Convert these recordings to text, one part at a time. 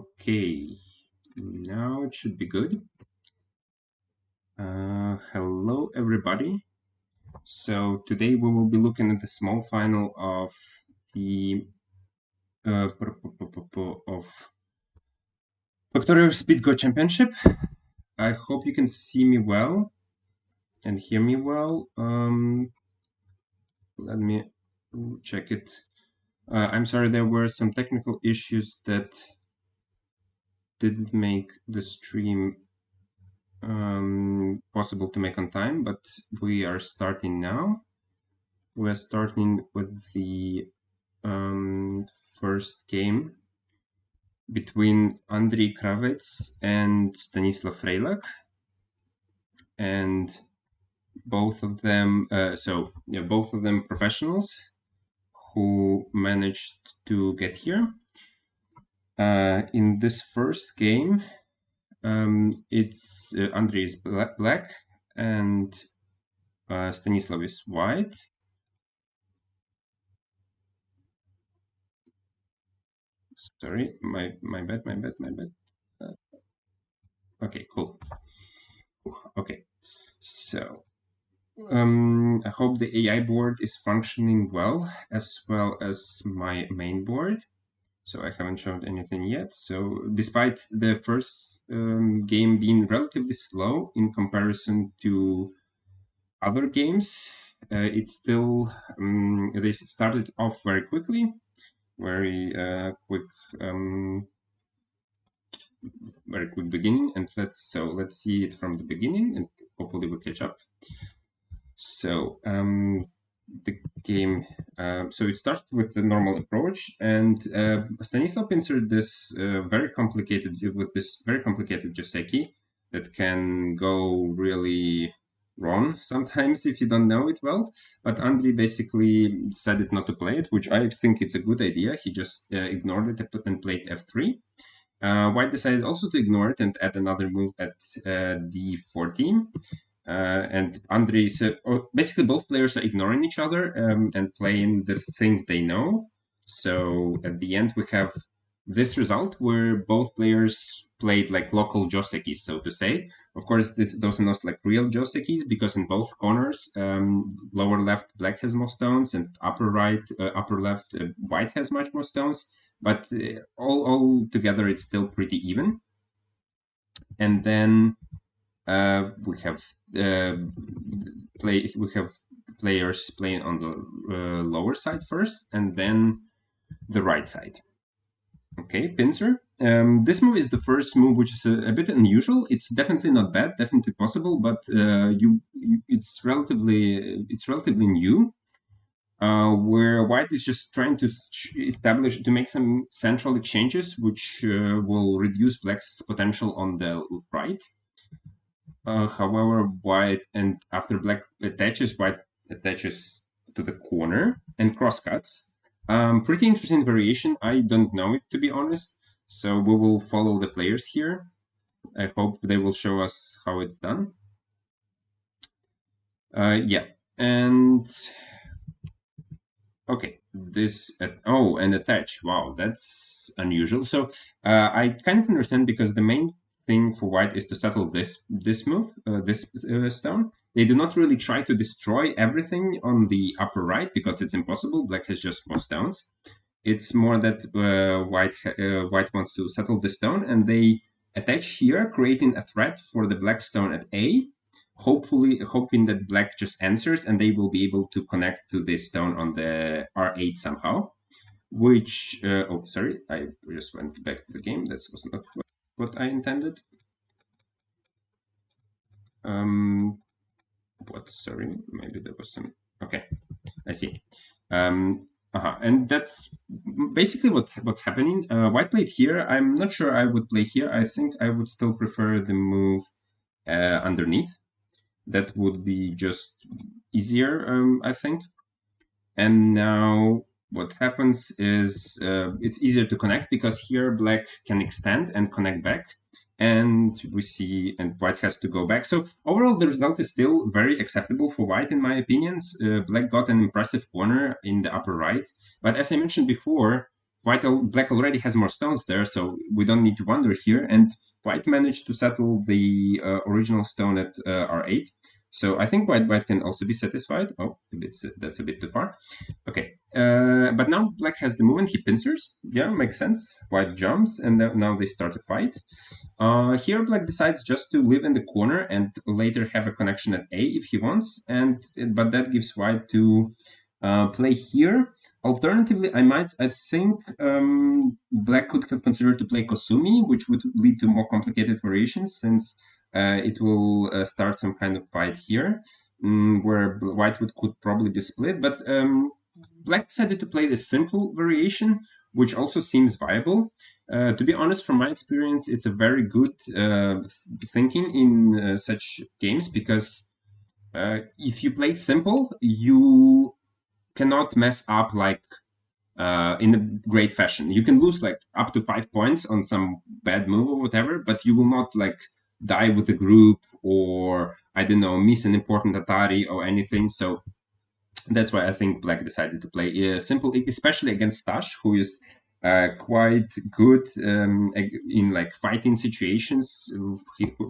Okay, now it should be good. Hello, everybody. So today we will be looking at the small final of the of Factorio Speed Go Championship. I hope you can see me well and hear me well. Let me check it. I'm sorry, there were some technical issues that didn't make the stream possible to make on time, but we are starting now. We're starting with the first game between Andrii Kravets and Stanislaw Frejlak, and both of them both of them professionals who managed to get here. In this first game, it's Andrii is black and Stanislav is white. Sorry, my bad. Okay, cool. Okay, so I hope the AI board is functioning well as my main board. So I haven't shown anything yet. So despite the first game being relatively slow in comparison to other games, it still they started off very quickly, very quick beginning, and let's see it from the beginning, and hopefully we'll catch up. So the game, so it started with the normal approach, and Stanislaw inserted this very complicated Joseki that can go really wrong sometimes if you don't know it well. But Andrii basically decided not to play it, which I think it's a good idea. He just ignored it and played f3. White decided also to ignore it and add another move at d14. And Andrii, so basically both players are ignoring each other and playing the things they know. So at the end we have this result where both players played like local josekis, so to say. Of course, those are not like real josekis because in both corners, lower left black has more stones and upper right, upper left white has much more stones. But all together, it's still pretty even. And then we have players playing on the lower side first, and then the right side. Okay, pincer. This move is the first move, which is a bit unusual. It's definitely not bad, definitely possible, but it's relatively new. Where white is just trying to make some central exchanges, which will reduce black's potential on the right. However, white, and after black attaches, white attaches to the corner and crosscuts. Pretty interesting variation. I don't know it, to be honest. So we will follow the players here. I hope they will show us how it's done. Yeah, and okay, and attach. Wow, that's unusual. So I kind of understand, because the main thing for white is to settle this move, this stone. They do not really try to destroy everything on the upper right because it's impossible. Black has just more stones. It's more that white wants to settle the stone, and they attach here, creating a threat for the black stone at A. Hoping that black just answers and they will be able to connect to this stone on the R8 somehow. Which, oh, sorry, I just went back to the game. That was not what I intended. Sorry, maybe there was some, okay, I see. And that's basically what's happening. White played here. I'm not sure I would play here. I think I would still prefer the move underneath. That would be just easier, I think. And now what happens is it's easier to connect because here black can extend and connect back. And we see, and white has to go back. So overall, the result is still very acceptable for white, in my opinion. Black got an impressive corner in the upper right. But as I mentioned before, Black already has more stones there, so we don't need to wonder here. And white managed to settle the original stone at r8. So I think white can also be satisfied. Oh, that's a bit too far. Okay, but now black has the movement. He pincers. Yeah, makes sense. White jumps, and now they start a fight. Here black decides just to live in the corner and later have a connection at A if he wants, but that gives white to play here. Alternatively, I think black could have considered to play Kosumi, which would lead to more complicated variations since it will start some kind of fight here, where white could probably be split. But black decided to play the simple variation, which also seems viable. To be honest, from my experience, it's a very good thinking in such games because if you play simple, you cannot mess up like in a great fashion. You can lose like up to 5 points on some bad move or whatever, but you will not like die with the group or I don't know, miss an important Atari or anything. So that's why I think black decided to play simple, especially against Stash, who is quite good in like fighting situations,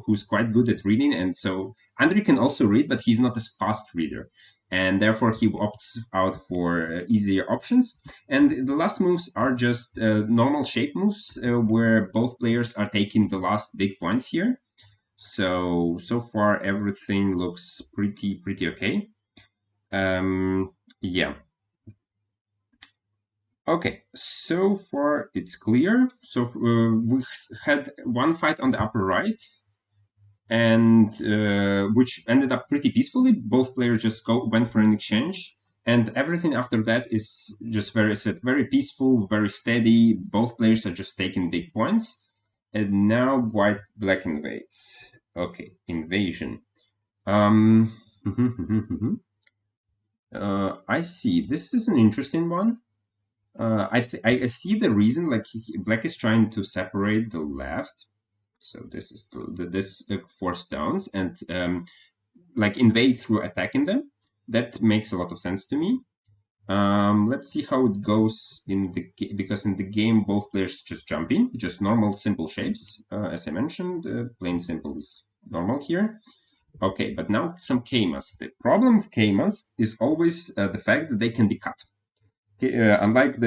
who's quite good at reading. And so Andrii can also read, but he's not as fast reader. And therefore he opts out for easier options. And the last moves are just normal shape moves where both players are taking the last big points here. So far everything looks pretty okay. Yeah. Okay, so far it's clear. So we had one fight on the upper right, and which ended up pretty peacefully. Both players just went for an exchange, and everything after that is just very peaceful, very steady. Both players are just taking big points, and now black invades. Okay, invasion. I see. This is an interesting one. I see the reason. Like black is trying to separate the left, so this is this 4 stones, and like invade through attacking them. That makes a lot of sense to me. Let's see how it goes because in the game both players just jump in, just normal simple shapes. As I mentioned, plain simple is normal here. Okay, but now some Keimas. The problem with Keimas is always the fact that they can be cut. Unlike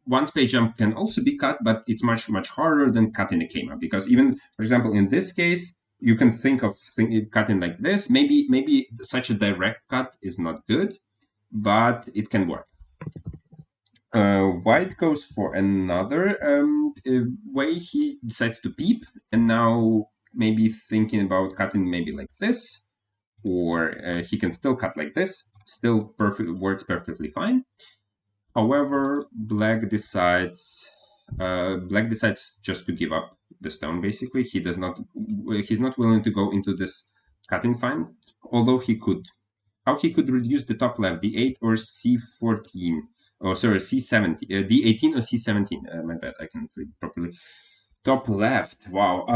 one space jump can also be cut, but it's much harder than cutting a Keima, because even, for example, in this case, you can think of cutting like this. Maybe such a direct cut is not good, but it can work. White goes for another way. He decides to peep, and now maybe thinking about cutting maybe like this, or he can still cut like this. Still works perfectly fine. However, black decides just to give up the stone. Basically, he's not willing to go into this cutting fight, although he could. How he could reduce the top left, d8 or c14? Oh, sorry, c17, d18 or c17. My bad, I can't read properly. Top left. Wow.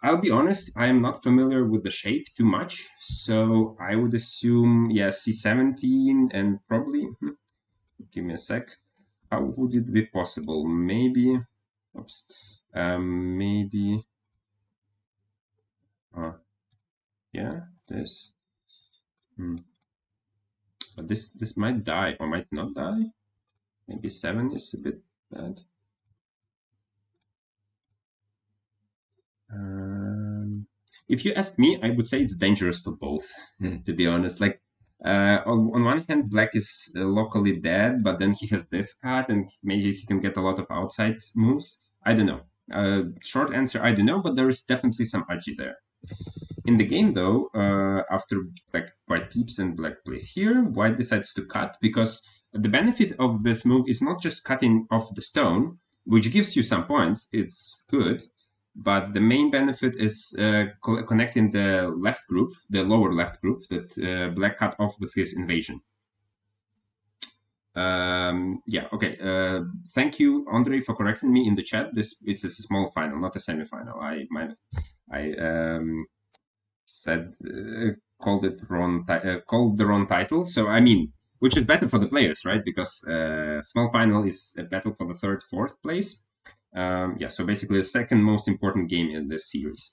I'll be honest, I am not familiar with the shape too much, so I would assume c17 and probably. Give me a sec. How would it be possible? Maybe, oops, maybe, yeah, this. But this might die or might not die. Maybe 7 is a bit bad. If you ask me, I would say it's dangerous for both, to be honest. Like, on one hand, black is locally dead, but then he has this card, and maybe he can get a lot of outside moves. I don't know. Short answer, I don't know, but there is definitely some archie there. In the game, though, after white peeps and black plays here, white decides to cut, because the benefit of this move is not just cutting off the stone, which gives you some points. It's good. But the main benefit is connecting the left group, the lower left group that black cut off with his invasion. Yeah, okay. Thank you, Andrii, for correcting me in the chat. It's a small final, not a semi-final. I said called the wrong title. So I mean, which is better for the players, right? Because small final is a battle for the third, fourth place. Yeah, so basically the second most important game in this series.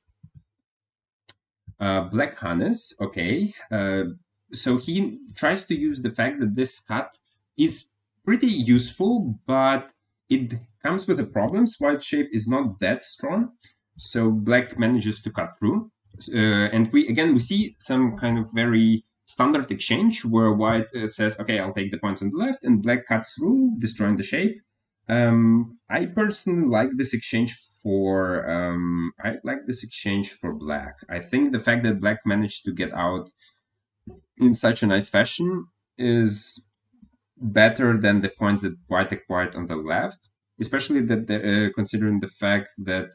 Black Hannes, okay. So he tries to use the fact that this cut is pretty useful, but it comes with the problems. White's shape is not that strong, so black manages to cut through. And we see some kind of very standard exchange where white says, okay, I'll take the points on the left, and black cuts through, destroying the shape. I personally like this exchange for black. I think the fact that black managed to get out in such a nice fashion is better than the points that white acquired on the left, especially that considering the fact that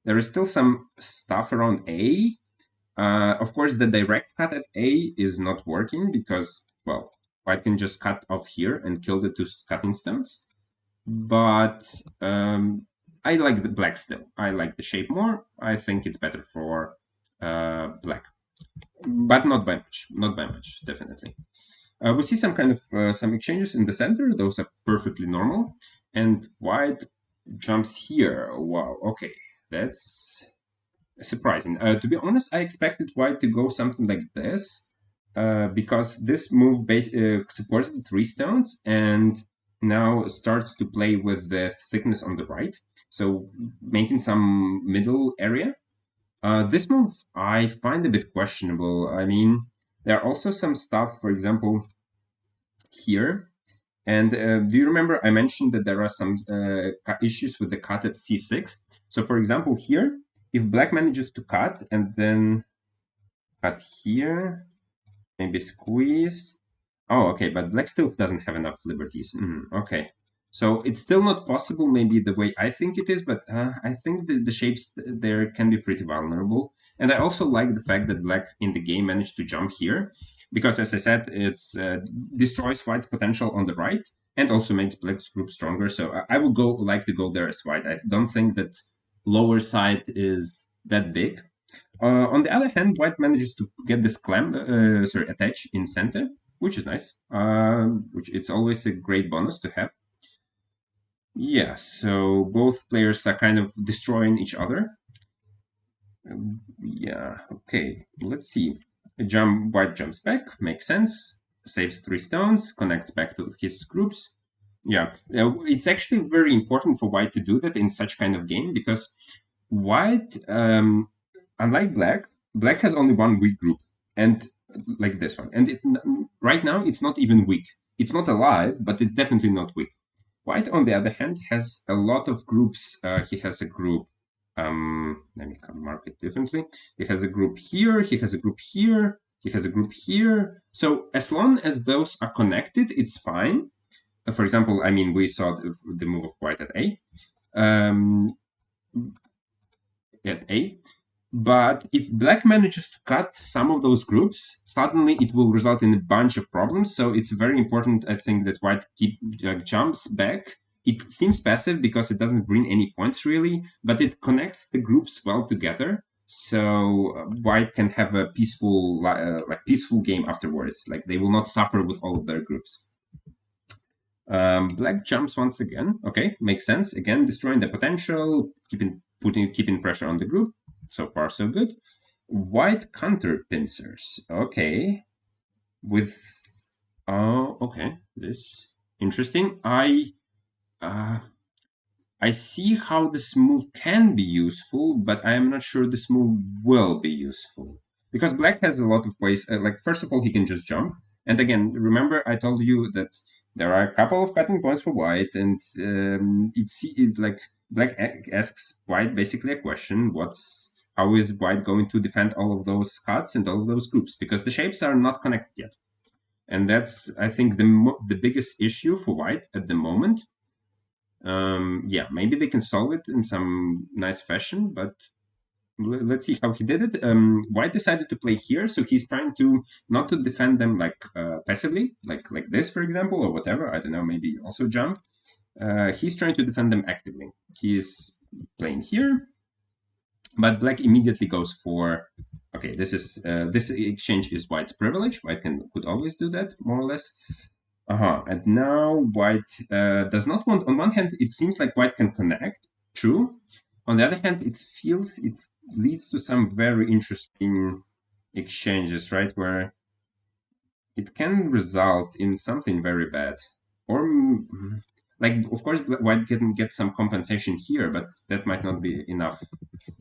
there is still some stuff around A. Of course, the direct cut at A is not working because, well, white can just cut off here and kill the two cutting stones. But I like the black still. I like the shape more. I think it's better for black, but not by much. Not by much, definitely. We see some kind of some exchanges in the center. Those are perfectly normal. And white jumps here. Wow. Okay, that's surprising. To be honest, I expected white to go something like this because this move supports the 3 stones and now starts to play with the thickness on the right, so making some middle area. This move I find a bit questionable. I mean, there are also some stuff, for example, here. And do you remember I mentioned that there are some issues with the cut at c6? So for example, here, if black manages to cut and then cut here, maybe squeeze. Oh, okay, but black still doesn't have enough liberties. Okay, so it's still not possible maybe the way I think it is, but I think the shapes there can be pretty vulnerable. And I also like the fact that black in the game managed to jump here, because as I said, it's destroys white's potential on the right and also makes black's group stronger. So I would like to go there as white. I don't think that lower side is that big. On the other hand, white manages to get this attach in center, which is nice. Which it's always a great bonus to have. Yeah, so both players are kind of destroying each other. Yeah, okay, let's see. White jumps back, makes sense. Saves 3 stones, connects back to his groups. Yeah, it's actually very important for white to do that in such kind of game because white, unlike black, black has only one weak group, and like this one. And right now, it's not even weak. It's not alive, but it's definitely not weak. White, on the other hand, has a lot of groups. He has a group. Let me mark it differently. He has a group here. He has a group here. He has a group here. So as long as those are connected, it's fine. For example, I mean, we saw the move of white at A. But if black manages to cut some of those groups, suddenly it will result in a bunch of problems. So it's very important, I think, that white jumps back. It seems passive because it doesn't bring any points really, but it connects the groups well together. So white can have a peaceful game afterwards. Like they will not suffer with all of their groups. Black jumps once again. Okay, makes sense. Again, destroying the potential, keeping pressure on the group. So far, so good. White counter pincers. Okay. Okay. This interesting. I see how this move can be useful, but I am not sure this move will be useful. Because black has a lot of ways. First of all, he can just jump. And again, remember I told you that there are a couple of cutting points for white, and black asks white basically a question: how is white going to defend all of those cuts and all of those groups? Because the shapes are not connected yet, and that's I think the biggest issue for white at the moment. Yeah, maybe they can solve it in some nice fashion, but let's see how he did it. White decided to play here, so he's trying to not to defend them passively, like this, for example, or whatever. I don't know, maybe also jump. He's trying to defend them actively. He's playing here, but black immediately goes for. Okay, this exchange is white's privilege. White could always do that, more or less. And now white does not want. On one hand, it seems like white can connect. True. On the other hand, it leads to some very interesting exchanges, right? Where it can result in something very bad, or like of course white can get some compensation here, but that might not be enough.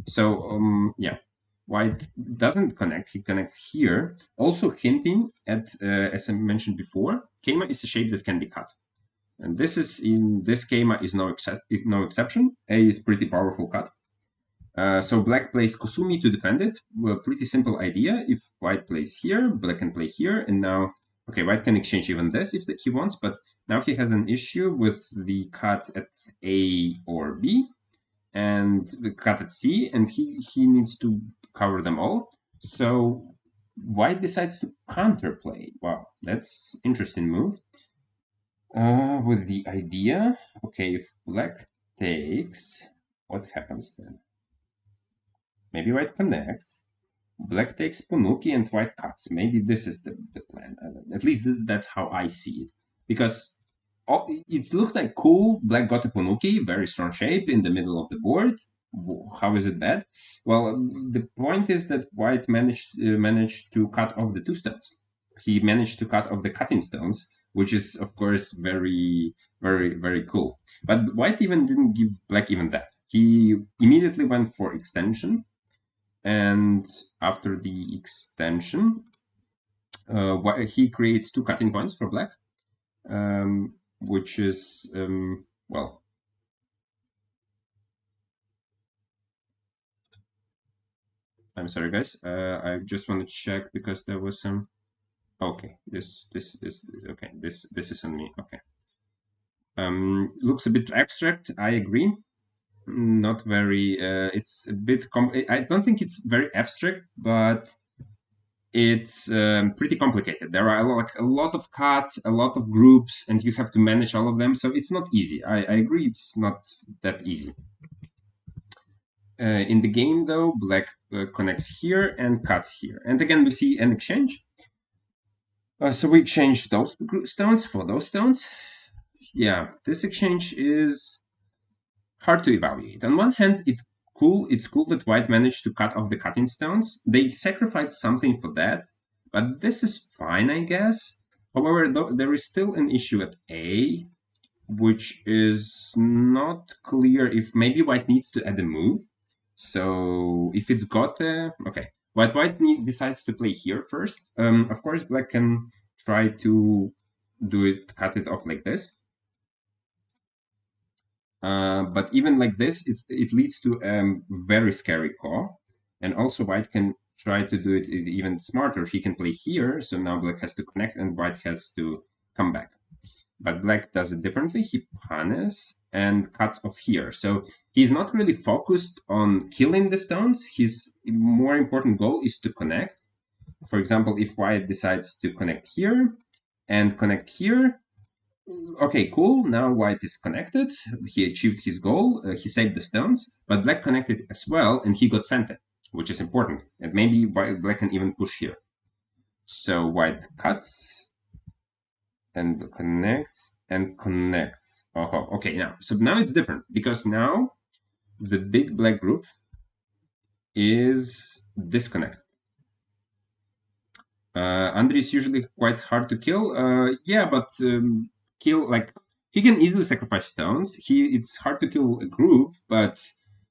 So yeah, white doesn't connect. He connects here, also hinting at, as I mentioned before, Keima is a shape that can be cut. And this is in this Keima is no exception. A is pretty powerful cut. So black plays Kusumi to defend it. Well, pretty simple idea. If white plays here, black can play here, and now, okay, white can exchange even this if he wants, but now he has an issue with the cut at A or B, and the cut at C, and he needs to cover them all. So white decides to counterplay. Wow, that's interesting move. With the idea, okay, if black takes, what happens then? Maybe white connects, black takes Punuki, and white cuts. Maybe this is the plan. At least that's how I see it. Because it looks like cool, black got a Punuki, very strong shape in the middle of the board. How is it bad? Well, the point is that white managed to cut off the two stones. He managed to cut off the cutting stones, which is, of course, very, very, very cool. But white even didn't give black even that. He immediately went for extension, and after the extension, he creates two cutting points for black, which is, well, I'm sorry, guys. I just want to check because there was some. Okay, this okay. This is on me. Okay. Looks a bit abstract. I agree. Not very. It's a bit. I don't think it's very abstract, but it's pretty complicated. There are like a lot of cuts, a lot of groups, and you have to manage all of them. So it's not easy. I agree, it's not that easy. In the game, though, black connects here and cuts here. And again, we see an exchange. So we exchange those stones for those stones. Yeah, this exchange is hard to evaluate. On one hand, it's cool that white managed to cut off the cutting stones. They sacrificed something for that, but this is fine, I guess. However, there is still an issue at A, which is not clear if maybe white needs to add a move. So if it's got okay, white decides to play here first. Of course, black can try to cut it off like this. But even like this, it leads to a very scary call. And also white can try to do it even smarter. He can play here, so now black has to connect and white has to come back. But black does it differently. He punishes and cuts off here. So he's not really focused on killing the stones. His more important goal is to connect. For example, if white decides to connect here and connect here, okay, cool. Now white is connected. He achieved his goal. He saved the stones, but black connected as well, and he got sent it, which is important. And maybe black can even push here. So white cuts and connects and connects. Oh, okay. Now it's different because now the big black group is disconnected. Andrii is usually quite hard to kill. Yeah, but kill like he can easily sacrifice stones. It's hard to kill a group, but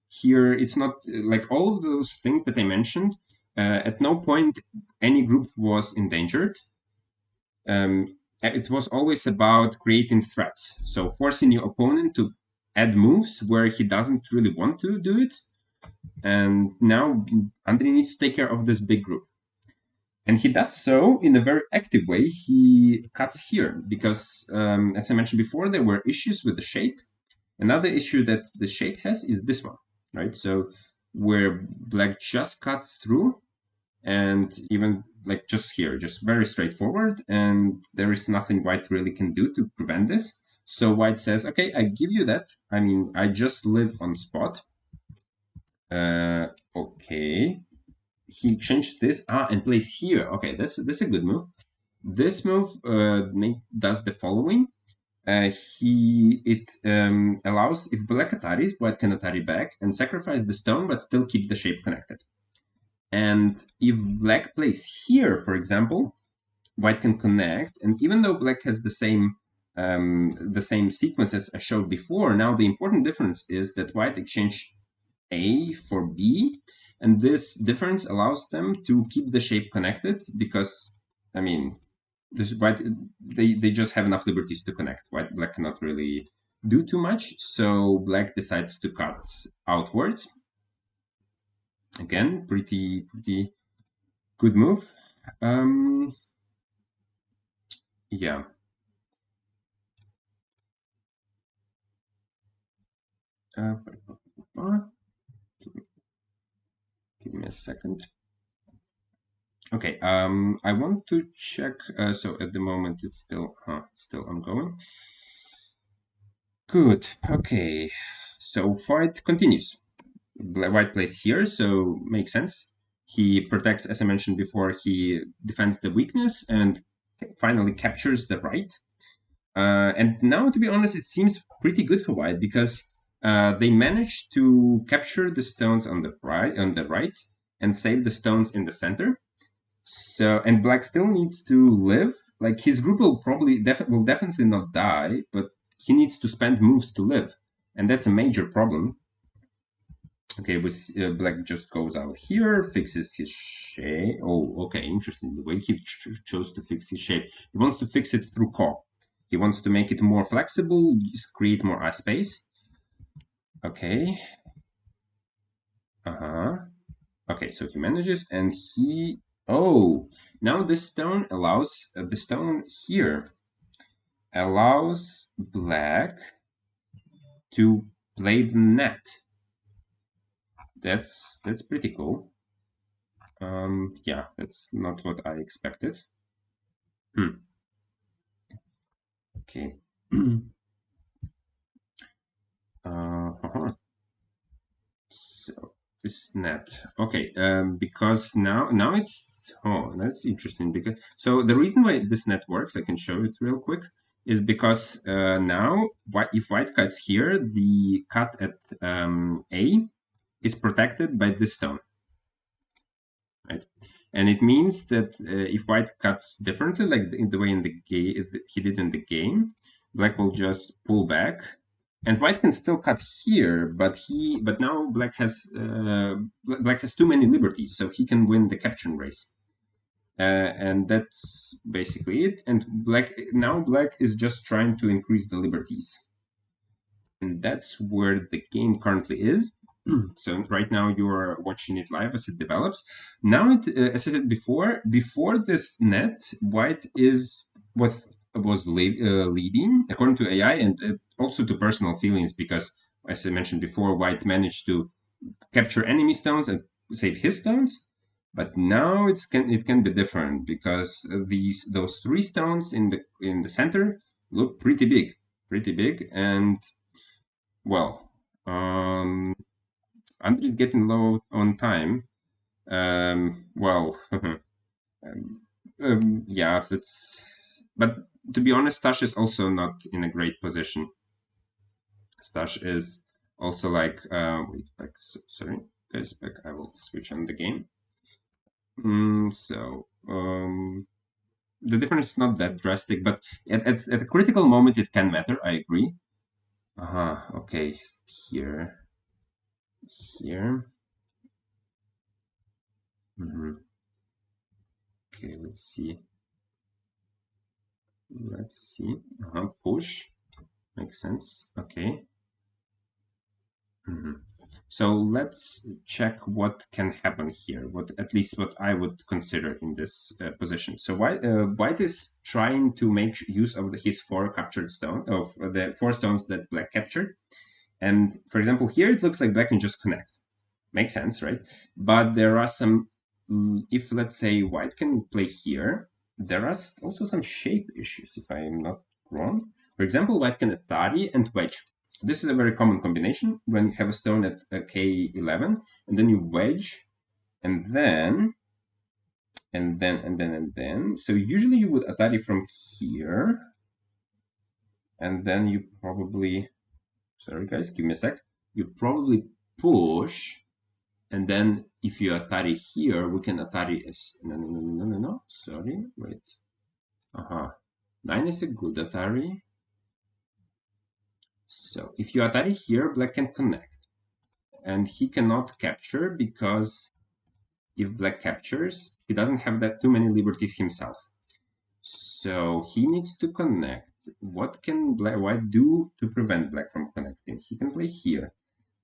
here it's not like all of those things that I mentioned. At no point any group was endangered. It was always about creating threats, so forcing your opponent to add moves where he doesn't really want to do it. And now Andrii needs to take care of this big group. And he does so in a very active way. He cuts here because, as I mentioned before, there were issues with the shape. Another issue that the shape has is this one, right? So where black just cuts through, and even like just here, just very straightforward, and there is nothing white really can do to prevent this. So white says, okay, I give you that. I mean, I just live on spot. Okay. He changed this and plays here. Okay, that's a good move. This move does the following. It allows, if black attaries, white can attari back and sacrifice the stone but still keep the shape connected. And if black plays here, for example, white can connect, and even though black has the same sequence as I showed before, now the important difference is that white exchange A for B, and this difference allows them to keep the shape connected because, I mean, this white they just have enough liberties to connect. Black cannot really do too much, so black decides to cut outwards. Again, pretty good move. Yeah. Give me a second. Okay, I want to check. So at the moment it's still ongoing. Good. Okay, so fight continues. White plays here, so makes sense. He protects, as I mentioned before, he defends the weakness and finally captures the right. And now, to be honest, it seems pretty good for white because they managed to capture the stones on the right, and save the stones in the center. So, and black still needs to live. Like his group will definitely not die, but he needs to spend moves to live, and that's a major problem. Okay, with black just goes out here, fixes his shape. Oh, okay, interesting. The way he chose to fix his shape. He wants to fix it through core. He wants to make it more flexible, create more space. Okay. Okay, so he manages, and he... Oh, now this stone allows... the stone here allows black to play the net. That's pretty cool. Yeah, that's not what I expected. Okay. So this net. Okay, because now it's that's interesting because so the reason why this net works, I can show it real quick, is because now if white cuts here, the cut at A is protected by this stone, right? And it means that if white cuts differently, like the way he did in the game, black will just pull back, and white can still cut here, but now black has too many liberties, so he can win the capturing race. And that's basically it. And black is just trying to increase the liberties, and that's where the game currently is. So right now you are watching it live as it develops. Now, as I said before this net, white is what was leading according to AI and also to personal feelings, because as I mentioned before, white managed to capture enemy stones and save his stones. But now it can be different because those 3 stones in the center look pretty big, and well, Andrii's getting low on time. Well, yeah, that's. But to be honest, Stash is also not in a great position. Stash is also like. Wait, back. Sorry, guys, back. I will switch on the game. So the difference is not that drastic, but at a critical moment it can matter. I agree. Okay, here. Okay, let's see. Push. Makes sense. Okay. So let's check what can happen here. At least what I would consider in this position. So white is trying to make use of his 4 captured stone of the 4 stones that black captured. And for example, here it looks like black can just connect. Makes sense, right? But there are some. If let's say white can play here, there are also some shape issues, if I am not wrong. For example, white can attari and wedge. This is a very common combination when you have a stone at K11, and then you wedge, and then and then. So usually you would Atari from here, and then you probably, sorry guys, give me a sec. You probably push, and then if you Atari here, we can Atari as no. Sorry, wait. 9 is a good Atari. So if you Atari here, black can connect, and he cannot capture because if black captures, he doesn't have that too many liberties himself. So he needs to connect. What can white do to prevent black from connecting? He can play here,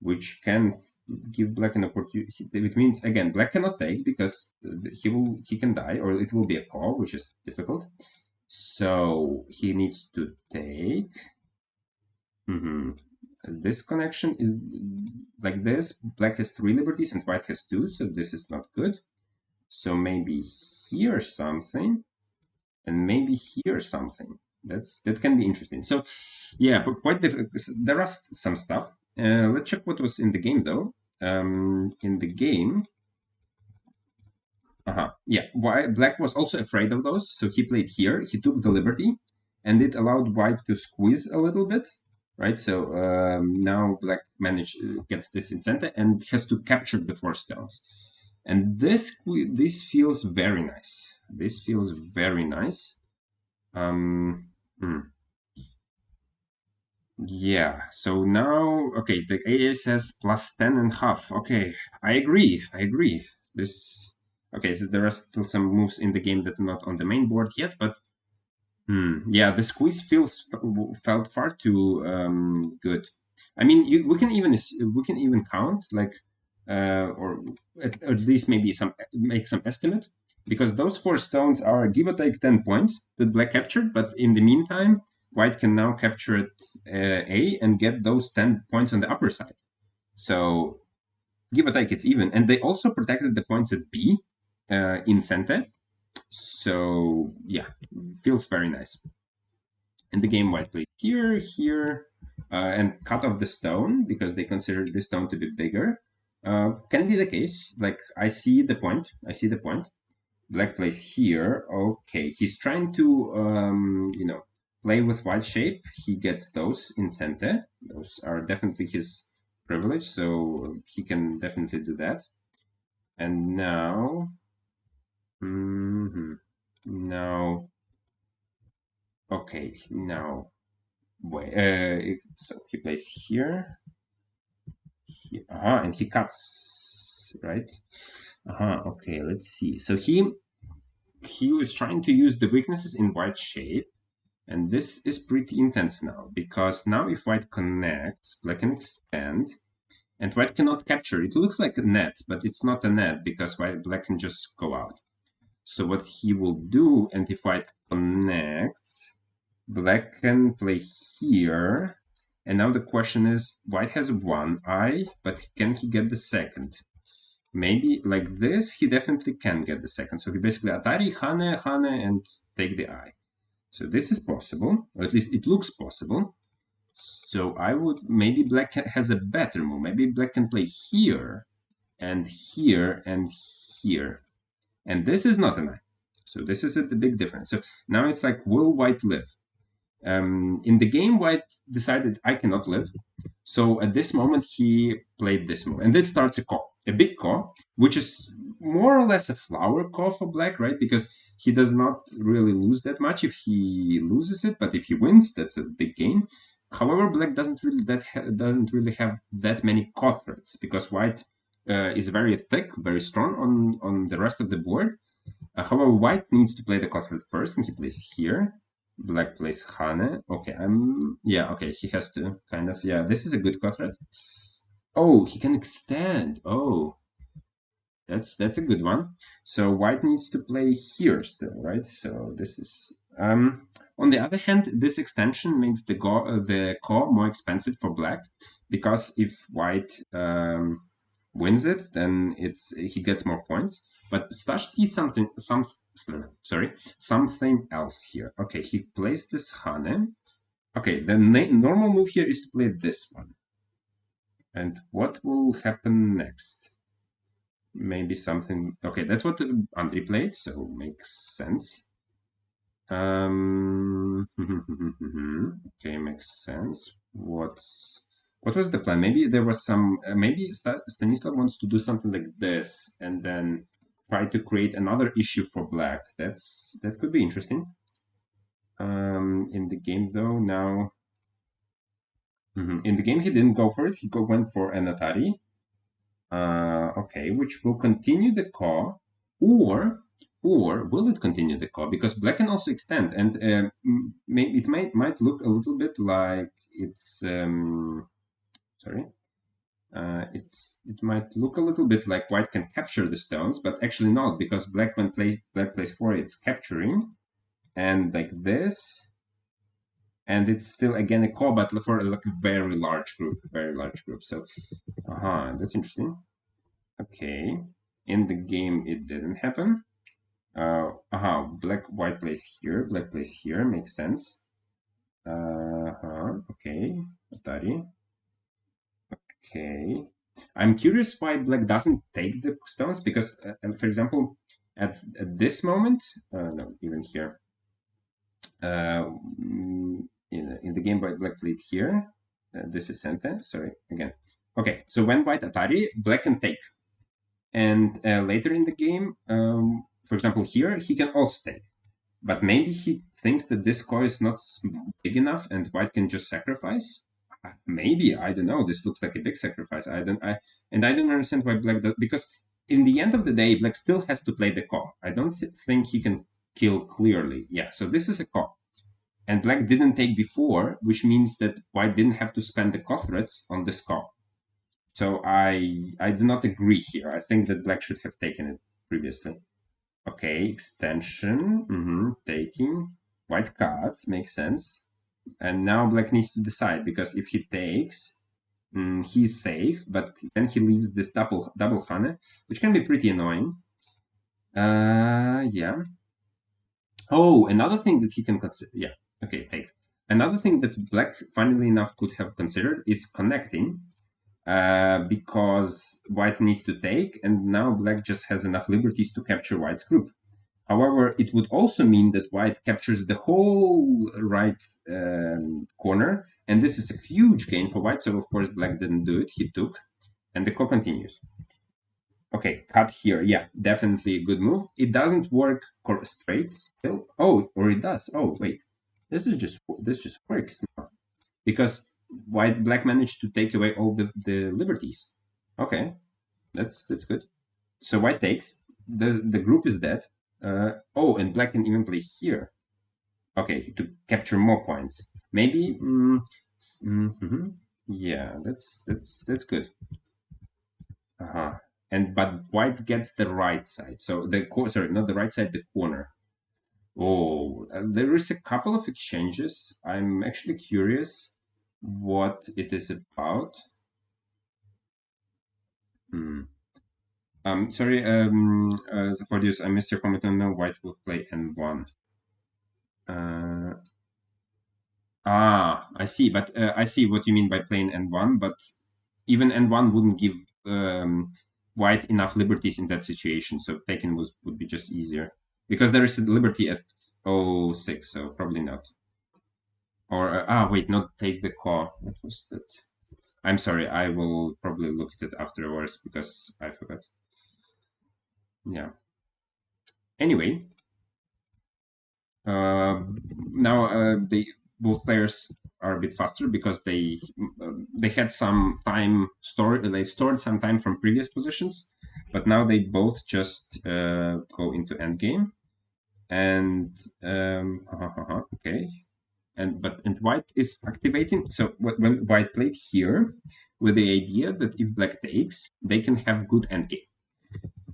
which can give black an opportunity. It means, again, black cannot take because he can die, or it will be a call, which is difficult. So he needs to take. This connection is like this. Black has 3 liberties and white has 2, so this is not good. So maybe here something, and maybe here something. That can be interesting. So yeah, but quite there are some stuff. Let's check what was in the game though. In the game, yeah, black was also afraid of those, so he played here. He took the liberty, and it allowed white to squeeze a little bit. Right, so now black gets this in center and has to capture the 4 stones, and this feels very nice. This feels very nice. Yeah. So now, okay, the AA says plus 10.5. Okay, I agree. This. Okay, so there are still some moves in the game that are not on the main board yet, but yeah, the squeeze felt far too good. I mean, we can even count like, or at least maybe make some estimate, because those 4 stones are give or take 10 points that black captured. But in the meantime, white can now capture it A and get those 10 points on the upper side. So give or take, it's even. And they also protected the points at B in center. So yeah, feels very nice. In the game, white played here, and cut off the stone because they consider the stone to be bigger. Can be the case. Like I see the point. Black plays here. Okay, he's trying to play with white shape. He gets those in center. Those are definitely his privilege, so he can definitely do that. And now, now, okay, now, wait. So he plays here. And he cuts, right? Okay, let's see. So he was trying to use the weaknesses in white shape, and this is pretty intense now, because now if white connects, black can extend, and white cannot capture. It looks like a net, but it's not a net because black can just go out. So what he will do, and if white connects, black can play here. And now the question is, white has 1 eye, but can he get the second? Maybe like this, he definitely can get the second. So he basically Atari, Hane, and take the eye. So this is possible, or at least it looks possible. So I would, maybe black has a better move. Maybe black can play here, and here, and here. And this is not an eye. So this is the big difference. So now it's like, will white live? In the game, white decided I cannot live. So at this moment, he played this move. And this starts a call, a big call, which is more or less a flower call for black, right? Because he does not really lose that much if he loses it, but if he wins, that's a big gain. However, black doesn't really have that many call threats, because white is very thick, very strong on the rest of the board. However, white needs to play the call threat first, and he plays here. Black plays Hane. Okay, okay, he has to kind of, this is a good card threat. Oh, he can extend. Oh, that's a good one. So white needs to play here still, right? So this is, on the other hand, this extension makes the core more expensive for black, because if white wins it, then he gets more points. But Stash sees something else here. Okay, he plays this Hane. Okay, the normal move here is to play this one. And what will happen next? maybe something. Okay, that's what Andrii played, so makes sense. Okay, makes sense. What was the plan? Maybe there was some. Maybe Stanislaw wants to do something like this, and then try to create another issue for black. That could be interesting. In the game though, now in the game he didn't go for it. He went for an Atari. Okay, which will continue the call, or will it continue the call? Because black can also extend, and maybe it might look a little bit like it's sorry. It might look a little bit like white can capture the stones, but actually not, because black black plays 4, it's capturing, and like this, and it's still again a call, but for like a very large group. So, that's interesting. Okay, in the game it didn't happen. White plays here, black plays here, makes sense. Okay, Atari. Okay, I'm curious why black doesn't take the stones, because, for example, at this moment, no, even here, in the game, black played here. This is center. Sorry, again. Okay, so when white Atari, black can take, and later in the game, for example, here he can also take, but maybe he thinks that this core is not big enough, and white can just sacrifice. Maybe, I don't know. This looks like a big sacrifice. I don't understand why black does, because in the end of the day, black still has to play the call. I don't think he can kill clearly. Yeah, so this is a call, and black didn't take before, which means that white didn't have to spend the call threats on this call. So I do not agree here. I think that black should have taken it previously. Okay, extension, taking. White cards, makes sense. And now black needs to decide, because if he takes, he's safe, but then he leaves this double Hane, which can be pretty annoying. Yeah. Oh, another thing that he can consider. Yeah, okay, take. Another thing that black, funnily enough, could have considered is connecting, because white needs to take, and now black just has enough liberties to capture white's group. However, it would also mean that white captures the whole right corner, and this is a huge gain for white, so of course black didn't do it, he took, and the call continues. Okay, cut here, yeah, definitely a good move. It doesn't work straight still. Oh, or it does. Oh, wait, this just works now, because black managed to take away all the liberties. Okay, that's good. So white takes, the group is dead. And black can even play here. Okay, to capture more points. Maybe. Yeah, that's good. But white gets the right side. So sorry, not the right side, the corner. Oh, there is a couple of exchanges. I'm actually curious what it is about. Sorry, Zafodius, I missed your comment on no, white will play N1. I see, but I see what you mean by playing N1, but even N1 wouldn't give white enough liberties in that situation, so taking would be just easier. Because there is a liberty at 06, so probably not. Or, wait, not take the call. What was that? I'm sorry, I will probably look at it afterwards, because I forgot. Yeah. Anyway, now both players are a bit faster, because they had some time stored. They stored some time from previous positions, but now they both just go into endgame. And okay, and white is activating. So when white played here, with the idea that if black takes, they can have good endgame.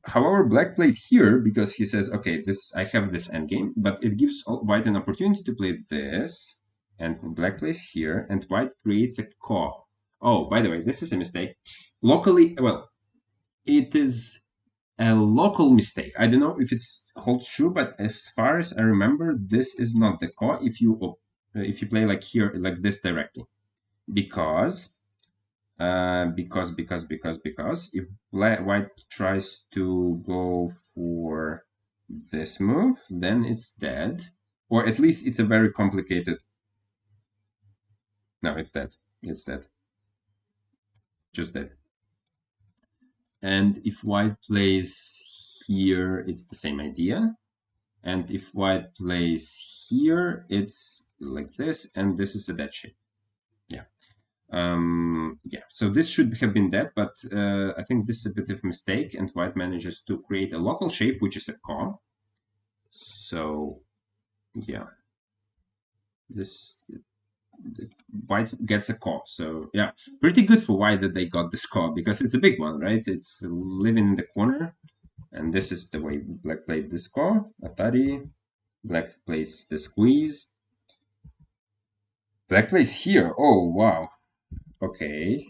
However, black played here because he says, okay, I have this endgame, but it gives white an opportunity to play this, and black plays here, and white creates a call. Oh, by the way, this is a mistake. Locally, well, it is a local mistake. I don't know if it holds true, but as far as I remember, this is not the call if you play like here, like this directly, because because if white tries to go for this move, then it's dead, or at least it's a very complicated. No, it's dead. It's dead. Just dead. And if white plays here, it's the same idea. And if white plays here, it's like this, and this is a dead shape. Yeah. Yeah, so this should have been dead, but I think this is a bit of a mistake, and white manages to create a local shape, which is a Ka. So, yeah, this white gets a Ka. So, yeah, pretty good for white that they got this Ka, because it's a big one, right? It's living in the corner, and this is the way black played this Ka, Atari. Black plays the squeeze. Black plays here. Oh, wow. Okay.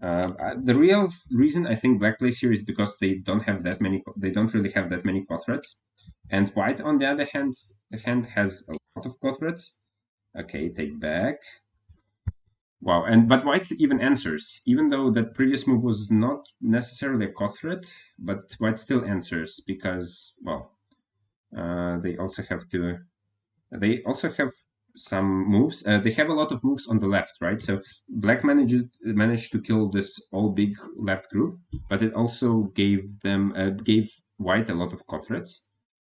The real reason I think black plays here is because they don't have that many. They don't really have that many threats, and white, on the other hand, has a lot of threats. Okay, take back. Wow, but white even answers, even though that previous move was not necessarily a threat, but white still answers because, well, they also have to. They also have some moves. They have a lot of moves on the left, right? So black managed to kill this all big left group, but it also gave white a lot of threats.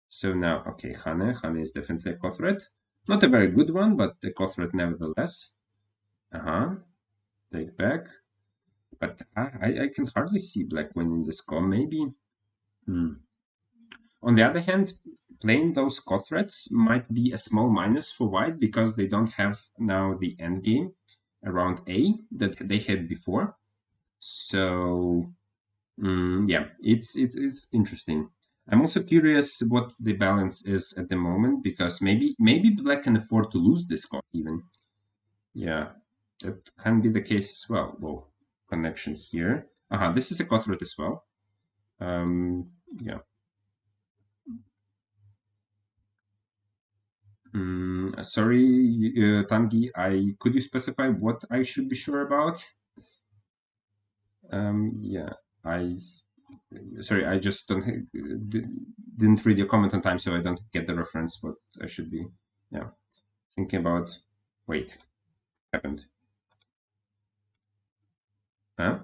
So now, okay, Hane is definitely a threat. Not a very good one, but a threat nevertheless. Take back. But I can hardly see black winning this call. Maybe. On the other hand, playing those threats might be a small minus for white because they don't have now the endgame around A that they had before. So yeah, it's interesting. I'm also curious what the balance is at the moment, because maybe black can afford to lose this call even. Yeah, that can be the case as well. Whoa, connection here. This is a threat as well. Yeah. Sorry, Tanguy, could you specify what I should be sure about? Yeah, sorry, I just didn't read your comment on time, so I don't get the reference. What I should be, yeah, thinking about. Wait, happened? Huh?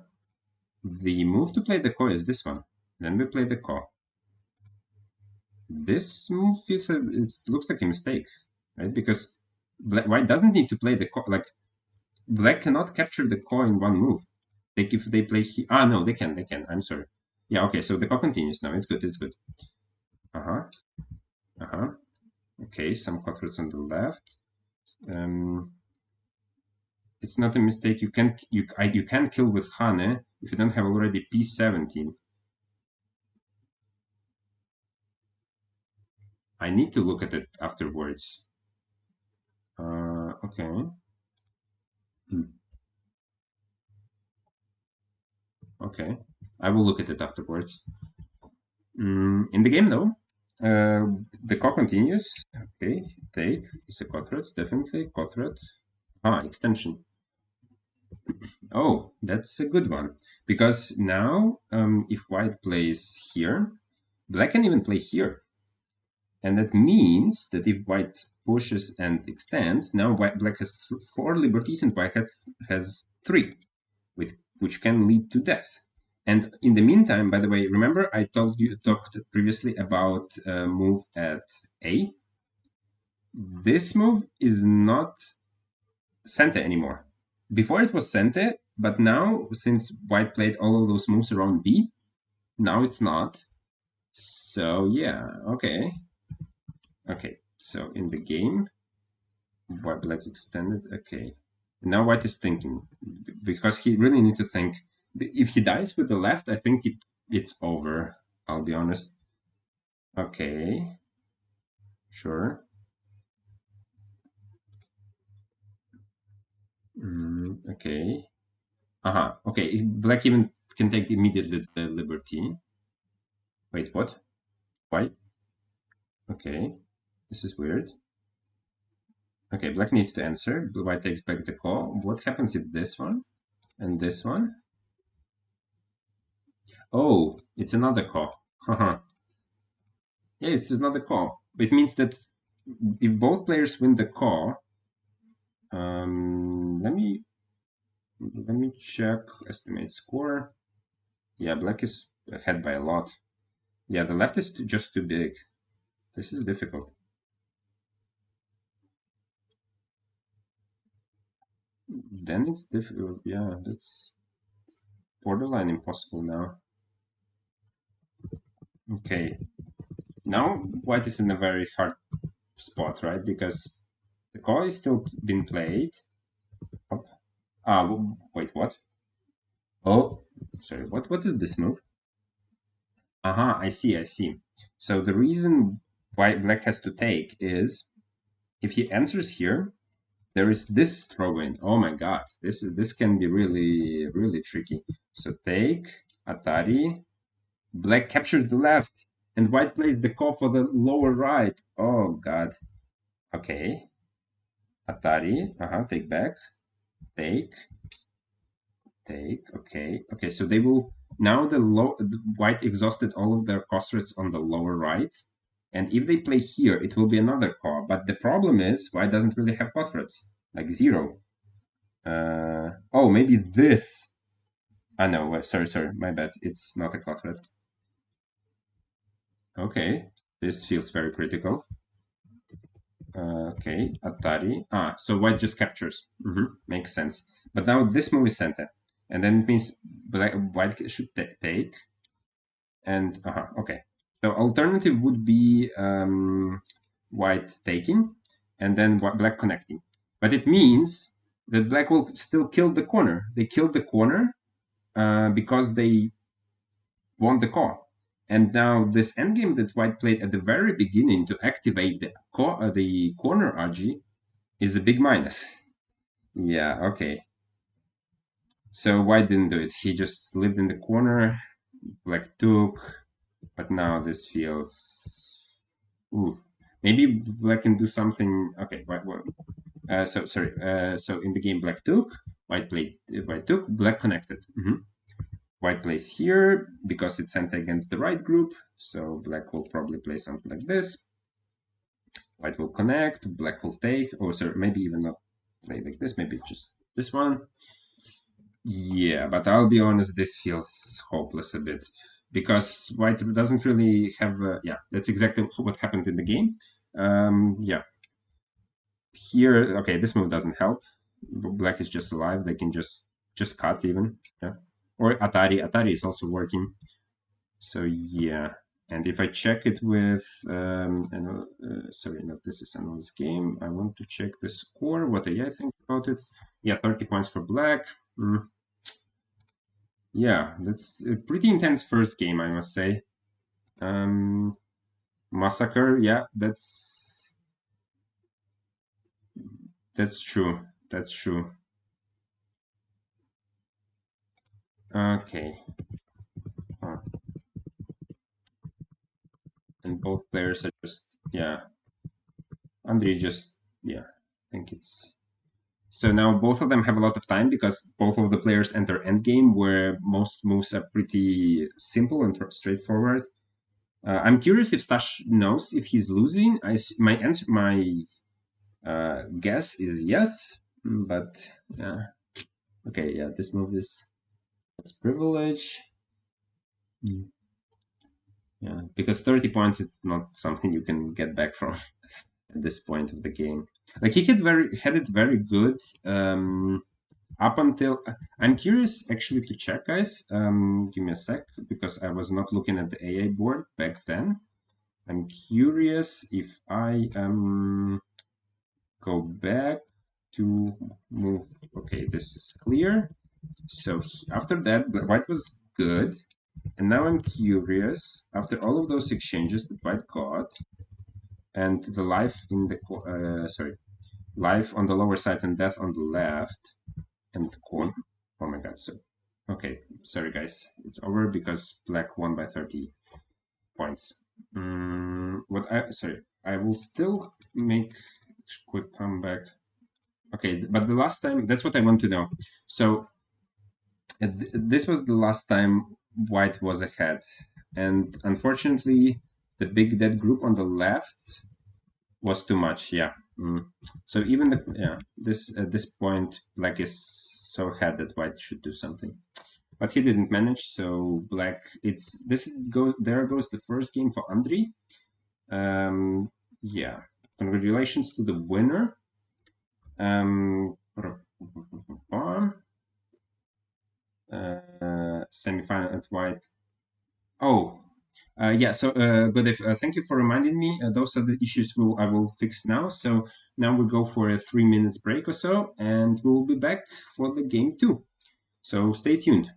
The move to play the Ko is this one. Then we play the Ko. This move looks like a mistake, right? Because white doesn't need to play the Ko. Like, black cannot capture the Ko in one move. Like if they play here. No, they can. I'm sorry. Yeah, okay, so the Ko continues now. It's good. Okay, some threats on the left. It's not a mistake. You can kill with Hane if you don't have already P17. I need to look at it afterwards. Okay. Okay. I will look at it afterwards. In the game, though, the Ko continues. Okay, take is a threat, definitely threat. Extension. Oh, that's a good one, because now if white plays here, black can even play here, and that means that if white pushes and extends, now black has 4 liberties and white has 3, which can lead to death. And in the meantime, by the way, remember I talked previously about a move at A. This move is not Sente anymore. Before it was Sente, but now, since white played all of those moves around B, now it's not. So yeah, okay. Okay, so in the game, white black extended, okay. Now white is thinking, because he really need to think. If he dies with the left, I think it's over, I'll be honest. Okay, sure. Okay. Okay, black even can take immediately the liberty. Wait, what? Why? Okay, this is weird. Okay, black needs to answer. White takes back the call. What happens if this one? And this one? Oh, it's another call. Haha. Yeah, it's another call. It means that if both players win the call, let me check estimate score. Yeah, black is ahead by a lot. Yeah, the left is just too big. This is difficult. Then it's difficult. Yeah, that's borderline impossible now. Okay, now white is in a very hard spot, right? Because the call is still being played. Up. Ah, wait, what? Oh, sorry. What is this move? Aha, I see. So the reason why black has to take is if he answers here, there is this throw-in. Oh my god, this can be really tricky. So take Atari, black captures the left, and white plays the call for the lower right. Oh god. Okay. Atari, take back, take, okay. So they will now the white exhausted all of their cross threats on the lower right. And if they play here, it will be another call. But the problem is, white doesn't really have core threats, like 0. Oh, maybe this. Ah, no, sorry, my bad. It's not a core threat. Okay, this feels very critical. Okay, Atari. Ah, so white just captures. Makes sense. But now this move is center. And then it means white should take. And, okay. So alternative would be white taking and then black connecting. But it means that black will still kill the corner. They killed the corner because they won the call. And now this endgame that white played at the very beginning to activate the corner RG is a big minus. Yeah, okay. So white didn't do it. He just lived in the corner. Black took. But now this feels... Ooh. Maybe black can do something... Okay, so in the game black took, white took, black connected. White plays here because it's sent against the right group, so black will probably play something like this. White will connect, black will take, or sorry, maybe even not play like this, maybe just this one. Yeah, but I'll be honest, this feels hopeless a bit because white doesn't really have yeah, that's exactly what happened in the game. Yeah, here, okay, this move doesn't help. Black is just alive, they can just cut even. Yeah, or Atari is also working. So yeah, and if I check it with sorry, not this is another game. I want to check the score. What I think about it? Yeah, 30 points for black. Yeah, that's a pretty intense first game, I must say. Massacre. Yeah, that's true. That's true. Okay. And both players are just, yeah. Andrii just, yeah, I think it's... So now both of them have a lot of time because both of the players enter endgame where most moves are pretty simple and straightforward. I'm curious if Stash knows if he's losing. My guess is yes, but yeah. Okay, yeah, this move is... That's privilege. Yeah, because 30 points is not something you can get back from at this point of the game. Like he had it very good up until... I'm curious actually to check, guys. Give me a sec because I was not looking at the AA board back then. I'm curious if I go back to move. Okay, this is clear. So after that, white was good. And now I'm curious, after all of those exchanges that white got, and the life in the life on the lower side and death on the left, and the corner. Oh my god! So, okay, sorry guys, it's over because black won by 30 points. I will still make quick comeback. Okay, but the last time, that's what I want to know. So This was the last time white was ahead, and unfortunately, the big dead group on the left was too much. Yeah. So even this at this point, black is so ahead that white should do something, but he didn't manage. So black, there goes the first game for Andrii. Yeah, congratulations to the winner. Semi-final at white. Oh, yeah. So, Godev, thank you for reminding me. Those are the issues I will fix now. So now we go for a 3 minutes break or so, and we will be back for the game 2. So stay tuned.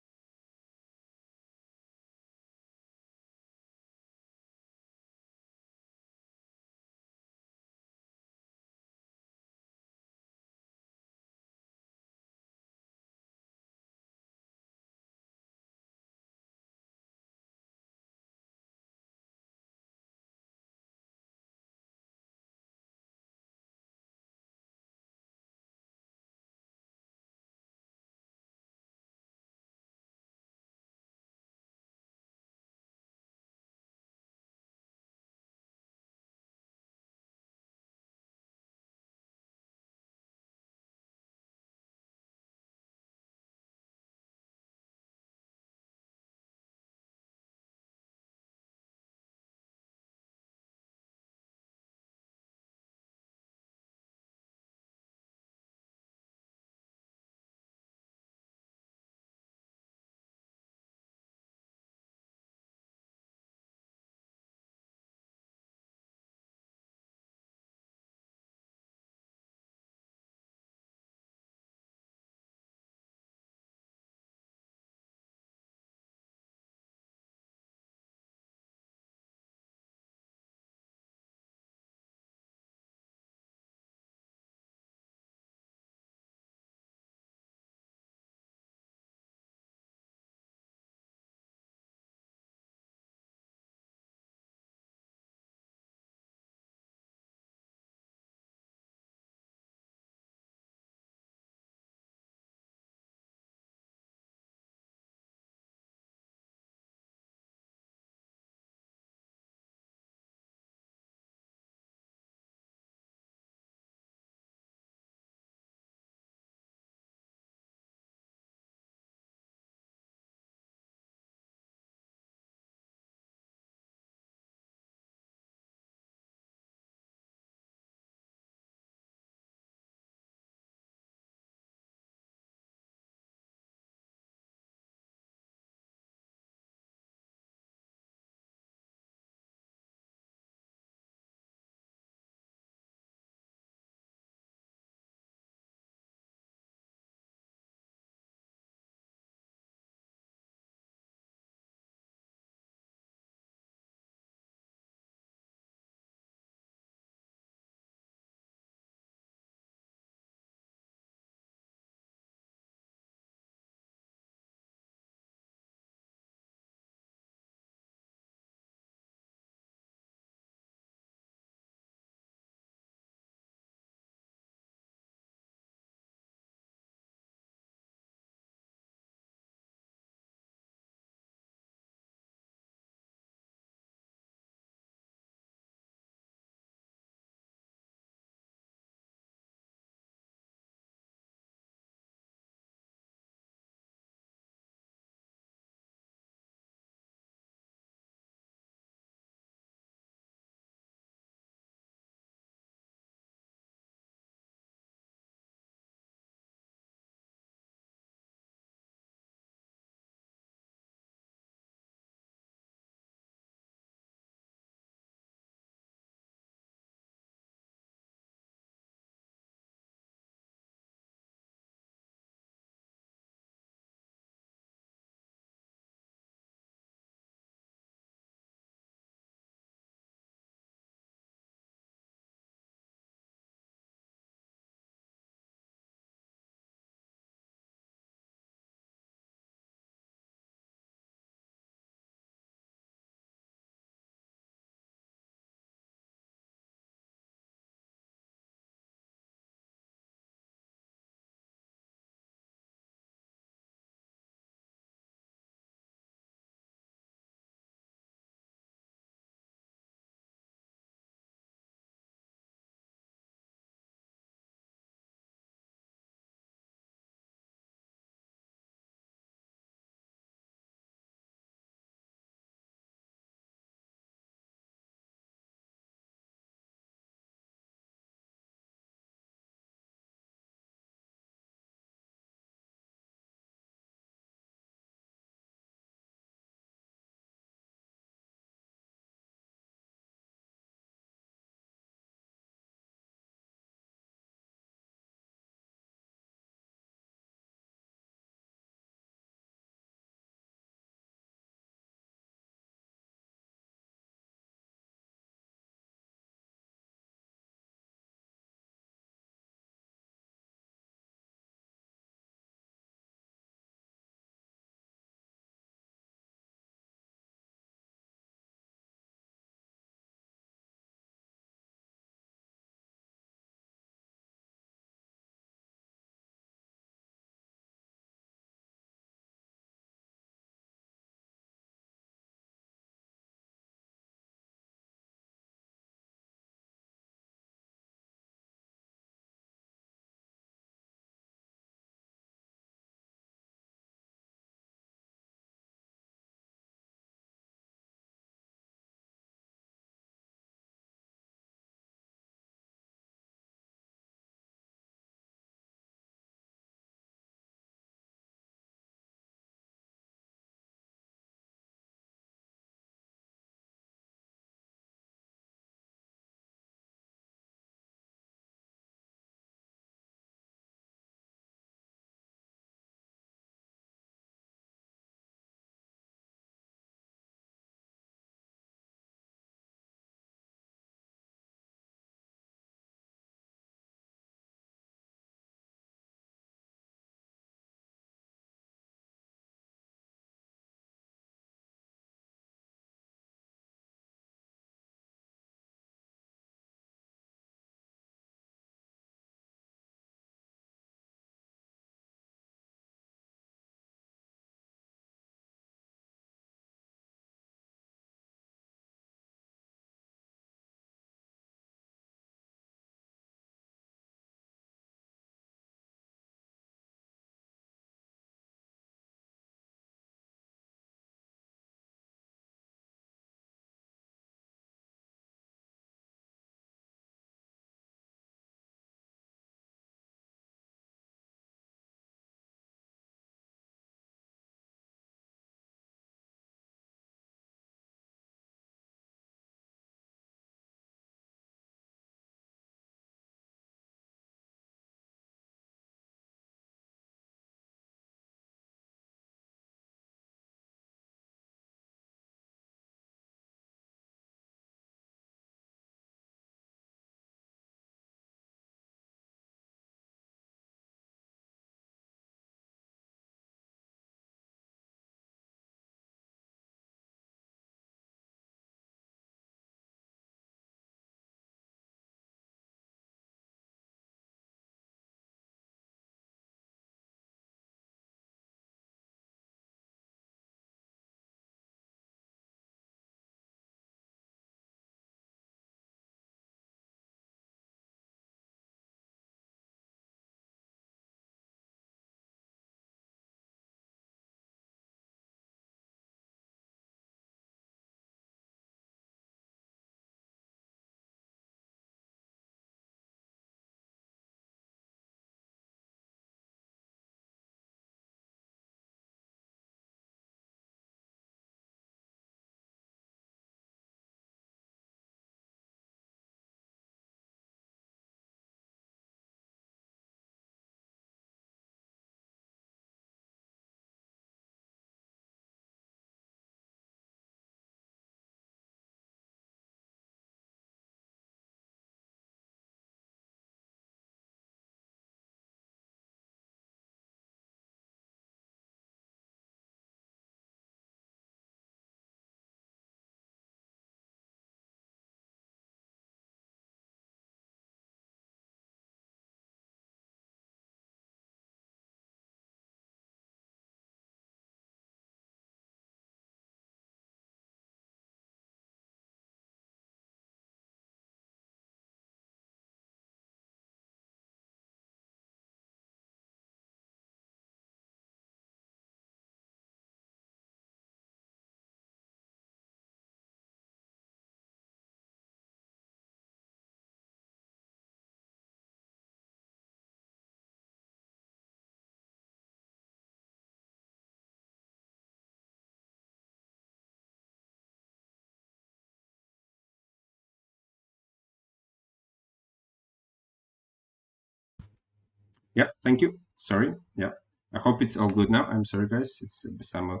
Yeah, thank you. Sorry. Yeah, I hope it's all good now. I'm sorry, guys. It's some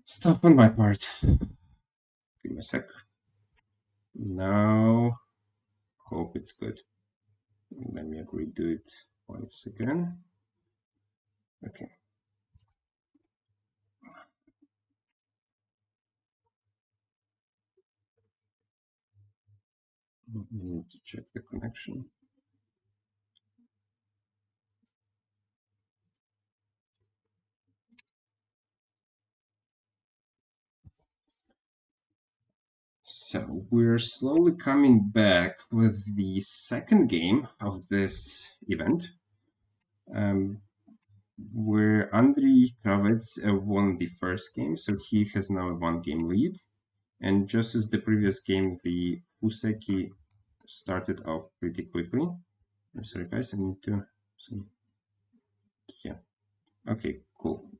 stuff on my part. Give me a sec. Now, hope it's good. Let me redo it once again. Okay. We need to check the connection. So we're slowly coming back with the second game of this event, where Andrii Kravets won the first game, so he has now a one-game lead. And just as the previous game, the Fuseki started off pretty quickly. I'm sorry, guys, I need to see. Yeah. Okay, cool.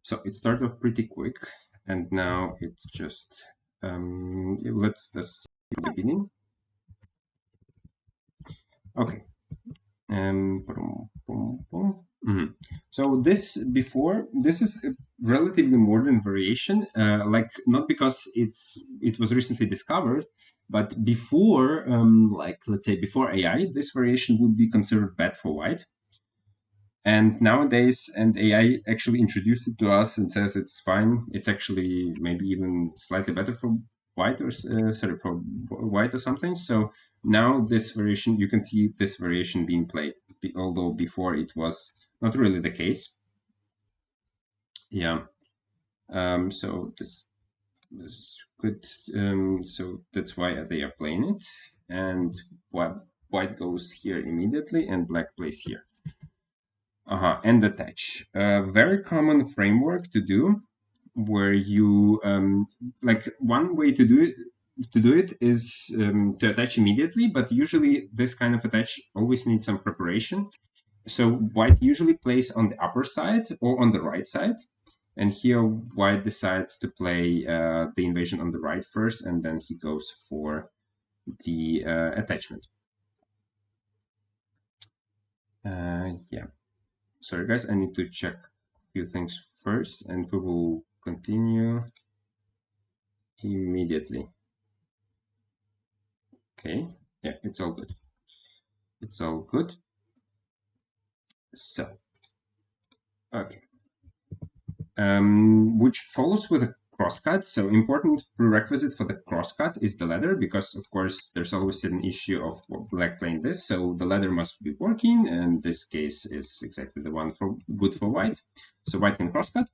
So it started off pretty quick, and now it's just let's see the beginning. Okay. So this is a relatively modern variation, like not because it was recently discovered, but before, like let's say before AI, this variation would be considered bad for white. And nowadays, and AI actually introduced it to us and says it's fine. It's actually maybe even slightly better for white or sorry, for white or something. So now this variation, you can see this variation being played, although before it was not really the case. Yeah. So this is good. So that's why they are playing it, and white goes here immediately, and black plays here. And attach. A very common framework to do, where you like one way to do it is to attach immediately, but usually this kind of attach always needs some preparation. So white usually plays on the upper side or on the right side, and here white decides to play the invasion on the right first, and then he goes for the attachment. Yeah. Sorry, guys, I need to check a few things first, and we will continue immediately. Okay, yeah, it's all good. It's all good. So, okay. Which follows with a crosscut. So important prerequisite for the crosscut is the ladder, because of course there's always an issue of black playing this. So the ladder must be working, and this case is exactly the one for good for white. So white can crosscut.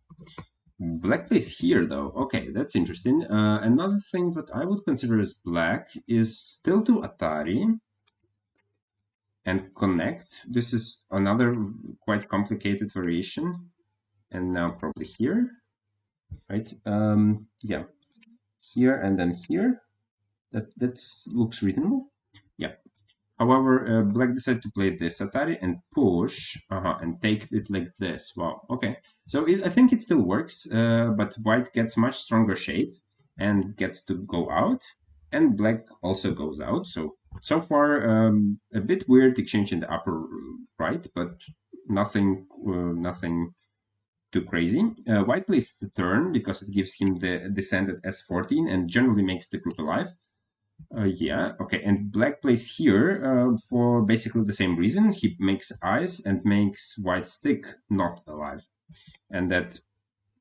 Black plays here though. Okay, that's interesting. Another thing that I would consider as black is still to Atari and connect. This is another quite complicated variation. And now probably here, right? Yeah, here and then here. That looks reasonable. Yeah. However, black decided to play this Atari and push and take it like this. Wow. Okay. So I think it still works, but white gets much stronger shape and gets to go out, and black also goes out. So far, a bit weird exchange in the upper right, but nothing too crazy. White plays the turn because it gives him the descent at S14 and generally makes the group alive. Yeah, okay, and black plays here for basically the same reason. He makes eyes and makes white stick not alive. And that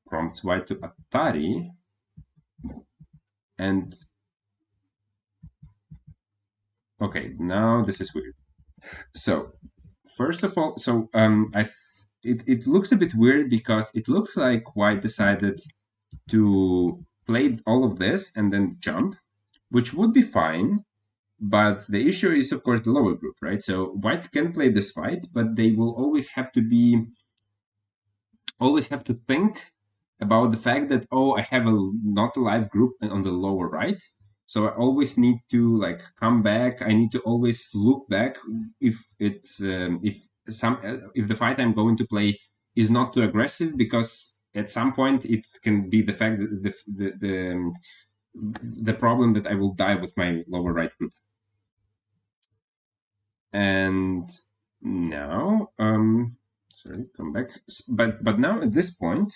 prompts white to Atari. And okay, now this is weird. So first of all, so it looks a bit weird because it looks like white decided to play all of this and then jump, which would be fine. But the issue is, of course, the lower group, right? So white can play this fight, but they will always have to think about the fact that, oh, I have a not alive group on the lower right. So I always need to like come back. I need to always look back if the fight I'm going to play is not too aggressive, because at some point it can be the fact that the problem that I will die with my lower right group. And now, sorry, come back. But now at this point,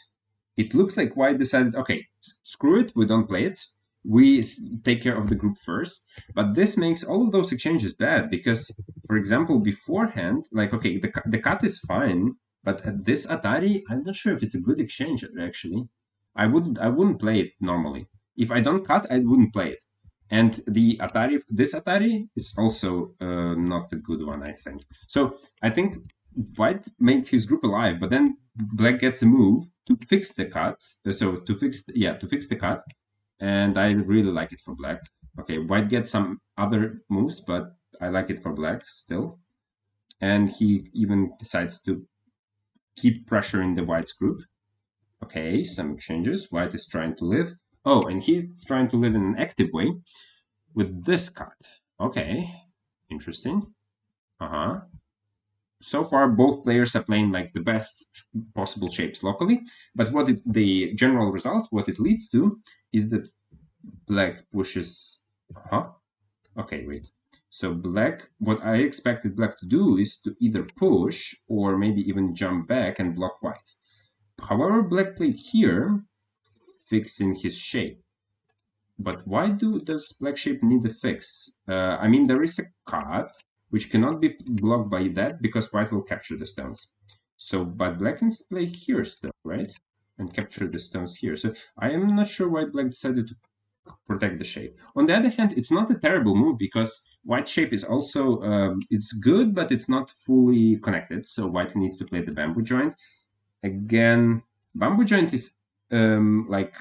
it looks like white decided, okay, screw it, we don't play it. We take care of the group first. But this makes all of those exchanges bad because, for example, beforehand, like, okay, the cut is fine, but at this Atari, I'm not sure if it's a good exchange, actually. I wouldn't play it normally. If I don't cut, I wouldn't play it. And the Atari, this Atari is also not a good one, I think. So I think white made his group alive, but then black gets a move to fix the cut. So to fix the cut, and I really like it for black. Okay, white gets some other moves, but I like it for black still. And he even decides to keep pressuring the white's group. Okay, some exchanges. White is trying to live. Oh, and he's trying to live in an active way with this cut. Okay, interesting. So far, both players are playing like the best possible shapes locally, but the general result, what it leads to, is that black pushes. Okay, wait. So black, what I expected black to do is to either push or maybe even jump back and block white. However, black played here, fixing his shape. But why does black shape need a fix? I mean, there is a cut, which cannot be blocked by that because white will capture the stones. So, but black can play here still, right? And capture the stones here. So I am not sure why black decided to protect the shape. On the other hand, it's not a terrible move because white shape is also, it's good, but it's not fully connected. So white needs to play the bamboo joint. Again, bamboo joint is like,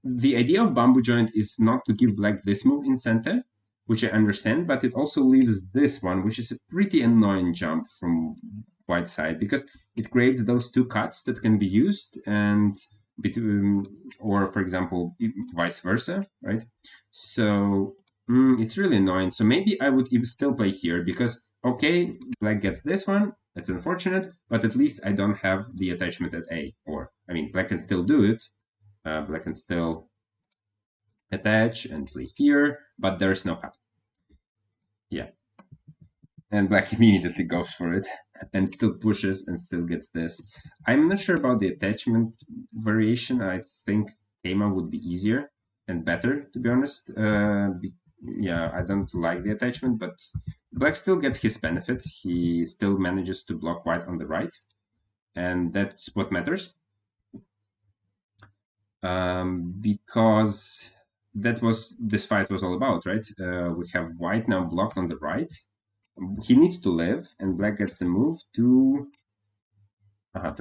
the idea of bamboo joint is not to give black this move in center, which I understand, but it also leaves this one, which is a pretty annoying jump from white side because it creates those two cuts that can be used and between, or for example, vice versa, right? So it's really annoying. So maybe I would even still play here because, okay, black gets this one. That's unfortunate, but at least I don't have the attachment at A. Or, I mean, black can still do it. Black can still attach and play here, but there's no cut. Yeah. And black immediately goes for it and still pushes and still gets this. I'm not sure about the attachment variation. I think Kema would be easier and better, to be honest. Yeah, I don't like the attachment, but black still gets his benefit. He still manages to block white on the right, and that's what matters. Because this fight was all about, right? We have white now blocked on the right. He needs to live, and black gets a move to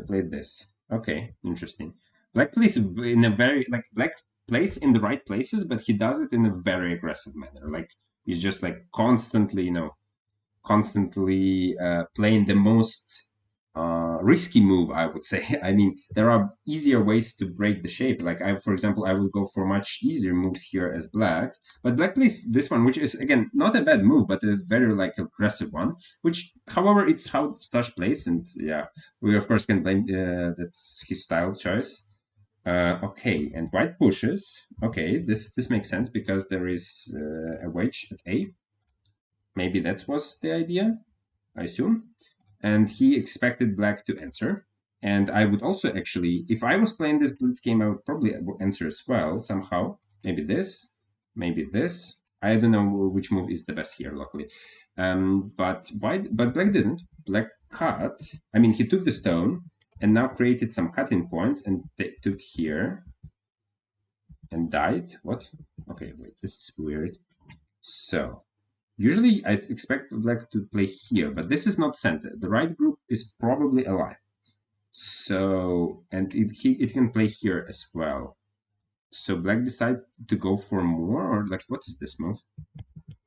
play this. Okay, interesting. Black plays in a very black plays in the right places, but he does it in a very aggressive manner. Like he's just like constantly, playing the most risky move, I would say. I mean, there are easier ways to break the shape. Like for example, I would go for much easier moves here as black, but black plays this one, which is again not a bad move, but a very aggressive one. Which, however, it's how Stash plays, and yeah, we of course can blame that's his style choice. Okay, and white pushes. Okay, this makes sense because there is a wedge at A. Maybe that was the idea, I assume. And he expected black to answer. And I would also actually, if I was playing this blitz game, I would probably answer as well somehow. Maybe this, maybe this. I don't know which move is the best here, luckily. But black didn't. Black cut. I mean, he took the stone and now created some cutting points and took here and died. What? Okay, wait, this is weird. So usually I expect black to play here, but this is not center. The right group is probably alive. So, and it can play here as well. So black decides to go for more, or what is this move?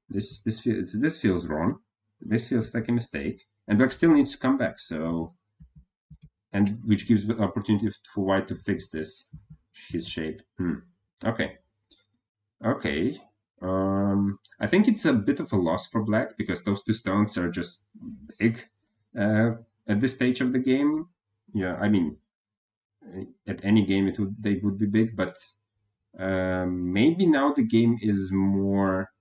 This feels wrong. This feels like a mistake. And black still needs to come back, so, and which gives the opportunity for white to fix his shape. Okay. Okay. I think it's a bit of a loss for black because those two stones are just big at this stage of the game. Yeah, I mean, at any game they would be big, but Maybe now the game is more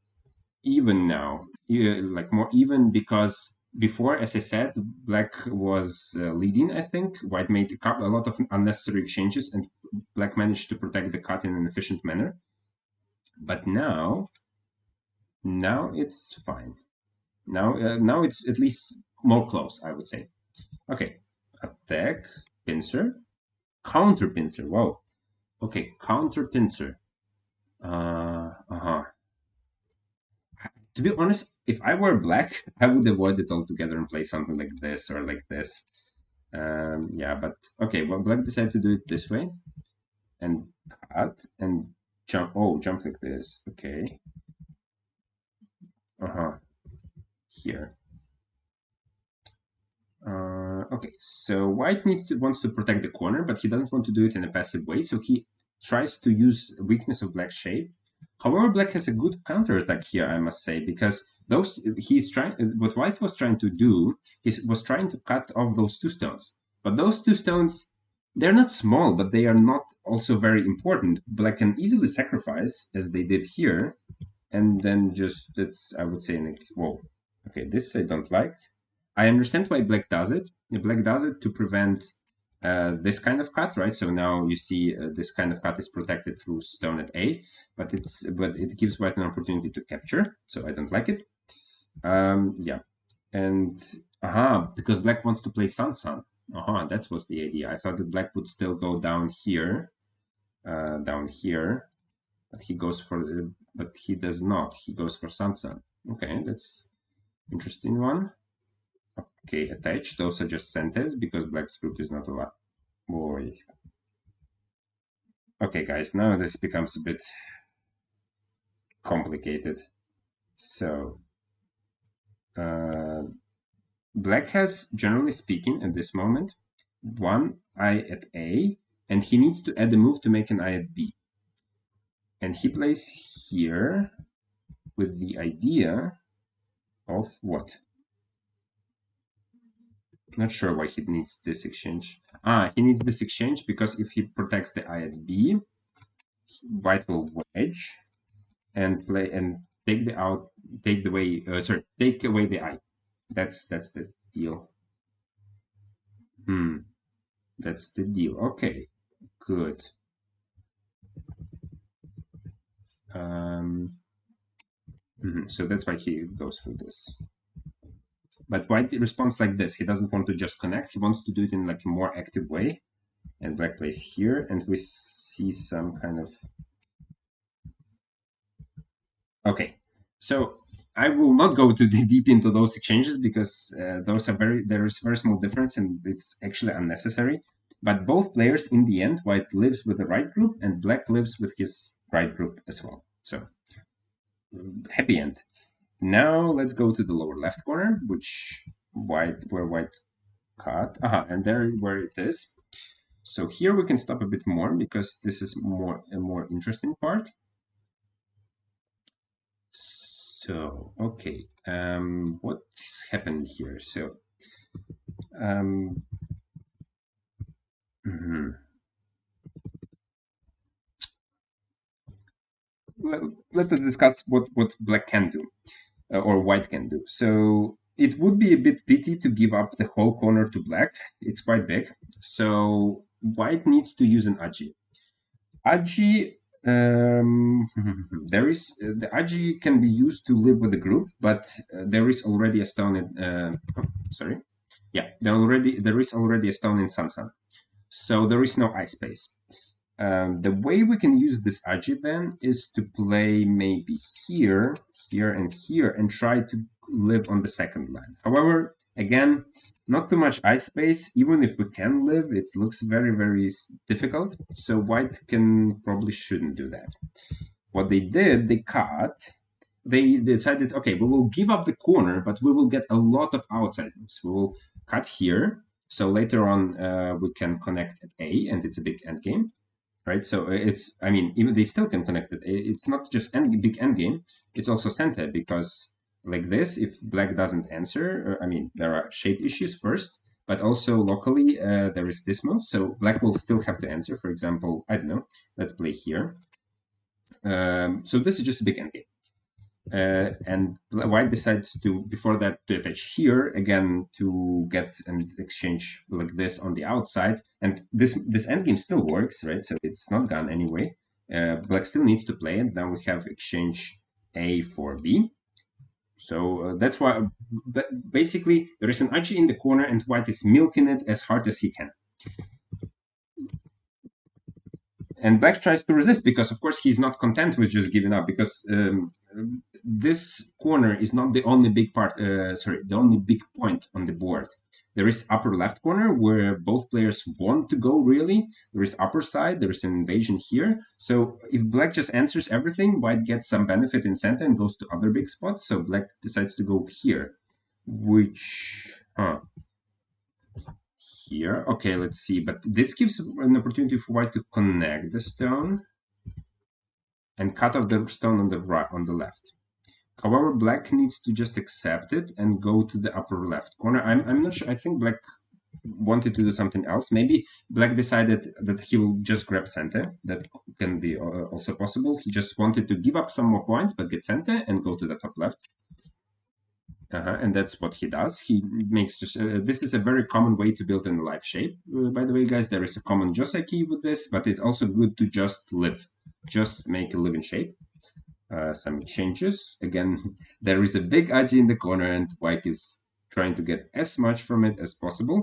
even now, like more even, because before, as I said, black was leading. I think white made a lot of unnecessary exchanges, and black managed to protect the cut in an efficient manner. But now it's fine. Now it's at least more close, I would say. Okay, attack, pincer, counter pincer. Wow. Okay, counter pincer. To be honest, if I were black, I would avoid it altogether and play something like this or like this. Yeah, but okay, well, black decided to do it this way and cut and jump. Oh, jump like this. Okay. Here. Okay, so white wants to protect the corner, but he doesn't want to do it in a passive way, so he tries to use weakness of black shape. However, black has a good counterattack here, I must say, because what white was trying to do was trying to cut off those 2 stones. But those 2 stones, they're not small, but they are not also very important. Black can easily sacrifice, as they did here, and then just, that's, I would say, like, whoa, okay, this I don't like. I understand why black does it. Black does it to prevent this kind of cut, right? So now you see this kind of cut is protected through stone at A, but it gives white an opportunity to capture. So I don't like it. Yeah, and because black wants to play Sun. That was the idea. I thought that black would still go down here, but he goes for, but he does not. He goes for Sun. Okay, that's interesting one. Okay, attach. Those are just sentences because black's group is not allowed. Boy. Okay, guys, now this becomes a bit complicated. So, black has, generally speaking, at this moment, 1 eye at A, and he needs to add a move to make an eye at B. And he plays here with the idea of what? Not sure why he needs this exchange. He needs this exchange because if he protects the eye at B, white will wedge and play and take away the eye. That's the deal. That's the deal. Okay, good. So that's why he goes for this. But white responds like this. He doesn't want to just connect. He wants to do it in like a more active way. And black plays here, and we see some kind of. Okay, so I will not go too deep into those exchanges because there is very small difference and it's actually unnecessary. But both players, in the end, white lives with the right group and black lives with his right group as well. So happy end. Now let's go to the lower left corner, where white cut. And there where it is. So here we can stop a bit more because this is a more interesting part. So, okay, what happened here? So, let us discuss what black can do, or white can do. So, it would be a bit pity to give up the whole corner to black. It's quite big. So, white needs to use an Agi. Agi, there is the Agi can be used to live with the group, but there is already a stone in. Sorry, yeah, there is already a stone in Sansan, so there is no eye space. The way we can use this Agi then is to play maybe here, and here, and try to live on the second line. However, again, not too much eye space. Even if we can live, it looks very, very difficult. So white probably shouldn't do that. What they did, they cut. They decided, okay, we will give up the corner, but we will get a lot of outside moves. We will cut here. So later on, we can connect at A, and it's a big endgame. Right, so even they still can connect it. It's not just big endgame, it's also center, because like this, if black doesn't answer, there are shape issues first, but also locally there is this move, so black will still have to answer. For example, I don't know, let's play here. So this is just a big endgame. And white decides to, before that, to attach here again to get an exchange like this on the outside. And this endgame still works, right? So it's not gone anyway. Black still needs to play it. Now we have exchange A for B. So that's why, basically, there is an Ashe in the corner and white is milking it as hard as he can. And black tries to resist because, of course, he's not content with just giving up, because this corner is not the only big part, the only big point on the board. There is upper left corner where both players want to go, really. There is upper side, there is an invasion here. So if black just answers everything, white gets some benefit in center and goes to other big spots. So black decides to go here, which... Here, okay, let's see. But this gives an opportunity for white to connect the stone and cut off the stone on the right, on the left. However, black needs to just accept it and go to the upper left corner. I'm not sure. I think black wanted to do something else. Maybe black decided that he will just grab center. That can be also possible. He just wanted to give up some more points, but get center and go to the top left. And that's what he does. He makes just this is a very common way to build in a live shape. By the way, guys, there is a common Josei key with this, but it's also good to just live, just make a living shape. Some changes. Again, there is a big Ashe in the corner, and white is trying to get as much from it as possible.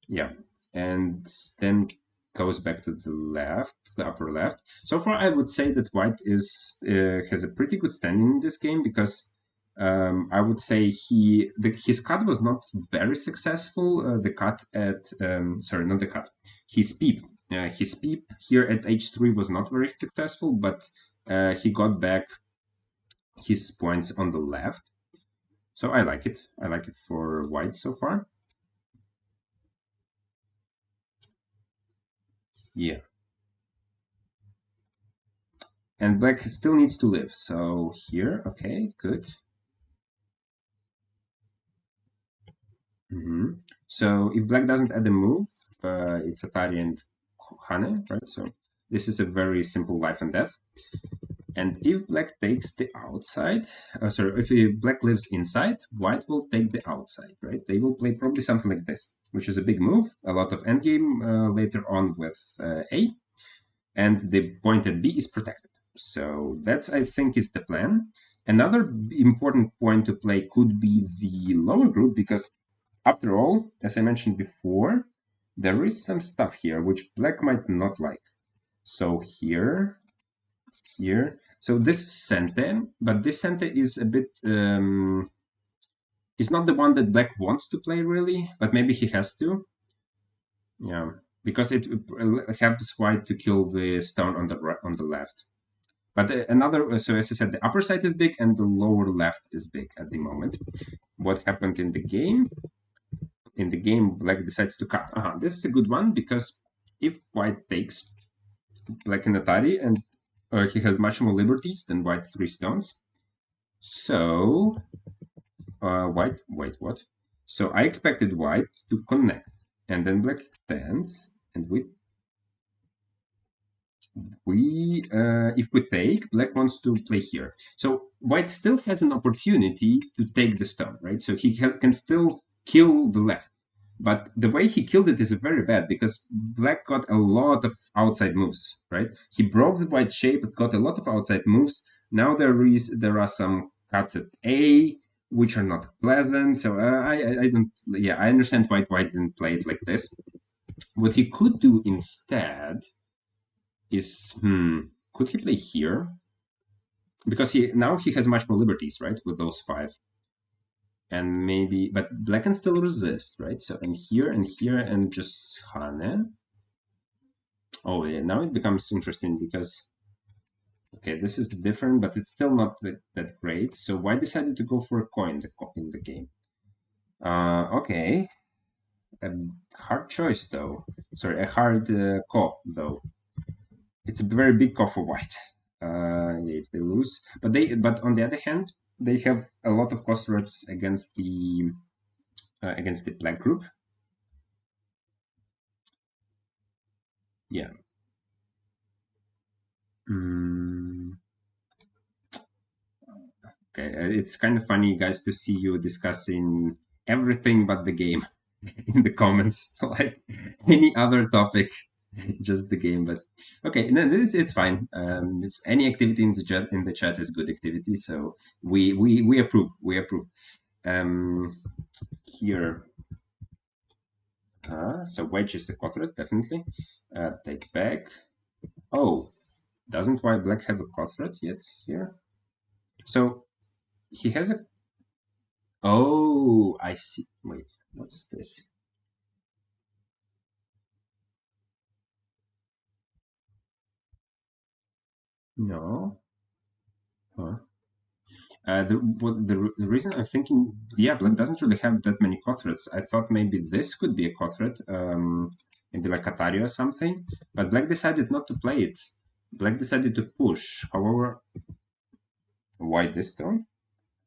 Yeah, and then goes back to the left, the upper left. So far, I would say that white is has a pretty good standing in this game, because I would say his cut was not very successful. The cut at sorry, not the cut. His peep here at h3 was not very successful, but he got back his points on the left. So I like it. I like it for white so far. Yeah. And black still needs to live. So here, okay, good. So if black doesn't add a move, it's Atari and Hane, right? So this is a very simple life and death. And if black takes the outside, if black lives inside, white will take the outside, right? They will play probably something like this, which is a big move, a lot of endgame later on with A, and the point at B is protected. So that's, I think, is the plan. Another important point to play could be the lower group, because after all, as I mentioned before, there is some stuff here which black might not like. So here, so this is center, but this center is a bit, is not the one that black wants to play really, but maybe he has to. Yeah, because it helps white to kill the stone on the left. But so as I said, the upper side is big and the lower left is big at the moment. What happened in the game? In the game, black decides to cut. This is a good one, because if white takes black in Atari, and he has much more liberties than white 3 stones. So white, wait, what? So I expected white to connect, and then black extends, and if we take, black wants to play here. So white still has an opportunity to take the stone, right? So he can still kill the left. But the way he killed it is very bad, because black got a lot of outside moves, right? He broke the white shape, got a lot of outside moves. Now there are some cuts at A, which are not pleasant. So I don't, yeah, I understand why white didn't play it like this. What he could do instead is, could he play here? Because now he has much more liberties, right, with those 5. And maybe, but black can still resist, right? So and here and just Hane. Oh yeah, now it becomes interesting, because okay, this is different, but it's still not that great. So why decided to go for a coin in the game? Okay, a hard choice though. Sorry, a hard call though. It's a very big call for white. Yeah, if they lose, but on the other hand, they have a lot of cost threats against the black group. Yeah. Okay, it's kind of funny, guys, to see you discussing everything but the game in the comments, like any other topic, just the game. But okay, no, it's fine. It's any activity in the chat is good activity, so we approve. We approve. Here, so wedge is a quadrat, definitely. Take back. Oh, doesn't white black have a quadrat yet here? So he has a. Oh, I see. Wait, what's this? No. Huh. The reason I'm thinking, yeah, black doesn't really have that many quadrats. I thought maybe this could be a quadrat, maybe like Atario or something. But black decided not to play it. Black decided to push. However, why this stone?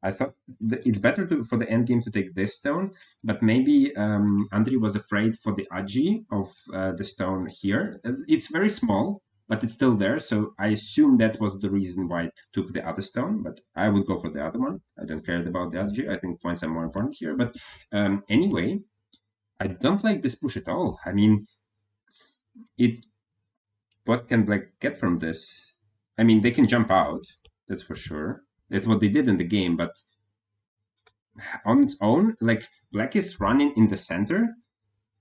I thought it's better for the endgame to take this stone, but maybe Andrii was afraid for the agi of the stone here. It's very small, but it's still there, so I assume that was the reason why it took the other stone, but I would go for the other one. I don't care about the agi. I think points are more important here, but anyway, I don't like this push at all. I mean, what can black get from this? I mean, they can jump out, that's for sure. That's what they did in the game, but on its own, like black is running in the center.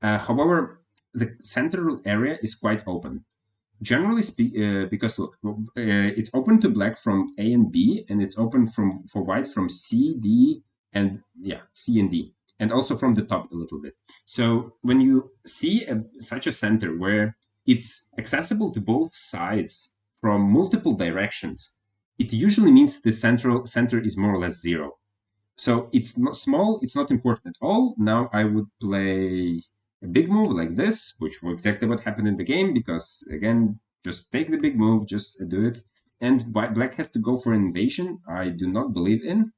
However, the central area is quite open. Generally speaking, because look, it's open to black from A and B, and it's open for white from C, D, and yeah, C and D, and also from the top a little bit. So when you see such a center where it's accessible to both sides from multiple directions, it usually means the center is more or less zero. So it's not small, it's not important at all. Now I would play a big move like this, which was exactly what happened in the game, because again, just take the big move, just do it. And black has to go for invasion. I do not believe in.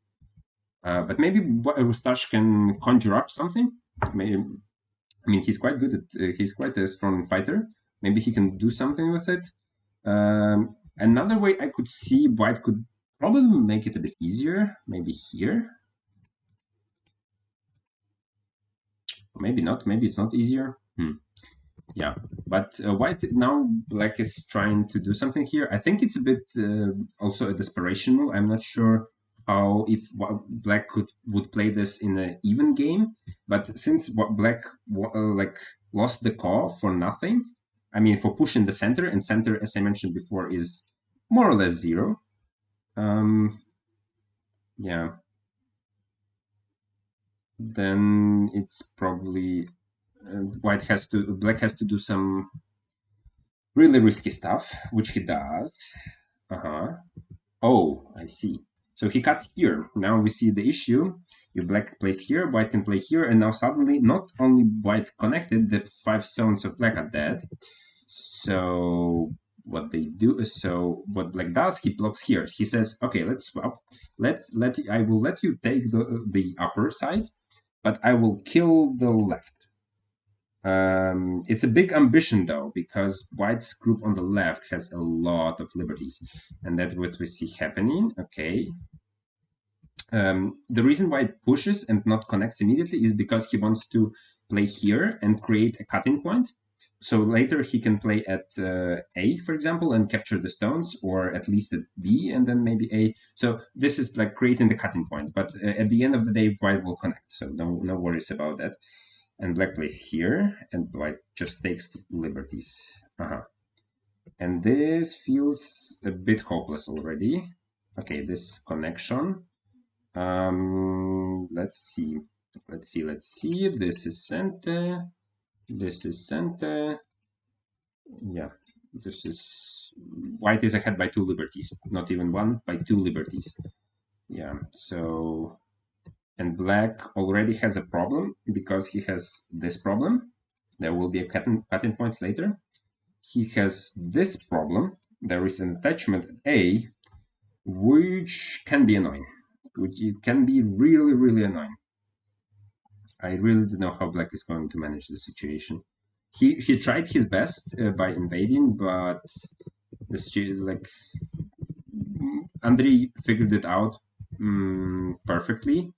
But maybe Ustash can conjure up something. Maybe, I mean, he's quite good at, he's quite a strong fighter. Maybe he can do something with it. Another way I could see white could probably make it a bit easier, maybe here. Maybe not. Maybe it's not easier. Yeah, but white now black is trying to do something here. I think it's a bit also a desperation move. I'm not sure how if black would play this in an even game, but since black like lost the call for nothing, I mean for pushing the center, and center, as I mentioned before, is more or less zero. Yeah, then it's probably black has to do some really risky stuff, which he does. Oh, I see. So he cuts here. Now we see the issue. If black plays here, white can play here, and now suddenly not only white connected, the 5 stones of black are dead. So what they do is, so what black does, he blocks here. He says, okay, let's swap. I will let you take the upper side, but I will kill the left. It's a big ambition though, because white's group on the left has a lot of liberties, and that's what we see happening. Okay. The reason why it pushes and not connects immediately is because he wants to play here and create a cutting point. So later he can play at A, for example, and capture the stones, or at least at B and then maybe A. So this is like creating the cutting point. But at the end of the day, white will connect. So no worries about that. And black plays here, and white just takes liberties. And this feels a bit hopeless already. Okay, this connection. Let's see. This is center. This is center. Yeah, this is white is ahead by 2 liberties, not even 1, by 2 liberties. Yeah, so. And black already has a problem because he has this problem. There will be a cutting point later. He has this problem. There is an attachment at A, which can be annoying. It can be really, really annoying. I really don't know how black is going to manage the situation. He tried his best by invading, but this like Andrii figured it out. perfectly.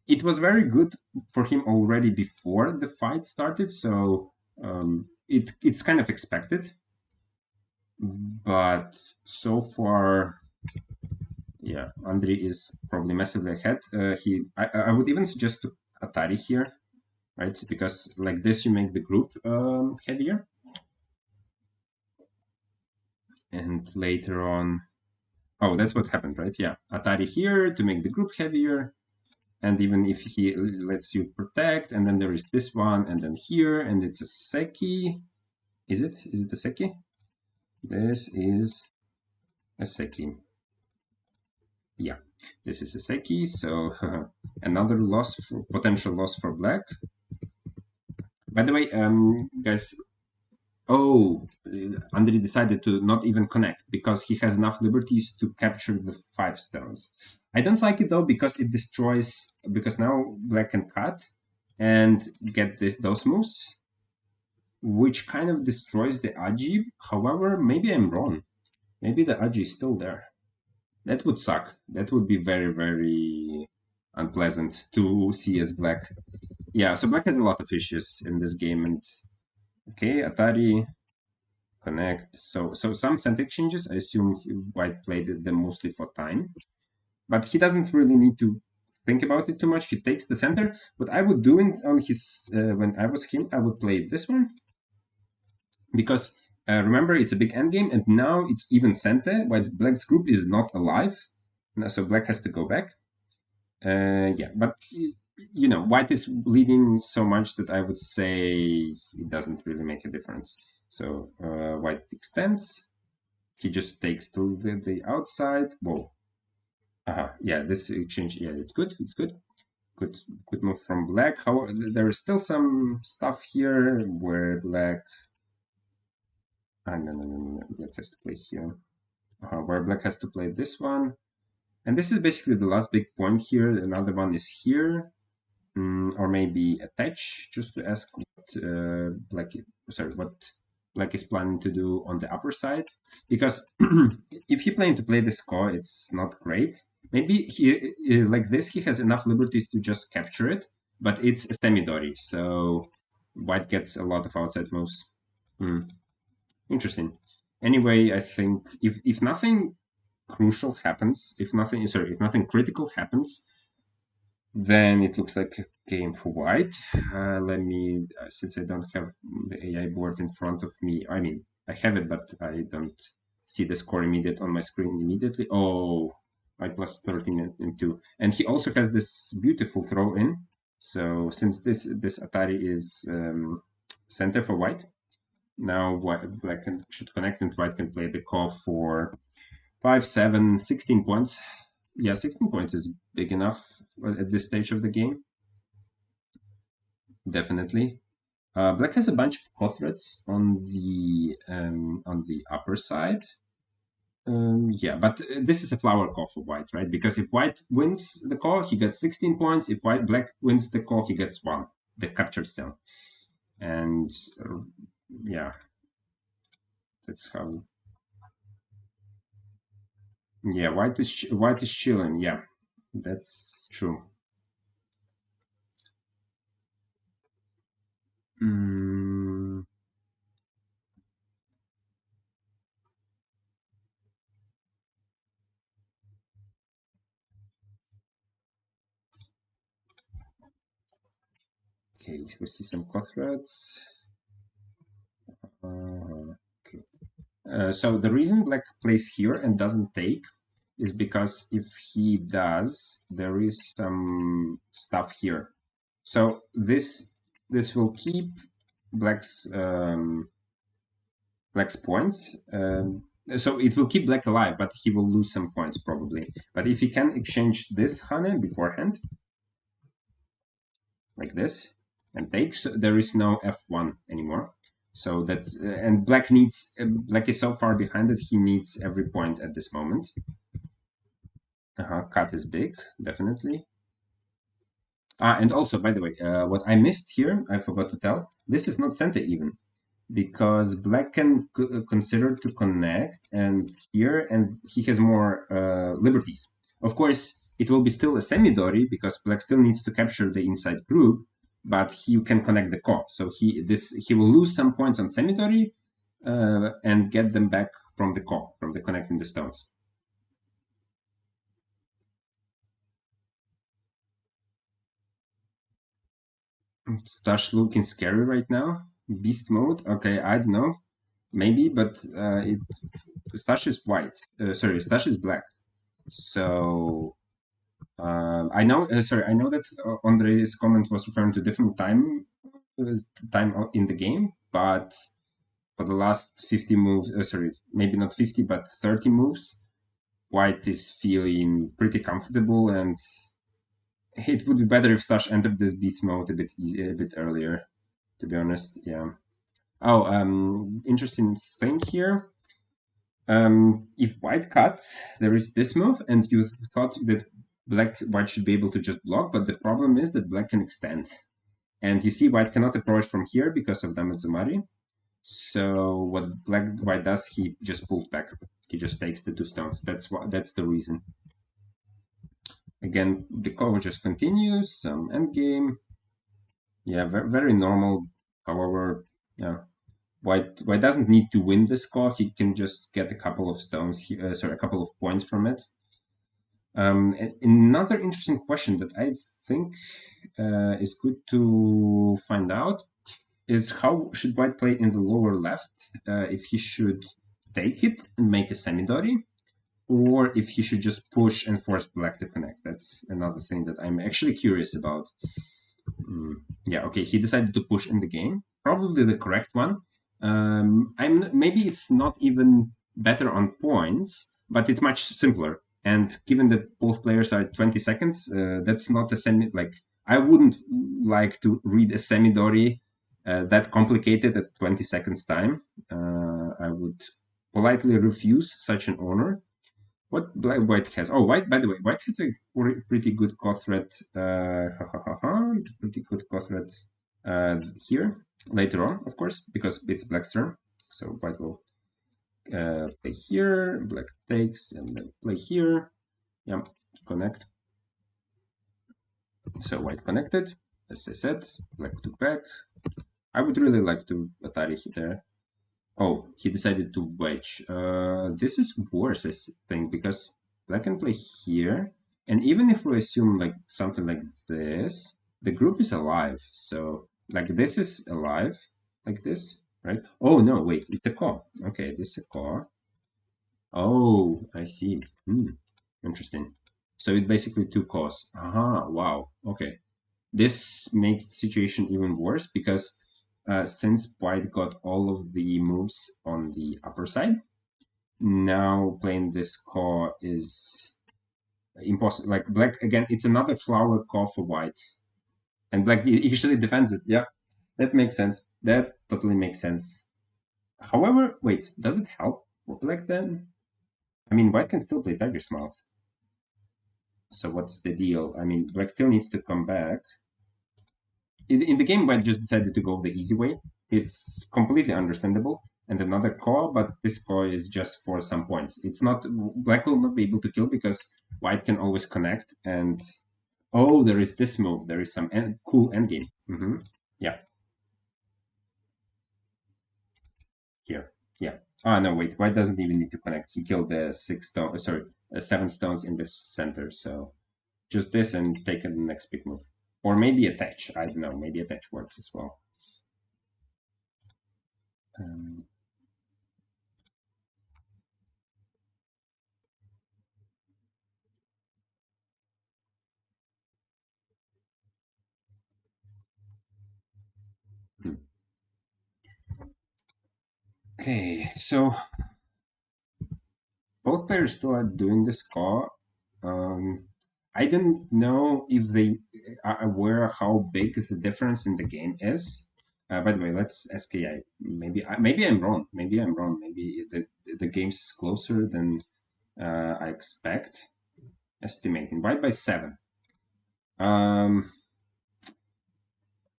It was very good for him already before the fight started, so it's kind of expected. But so far, yeah, Andrii is probably massively ahead. I would even suggest to Atari here, right? Because like this, you make the group heavier, and later on, oh, that's what happened, right? Yeah, Atari here to make the group heavier, and even if he lets you protect, and then there is this one, and then here, and it's a Seki. Is it? Is it a Seki? This is a Seki. Yeah, this is a Seki, so another potential loss for black. By the way, guys, Andrii decided to not even connect because he has enough liberties to capture the 5 stones. I don't like it though because it destroys, because now black can cut and get those moves, which kind of destroys the Ajib. However, maybe I'm wrong. Maybe the Ajib is still there. That would suck. That would be very, very unpleasant to see as black. Yeah, so black has a lot of issues in this game. And okay, Atari, connect. So some center exchanges, I assume white played them mostly for time. But he doesn't really need to think about it too much. He takes the center. What I would do on his, when I was him, I would play this one. Because remember, it's a big endgame, and now it's even center, while black's group is not alive. So black has to go back. Yeah, but you know, white is leading so much that I would say it doesn't really make a difference. So white extends. He just takes to the outside. Whoa. Yeah, this exchange, yeah, it's good. It's good. Good move from black. However, there is still some stuff here where black. No. Black has to play here. Where black has to play this one. And this is basically the last big point here. Another one is here. Or maybe attach, just to ask what black is planning to do on the upper side. Because if he planning to play this core, it's not great. Maybe he like this, he has enough liberties to just capture it, but it's a semi-dori, so white gets a lot of outside moves. Interesting. Anyway, I think if nothing crucial happens, if nothing critical happens, then it looks like a game for white. Let me, since I don't have the AI board in front of me, I mean, I have it, but I don't see the score on my screen immediately. Oh, white plus 13 and 2. And he also has this beautiful throw in. So since this Atari is center for white, now black should connect and white can play the call for 5, 7, 16 points. Yeah, 16 points is big enough at this stage of the game. Definitely. Black has a bunch of co-threats on the upper side. Yeah, but this is a flower call for white, right? Because if white wins the call, he gets 16 points. If black wins the call, he gets 1, the captured stone. And yeah, that's how. Yeah, white is chilling. Yeah, that's true. Okay, we see some co-threads. Okay. So the reason black plays here and doesn't take is because if he does, there is some stuff here. So this will keep black's points. So it will keep black alive, but he will lose some points probably. But if he can exchange this Hane beforehand, like this, and take, so there is no F1 anymore. So that's and black is so far behind that he needs every point at this moment. Cut is big, definitely. And also, by the way, what I missed here, I forgot to tell, this is not center even, because black can consider to connect and here, and he has more liberties. Of course, it will be still a semi-dory because black still needs to capture the inside group, but he can connect the core. So he will lose some points on semi-dory and get them back from the core, from the connecting the stones. Stash looking scary right now. Beast mode. Okay, I don't know. Maybe, but Stash is white. Sorry, Stash is black. So I know. I know that Andrei's comment was referring to different time in the game, but for the last 50 moves, maybe not 50, but 30 moves, white is feeling pretty comfortable, and it would be better if Stash entered this beast mode a bit earlier. To be honest, yeah. Oh, interesting thing here. If white cuts, there is this move, and you thought that white should be able to just block, but the problem is that black can extend. And you see white cannot approach from here because of Dametsumari. So what white does, he just pulls back. He just takes the 2 stones. That's the reason. Again, the cover just continues, some endgame. Yeah, very normal. However, yeah. White doesn't need to win the score. He can just get a couple of stones, a couple of points from it. Another interesting question that I think is good to find out is how should white play in the lower left, if he should take it and make a semi-dory, or if he should just push and force black to connect. That's another thing that I'm actually curious about. Yeah, okay, he decided to push in the game. Probably the correct one. Maybe it's not even better on points, but it's much simpler. And given that both players are at 20 seconds, that's not a I wouldn't like to read a semi-dory that complicated at 20 seconds time. I would politely refuse such an honor. What white has? Oh, by the way, white has a pretty good core threat. Pretty good core threat here later on, of course, because it's black's turn. So white will play here, black takes, and then play here. Yeah, connect. So white connected, as I said, black took back. I would really like to Atari there. Oh, he decided to wedge. This is worse, I think, because black can play here, and even if we assume like something like this, the group is alive. So like this is alive, like this, right? Oh no, wait, it's a core. Okay, this is a core. Oh, I see. Interesting. So it's basically 2 cores. Aha, wow. Okay. This makes the situation even worse because since white got all of the moves on the upper side, now playing this core is impossible. Like black, again, it's another flower core for white. And black usually defends it. Yeah, that makes sense. That totally makes sense. However, wait, does it help for black then? I mean, white can still play Tiger's Mouth. So what's the deal? I mean, black still needs to come back. In the game, white just decided to go the easy way. It's completely understandable. And another core, but this core is just for some points. It's not black will not be able to kill because white can always connect. And oh, there is this move. There is some cool endgame. Yeah. Here. Yeah. Ah, no, wait. White doesn't even need to connect. He killed the 7 stones in the center. So just this and take the next big move. Or maybe attach. I don't know. Maybe attach works as well. Okay, so both players still are doing the score. I don't know if they are aware how big the difference in the game is. By the way, let's SKI. Maybe I'm wrong. Maybe I'm wrong. Maybe the game's closer than I expect. Estimating white by 7.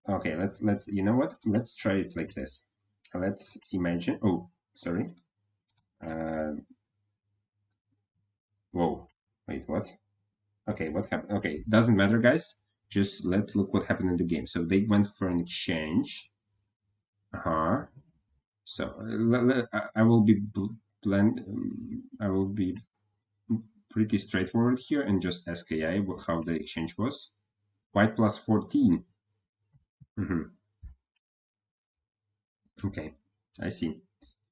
Okay, let's you know what? Let's try it like this. Let's imagine. Oh, sorry. Whoa. Wait, what? Okay, what happened? Okay, doesn't matter, guys. Just let's look what happened in the game. So they went for an exchange. So I will be I will be pretty straightforward here and just ask AI how the exchange was. White plus 14. Okay, I see.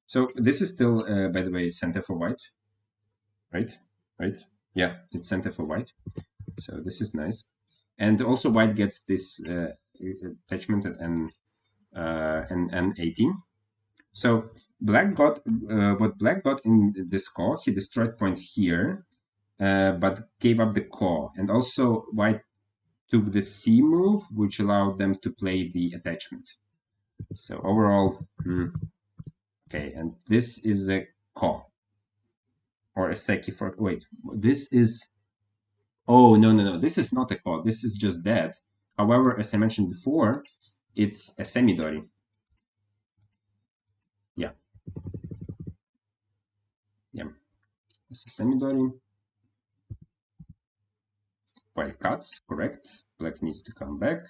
So this is still, by the way, center for white, right? Right? Yeah, it's center for white. So this is nice. And also white gets this attachment at N18. So black got what black got in this core. He destroyed points here, but gave up the core. And also white took the C move, which allowed them to play the attachment. So overall, okay. And this is a core or a seki for. Wait, this is. Oh no! This is not a core. This is just dead. However, as I mentioned before, it's a semidori. Yeah. It's a semidori. White cuts, correct. Black needs to come back.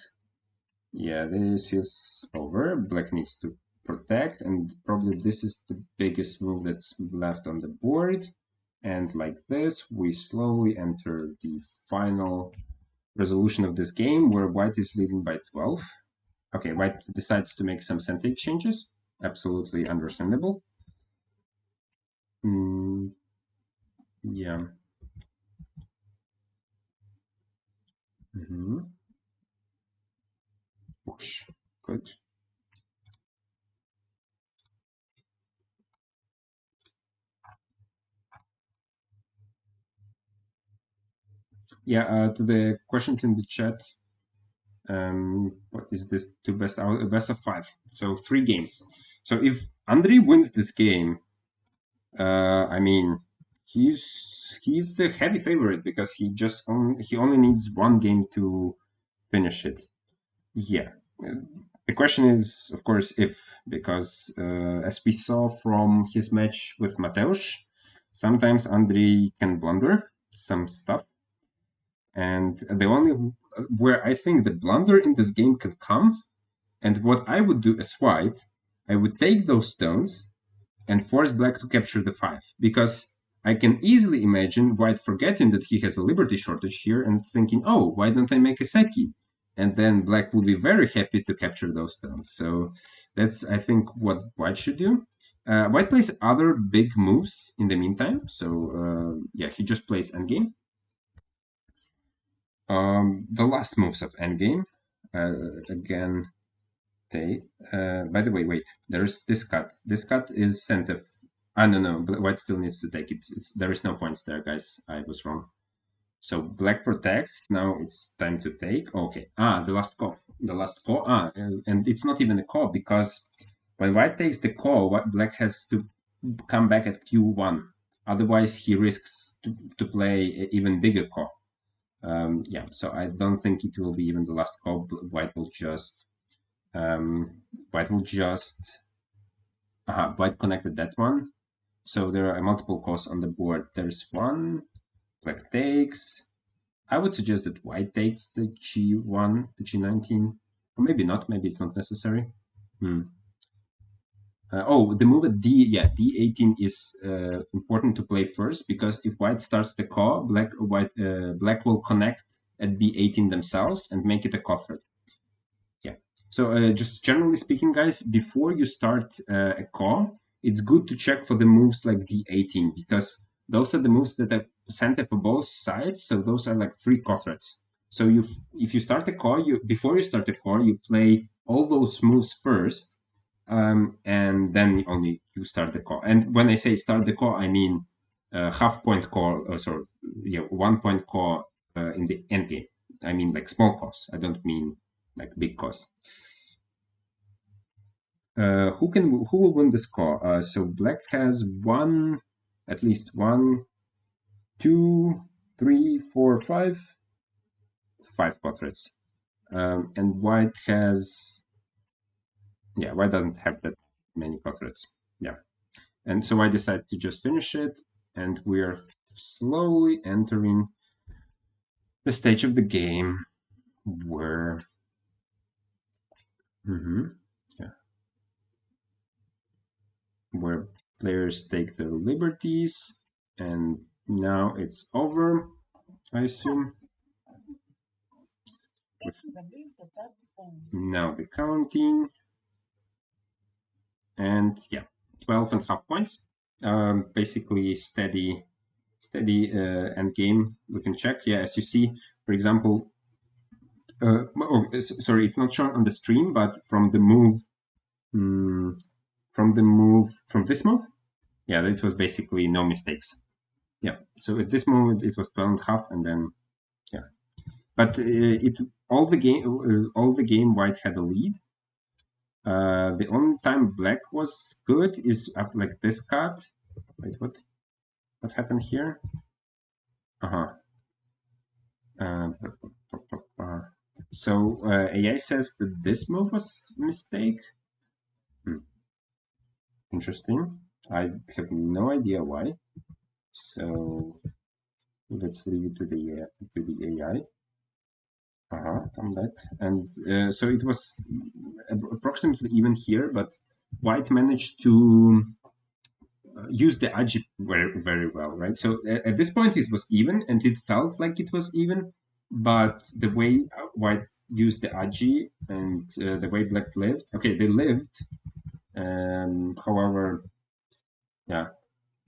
Yeah, this feels over. Black needs to protect, and probably this is the biggest move that's left on the board. And like this, we slowly enter the final resolution of this game, where white is leading by 12. Okay, white decides to make some center exchanges. Absolutely understandable. Yeah. Push. Good. Yeah, to the questions in the chat, what is this? Two best of 5. So 3 games. So if Andrii wins this game, I mean, he's a heavy favorite because he only needs 1 game to finish it. Yeah. The question is, of course, if, because as we saw from his match with Mateusz, sometimes Andrii can blunder some stuff. And the only where I think the blunder in this game can come, and what I would do as white, I would take those stones and force black to capture the 5, because I can easily imagine white forgetting that he has a liberty shortage here and thinking, oh, why don't I make a seki? And then black would be very happy to capture those stones. So that's, I think, what white should do. White plays other big moves in the meantime. So yeah, he just plays endgame. The last moves of endgame, again, they. By the way, wait. There's this cut. This cut is center. No. White still needs to take it. There is no points there, guys. I was wrong. So black protects. Now it's time to take. Okay. The last call. The last call. And it's not even a call, because when white takes the call, black has to come back at Q1. Otherwise, he risks to play an even bigger call. Yeah, so I don't think it will be even the last call. White will just white connected that one. So there are multiple calls on the board. There's one, black takes. I would suggest that white takes the G1, G19, or maybe not. Maybe it's not necessary. The move at D18 is important to play first, because if white starts the call, black will connect at B18 themselves and make it a call threat. Yeah. So just generally speaking, guys, before you start a call, it's good to check for the moves like D18, because those are the moves that are center for both sides. So those are like free call threats. So if you start a call, before you start a call, you play all those moves first. And then only you start the call. And when I say start the call, I mean half point call, 1 point call in the end game. I mean like small calls. I don't mean like big calls. Who will win this call? So black has at least 1, 2, 3, 4, 5 call threats. And white has, white doesn't have that many call threats. Yeah. And so I decided to just finish it, and we're slowly entering the stage of the game where yeah, where players take their liberties, and now it's over, I assume. Now the counting, and yeah, 12.5 points. Basically steady end game. We can check. Yeah, as you see, for example, sorry, it's not shown on the stream, but from the move, from this move, yeah, it was basically no mistakes. Yeah, so at this moment it was 12.5, and then yeah, but all the game white had a lead. The only time black was good is after like this cut. Wait, what happened here? So AI says that this move was a mistake. Interesting. I have no idea why. So let's leave it to the AI. Come back. And so it was approximately even here, but white managed to use the agi very, very well, right? So at this point it was even, and it felt like it was even, but the way white used the agi and the way black lived, okay, they lived. However, yeah.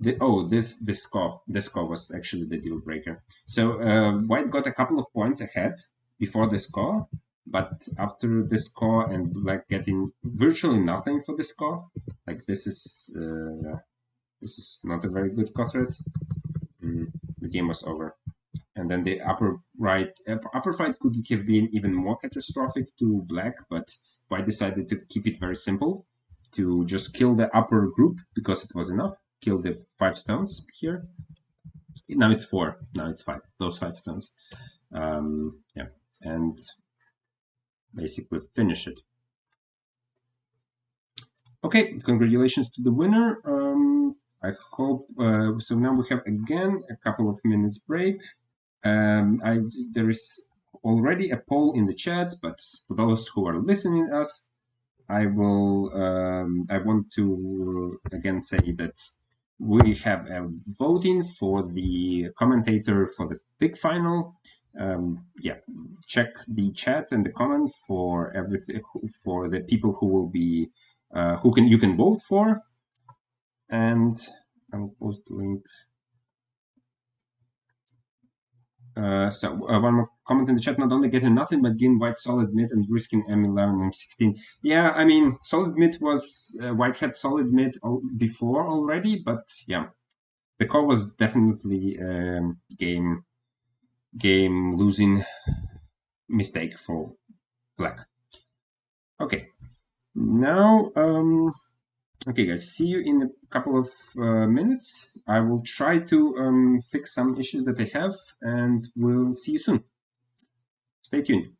This score was actually the deal breaker. So white got a couple of points ahead before the score, but after the score and black getting virtually nothing for the score, like this is not a very good cut rate. The game was over, and then the upper fight could have been even more catastrophic to black, but white decided to keep it very simple, to just kill the upper group because it was enough. Kill the 5 stones here. Now it's 4. Now it's 5. Those 5 stones. Yeah, and basically finish it. Okay, congratulations to the winner. I hope so. Now we have again a couple of minutes break. There is already a poll in the chat, but for those who are listening to us, I want to again say that we have a voting for the commentator for the big final. Yeah, check the chat and the comment for everything, for the people who will be you can vote for, and I'll post the link. So one more comment in the chat: not only getting nothing, but getting white solid mid and risking M11 and M16. Yeah, I mean, solid mid was white had solid mid before already, but yeah, the call was definitely game losing mistake for black. Okay, now okay, guys, see you in a couple of minutes. I will try to fix some issues that I have, and we'll see you soon. Stay tuned.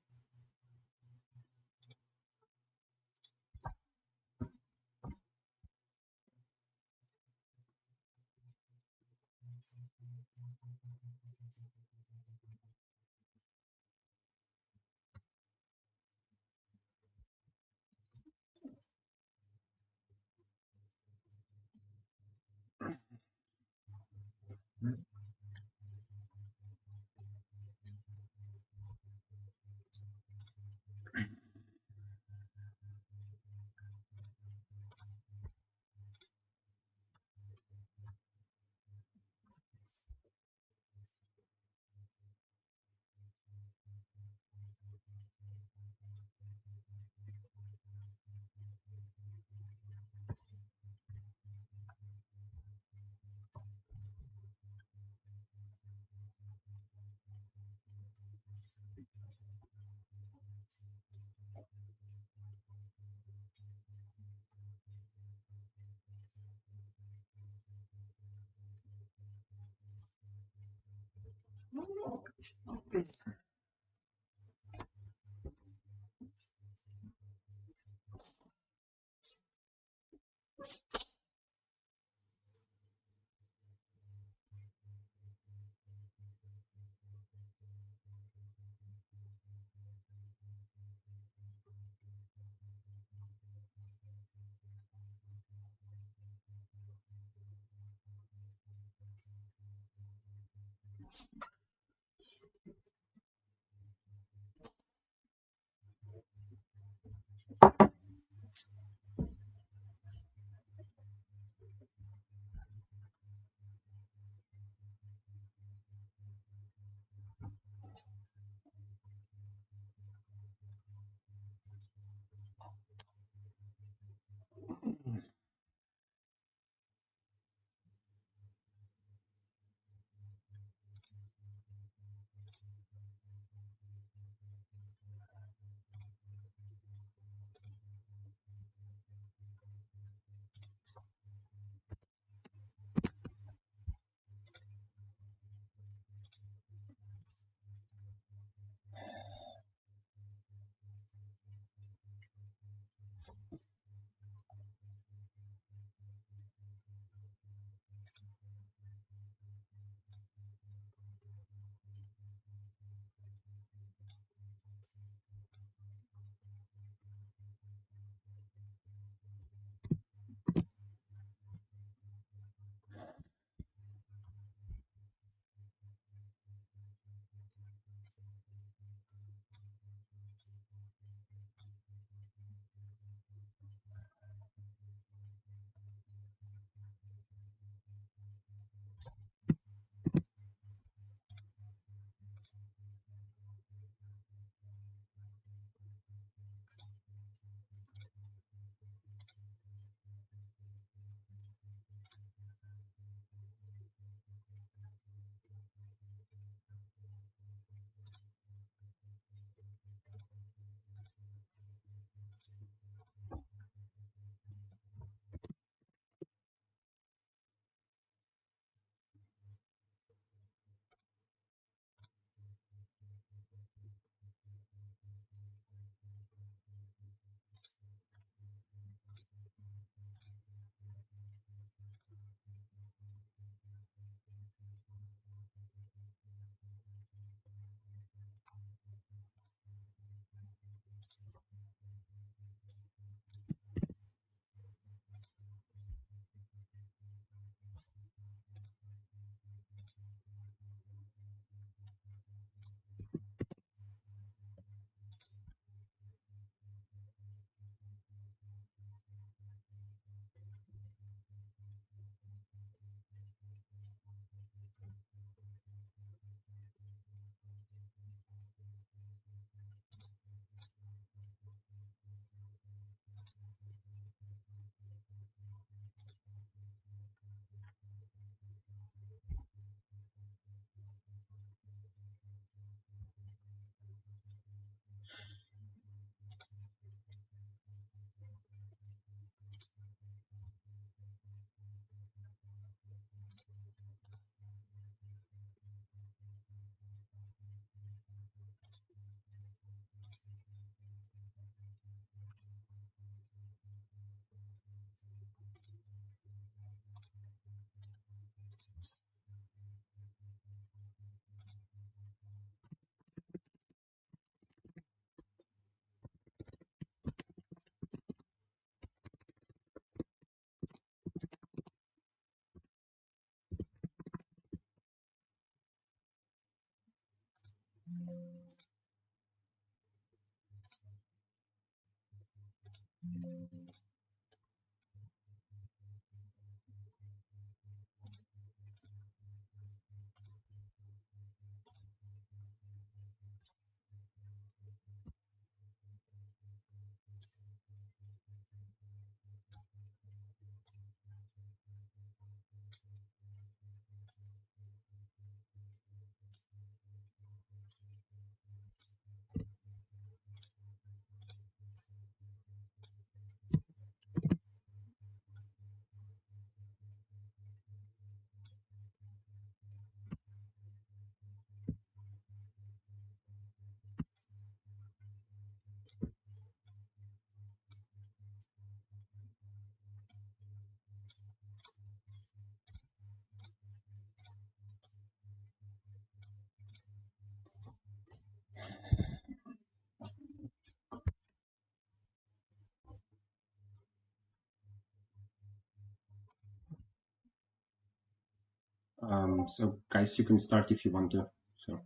So guys, you can start if you want to. So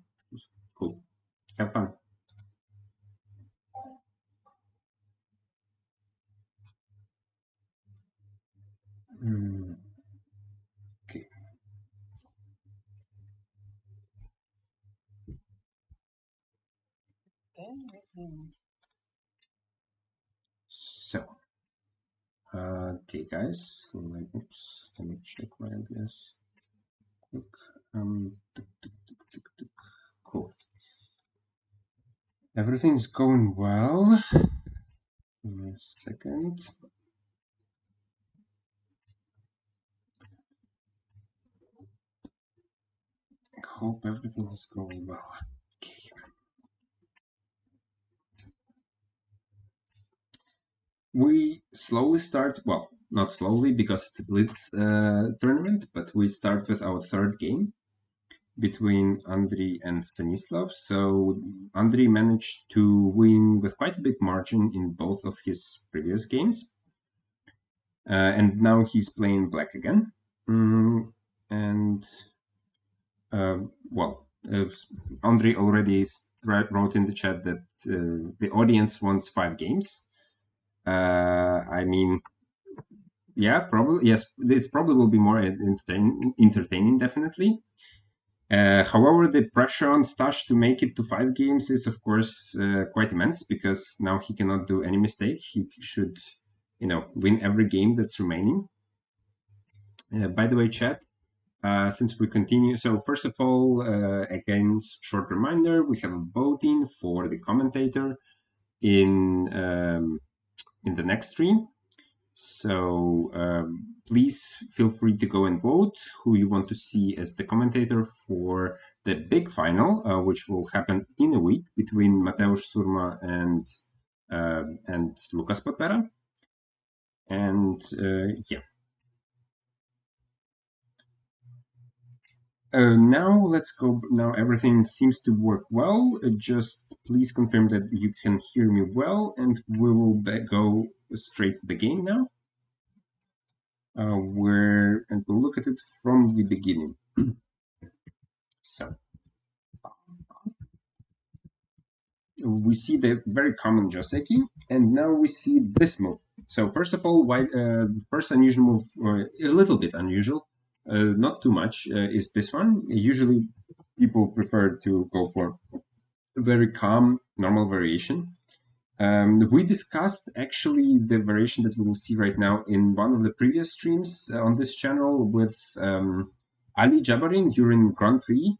cool. Have fun. Okay. So, okay, guys. Oops. Let me check my ideas. Quick. Tuk, tuk. Cool. Everything's going well. Give me a second. I hope everything is going well. Okay. We slowly start, well, not slowly because it's a blitz tournament, but we start with our third game between Andrii and Stanislav. So Andrii managed to win with quite a big margin in both of his previous games. And now he's playing black again. And well, Andrii already wrote in the chat that the audience wants 5 games. I mean, yeah, probably, yes, this probably will be more entertaining, definitely. However, the pressure on Stash to make it to 5 games is, of course, quite immense because now he cannot do any mistake. He should, win every game that's remaining. By the way, chat, since we continue, so first of all, again, short reminder, we have voting for the commentator in the next stream. So please feel free to go and vote who you want to see as the commentator for the big final, which will happen in a week between Mateusz Surma and Lukas Podpera. And yeah. Now let's go. Now everything seems to work well. Just please confirm that you can hear me well, and we will go straight to the game now. And we'll look at it from the beginning. So we see the very common Joseki, and now we see this move. So first of all, first unusual move, or a little bit unusual, not too much, is this one. Usually people prefer to go for a very calm, normal variation. We discussed actually the variation that we will see right now in one of the previous streams on this channel with Ali Jabarin during Grand Prix,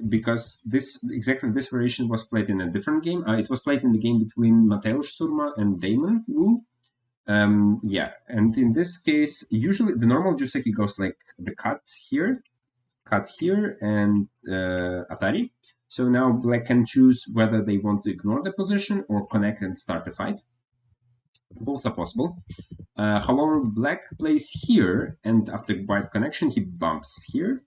because exactly this variation was played in a different game. It was played in the game between Mateusz Surma and Damon Wu. Yeah, and in this case, usually the normal Joseki goes like the cut here, and Atari. So now black can choose whether they want to ignore the position or connect and start the fight. Both are possible. However, black plays here, and after white connection, he bumps here.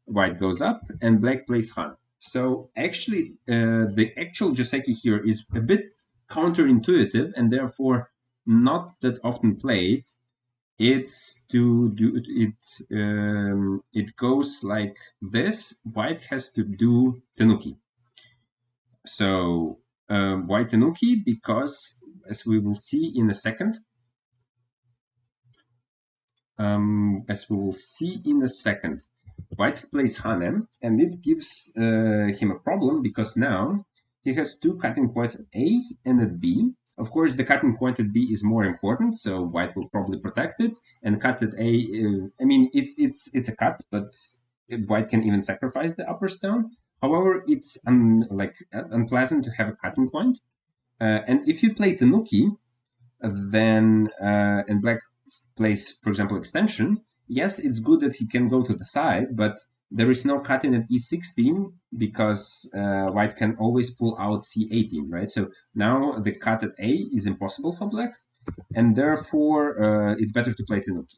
White goes up, and black plays Han. So actually, the actual Joseki here is a bit counterintuitive, and therefore not that often played. It's to do it. It goes like this. White has to do Tenuki. So white Tenuki, because as we will see in a second, white plays Hanem, and it gives him a problem because now he has 2 cutting points at A and at B. Of course, the cutting point at B is more important, so white will probably protect it. And cut at A, I mean, it's a cut, but white can even sacrifice the upper stone. However, it's unpleasant to have a cutting point. And if you play Tenuki, then and black plays, for example, extension, yes, it's good that he can go to the side, but there is no cutting at e16 because white can always pull out c18, right? So now the cut at A is impossible for black, and therefore it's better to play Tenuki.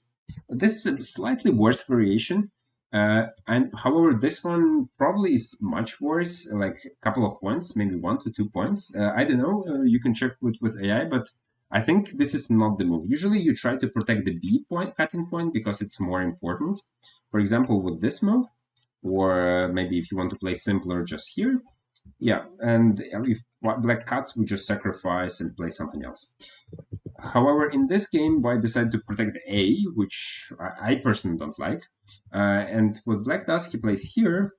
This is a slightly worse variation. And however, this one probably is much worse, like a couple of points, maybe 1 to 2 points. I don't know. You can check with AI, but I think this is not the move. Usually you try to protect the B point, cutting point, because it's more important. For example, with this move, or maybe if you want to play simpler just here. Yeah, and if black cuts, we just sacrifice and play something else. However, in this game, white decided to protect the A, which I personally don't like. And what black does, he plays here,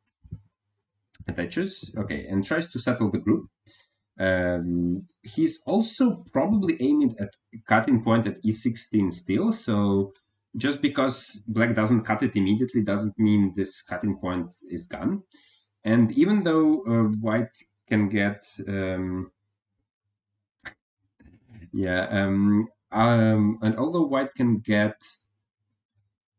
attaches, okay, and tries to settle the group. He's also probably aiming at cutting point at e16 still, so just because black doesn't cut it immediately doesn't mean this cutting point is gone. And even though white can get and although white can get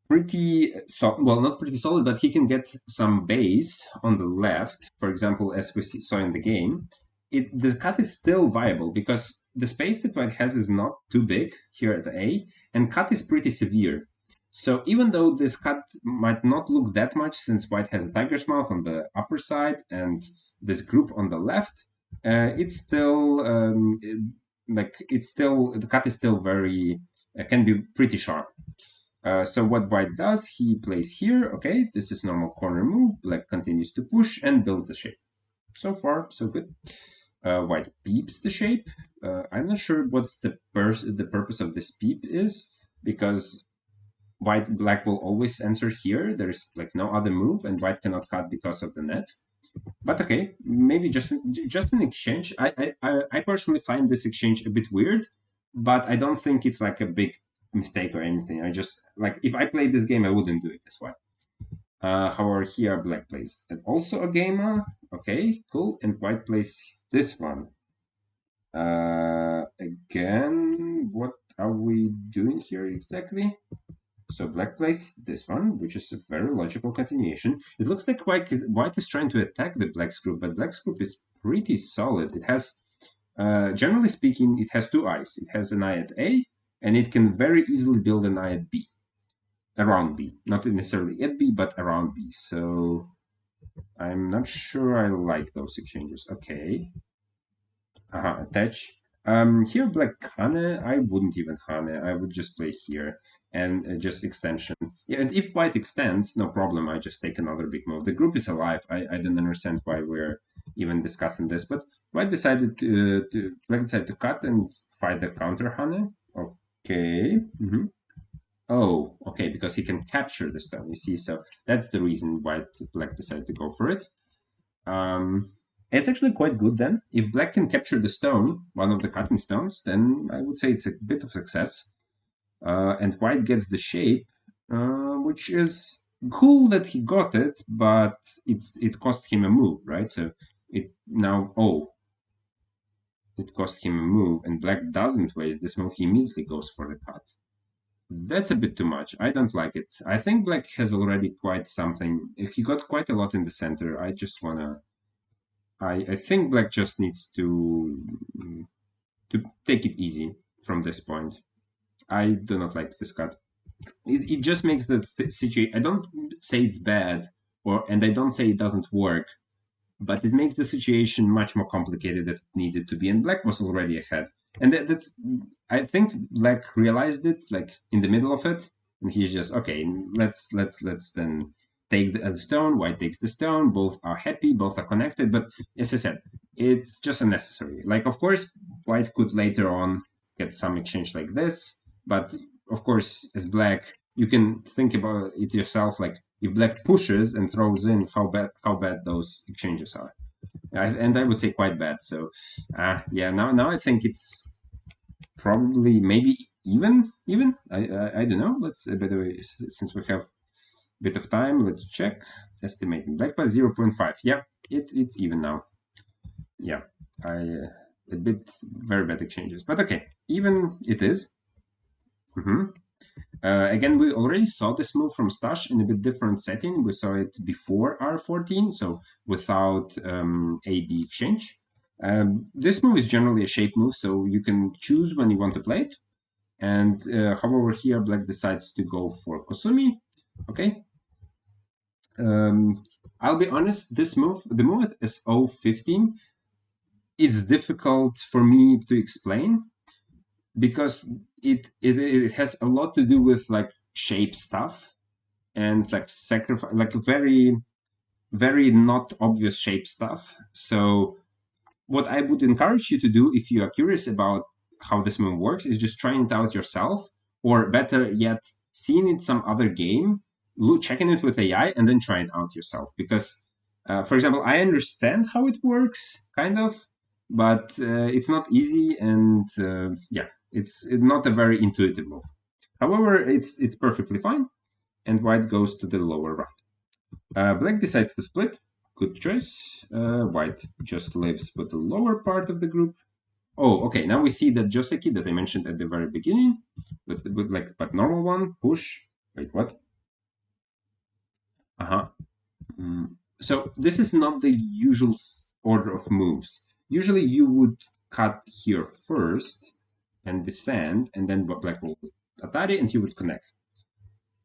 pretty well, not pretty solid, but he can get some base on the left, for example, as we saw in the game. The cut is still viable because the space that white has is not too big here at A, and cut is pretty severe. So even though this cut might not look that much, since white has a tiger's mouth on the upper side and this group on the left, it's still the cut is still very can be pretty sharp. So what white does, he plays here. Okay, this is normal corner move. Black continues to push and builds the shape. So far, so good. White peeps the shape. I'm not sure what's the purpose of this peep is, because black will always answer here. There's like no other move, and white cannot cut because of the net. But okay, maybe just an exchange. I personally find this exchange a bit weird, but I don't think it's like a big mistake or anything. I just like, if I played this game, I wouldn't do it this way. However, here black plays and also a gamer. Okay, cool. And white plays this one. Again, what are we doing here exactly? So black plays this one, which is a very logical continuation. It looks like white is trying to attack the black's group, but black's group is pretty solid. It has, generally speaking, it has two eyes. It has an eye at A, and it can very easily build an eye at B, around B. Not necessarily at B, but around B. So I'm not sure I like those exchanges. Okay. Attach. Here black Hane, I wouldn't even Hane. I would just play here and just extension. Yeah, and if white extends, no problem. I just take another big move. The group is alive. I don't understand why we're even discussing this, but white decided black decided to cut and fight the counter Hane. Okay. Oh, okay, because he can capture the stone. You see, so that's the reason why black decided to go for it. It's actually quite good then. If black can capture the stone, one of the cutting stones, then I would say it's a bit of success. And white gets the shape, which is cool that he got it, but it cost him a move, right? So it cost him a move, and black doesn't waste this move. He immediately goes for the cut. That's a bit too much. I don't like it. I think black has already quite something. He got quite a lot in the center. I just wanna. I think black just needs to take it easy from this point. I do not like this cut. It just makes the situation. I don't say it's bad, and I don't say it doesn't work, but it makes the situation much more complicated than it needed to be. And black was already ahead, and that's. I think black realized it like in the middle of it, and he's just okay. Let's then take the stone. White takes the stone. Both are happy. Both are connected. But as I said, it's just unnecessary. Like, of course, white could later on get some exchange like this. But of course, as black, you can think about it yourself. Like, if black pushes and throws in, how bad those exchanges are. And I would say quite bad. So, yeah. Now I think it's probably maybe even. I don't know. Let's by the way, since we have bit of time, let's check. Estimating black by 0.5. Yeah, it's even now. Yeah, a bit very bad exchanges, but okay, even it is. Again, we already saw this move from Stash in a bit different setting. We saw it before R14, so without AB exchange. This move is generally a shape move, so you can choose when you want to play it. And however, here black decides to go for Kosumi. Okay. I'll be honest, the move at SO15, it's difficult for me to explain. because it has a lot to do with like shape stuff and like sacrifice, like very very not obvious shape stuff. So what I would encourage you to do if you are curious about how this move works is just trying it out yourself, or better yet, seeing it some other game, checking it with AI, and then trying it out yourself. Because, for example, I understand how it works, kind of, but it's not easy, and yeah, it's not a very intuitive move. However, it's perfectly fine, and white goes to the lower right. Black decides to split. Good choice. White just lives with the lower part of the group. Oh, okay. Now we see that Joseki that I mentioned at the very beginning, with like but normal one push. Wait, what? Uh-huh. So this is not the usual order of moves. Usually you would cut here first and descend, and then black will Atari, and he would connect.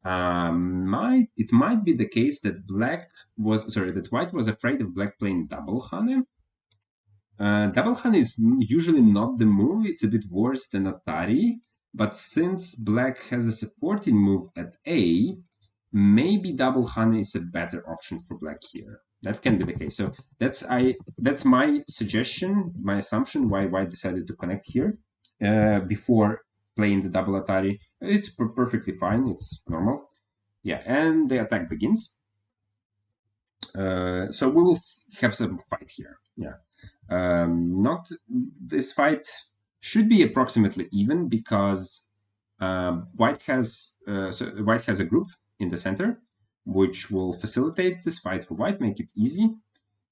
It might be the case that white was afraid of black playing double Hane. Double Hane is usually not the move, it's a bit worse than Atari, but since black has a supporting move at A, maybe double Hane is a better option for black here. That can be the case. So that's my suggestion, my assumption why white decided to connect here before playing the double Atari. It's perfectly fine, it's normal. Yeah, and the attack begins. So we will have some fight here. Yeah, not this fight should be approximately even because white has a group in the center, which will facilitate this fight for white, make it easy.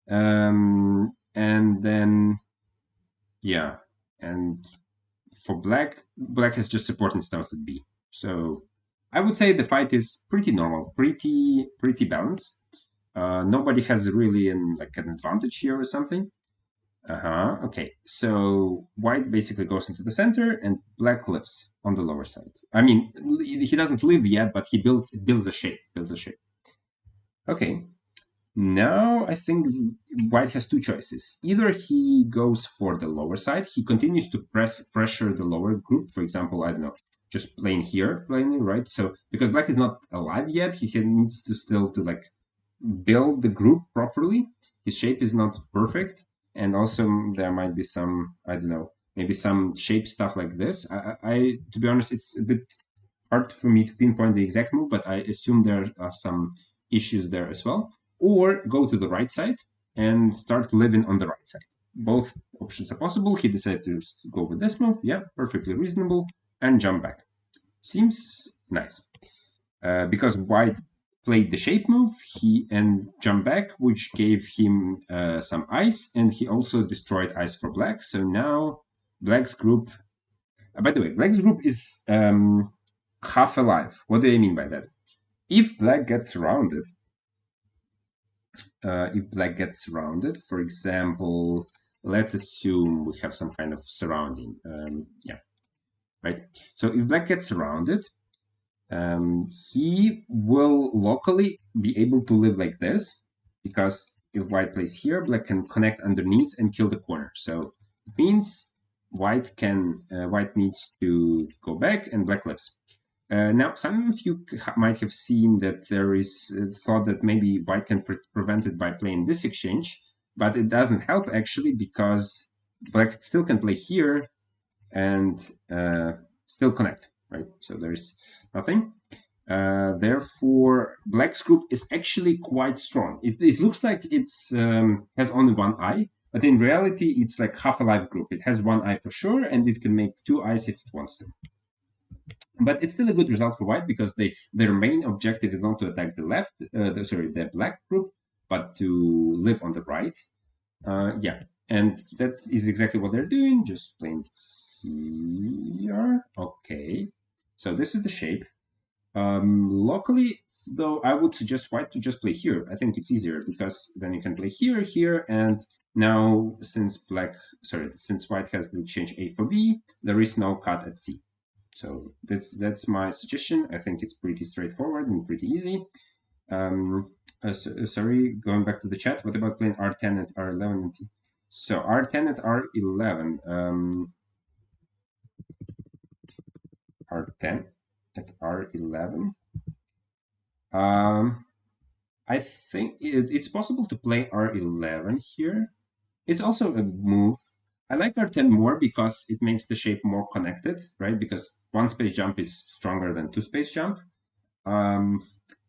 And then yeah, and for black has just supporting stones at B. So I would say the fight is pretty normal, pretty balanced. Nobody has really an advantage here or something. Okay, so white basically goes into the center and black lives on the lower side. I mean, he doesn't live yet, but he builds a shape. Okay, now I think white has two choices. Either he goes for the lower side, he continues to pressure the lower group. For example, I don't know, just playing here, right? So because black is not alive yet, he needs to still to build the group properly. His shape is not perfect, and also there might be some, I don't know, maybe some shape stuff like this. I to be honest, it's a bit hard for me to pinpoint the exact move, but I assume there are some issues there as well. Or go to the right side and start living on the right side. Both options are possible. He decided to go with this move. Yeah, perfectly reasonable. And jump back. Seems nice. Because white played the shape move, and jump back, which gave him some ice, and he also destroyed ice for black. So now black's group. By the way, black's group is half alive. What do I mean by that? If black gets surrounded, for example, let's assume we have some kind of surrounding. Yeah, right. So if black gets surrounded, he will locally be able to live like this, because if white plays here, black can connect underneath and kill the corner. So it means white needs to go back and black lives. Now, some of you might have seen that there is thought that maybe white can prevent it by playing this exchange, but it doesn't help actually, because black still can play here and still connect, right? So there's nothing. Therefore, black's group is actually quite strong. It looks like it's has only one eye, but in reality, it's like half alive group. It has one eye for sure, and it can make two eyes if it wants to. But it's still a good result for white, because their main objective is not to attack the black group, but to live on the right. Yeah, and that is exactly what they're doing, just playing here. Okay, so this is the shape. Locally, though, I would suggest white to just play here. I think it's easier, because then you can play here, and now since white has the exchange A for B, there is no cut at C. So that's my suggestion. I think it's pretty straightforward and pretty easy. Sorry, going back to the chat. What about playing R10 at R11? So R10 at R11. 10 at R11. I think it's possible to play R11 here. It's also a move. I like R10 more because it makes the shape more connected, right? Because one space jump is stronger than two space jump.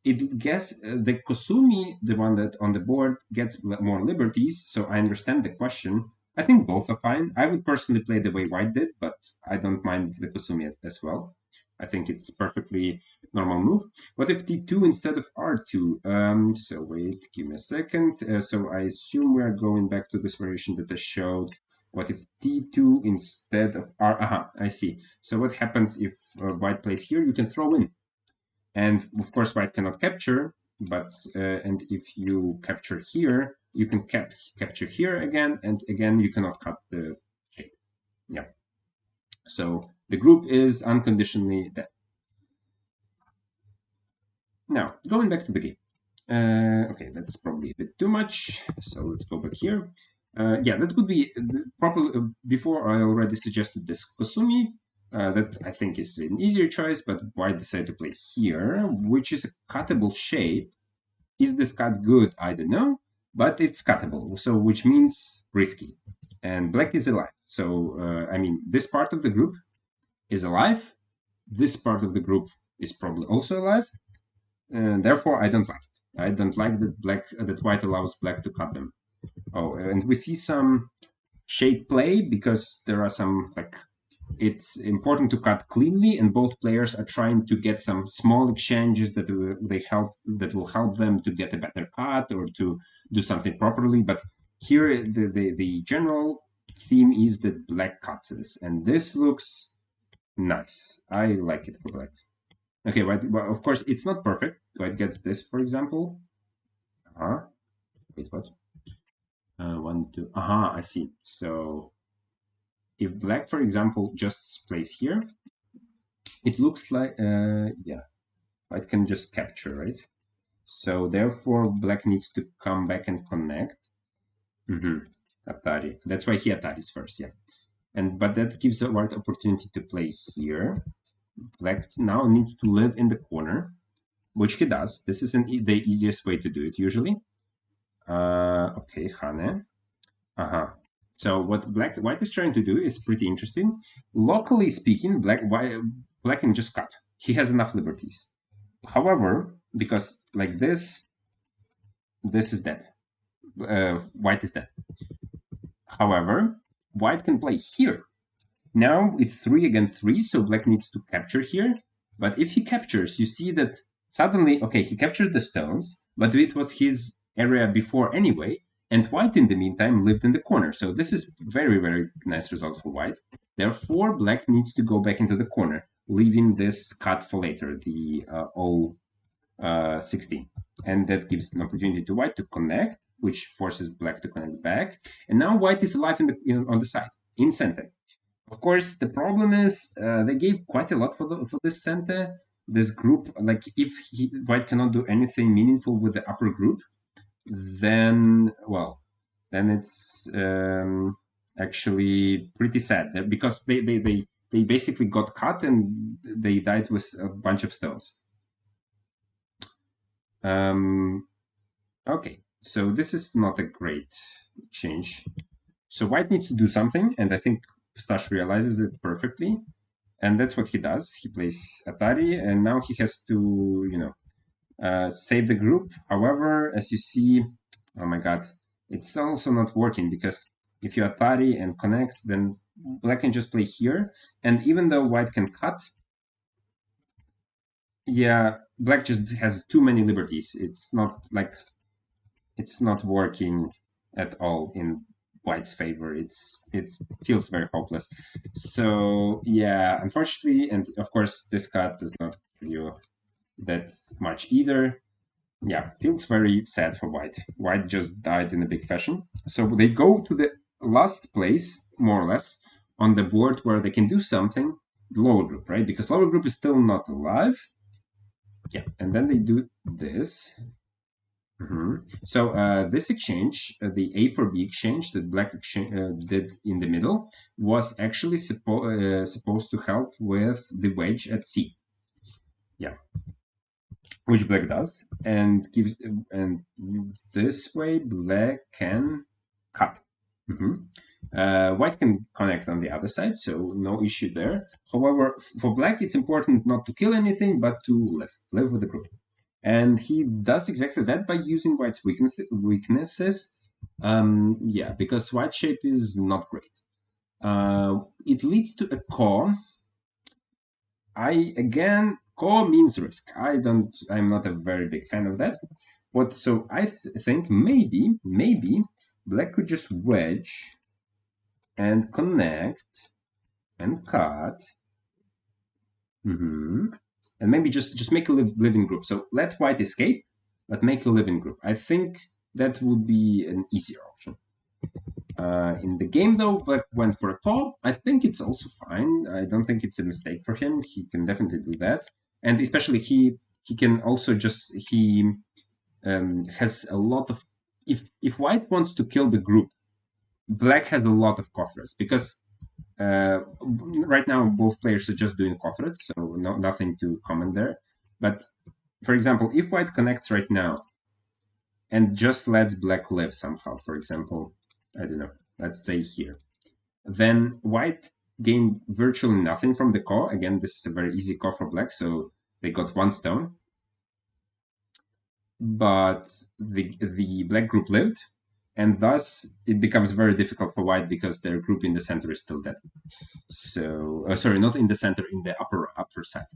It gets the Kusumi, the one that on the board, gets more liberties. So I understand the question. I think both are fine. I would personally play the way White did, but I don't mind the Kusumi as well. I think it's perfectly normal move. What if D2 instead of R2? So wait, give me a second. So I assume we are going back to this variation that I showed. What if D2 instead of R? Aha, I see. So what happens if White plays here? You can throw in. And of course, White cannot capture, but and if you capture here, you can capture here again, and again, you cannot cut the shape. Yeah. So the group is unconditionally dead. Now, going back to the game. Okay, that's probably a bit too much. So let's go back here. Yeah, that would be probably before I already suggested this Kusumi. That I think is an easier choice, but White decided to play here, which is a cuttable shape. Is this cut good? I don't know, but it's cuttable, so which means risky. And Black is alive. So, I mean, this part of the group is alive. This part of the group is probably also alive. And therefore, I don't like it. I don't like that White allows Black to cut them. Oh, and we see some shape play because there are some like. It's important to cut cleanly, and both players are trying to get some small exchanges that will help them to get a better cut or to do something properly. But here, the general theme is that Black cuts this, and this looks nice. I like it for Black. Okay, well, of course, it's not perfect. White gets this, for example. Wait, what? 1, 2. I see. So if Black, for example, just plays here, it looks like, yeah, White can just capture, right? So therefore, Black needs to come back and connect. Atari. That's why he Ataris first, yeah. But that gives a White opportunity to play here. Black now needs to live in the corner, which he does. This is the easiest way to do it usually. Okay, Hane. So what White is trying to do is pretty interesting. Locally speaking, Black can just cut. He has enough liberties. However, because like this is dead. White is dead. However, White can play here. Now it's 3 against 3, so Black needs to capture here. But if he captures, you see that suddenly, okay, he captured the stones, but it was his area before anyway, and White in the meantime lived in the corner. So this is very, very nice result for White. Therefore, Black needs to go back into the corner, leaving this cut for later, the O16. And that gives an opportunity to White to connect, which forces Black to connect back. And now White is alive on the side, in center. Of course, the problem is they gave quite a lot for this center. This group, like if White cannot do anything meaningful with the upper group, then it's actually pretty sad because they basically got cut and they died with a bunch of stones. Okay, so this is not a great change. So White needs to do something, and I think Pistache realizes it perfectly, and that's what he does. He plays Atari, and now he has to, save the group. However, as you see, oh my god, it's also not working because if you Atari and connect, then Black can just play here, and even though White can cut, yeah, Black just has too many liberties. It's not working at all in White's favor. It feels very hopeless. So yeah, unfortunately, and of course this cut does not give you that much either. Yeah, feels very sad for White. White just died in a big fashion. So they go to the last place, more or less, on the board where they can do something, the lower group, right? Because lower group is still not alive. Yeah, and then they do this. So this exchange, the A for B exchange that black did in the middle, was actually supposed to help with the wedge at C. Yeah, which black does, and gives, and this way black can cut. White can connect on the other side, so no issue there. However, for black, it's important not to kill anything, but to live with the group. And he does exactly that by using white's weaknesses. Yeah, because white shape is not great. It leads to a core. Core means risk. I'm not a very big fan of that. So I think maybe black could just wedge and connect and cut. And maybe just make a living group. So let white escape, but make a living group. I think that would be an easier option. In the game, though, black went for a call. I think it's also fine. I don't think it's a mistake for him. He can definitely do that. And especially he can also has a lot of... If white wants to kill the group, black has a lot of core threats, because right now both players are just doing core threats, so nothing to comment there. But for example, if white connects right now and just lets black live somehow, for example, I don't know, let's say here, then white gained virtually nothing from the core. Again, this is a very easy core for black, so they got one stone. But the black group lived, and thus it becomes very difficult for white because their group in the center is still dead. So, sorry, not in the center, in the upper side.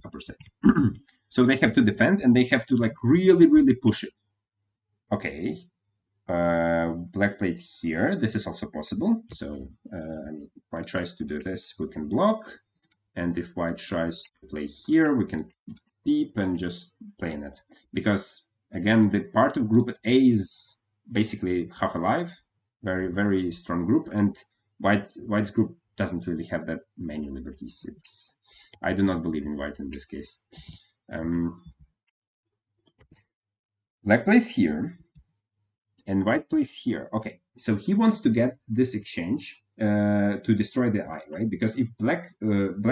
So they have to defend, and they have to like really push it. Okay, black played here. This is also possible. So if white tries to do this, we can block, and if white tries to play here, we can deep and just play in it. Because again, the part of group at A is basically half alive, very strong group, and white's group doesn't really have that many liberties. I do not believe in white in this case. Black plays here, and white plays here. Okay, so he wants to get this exchange to destroy the eye, right? Because if black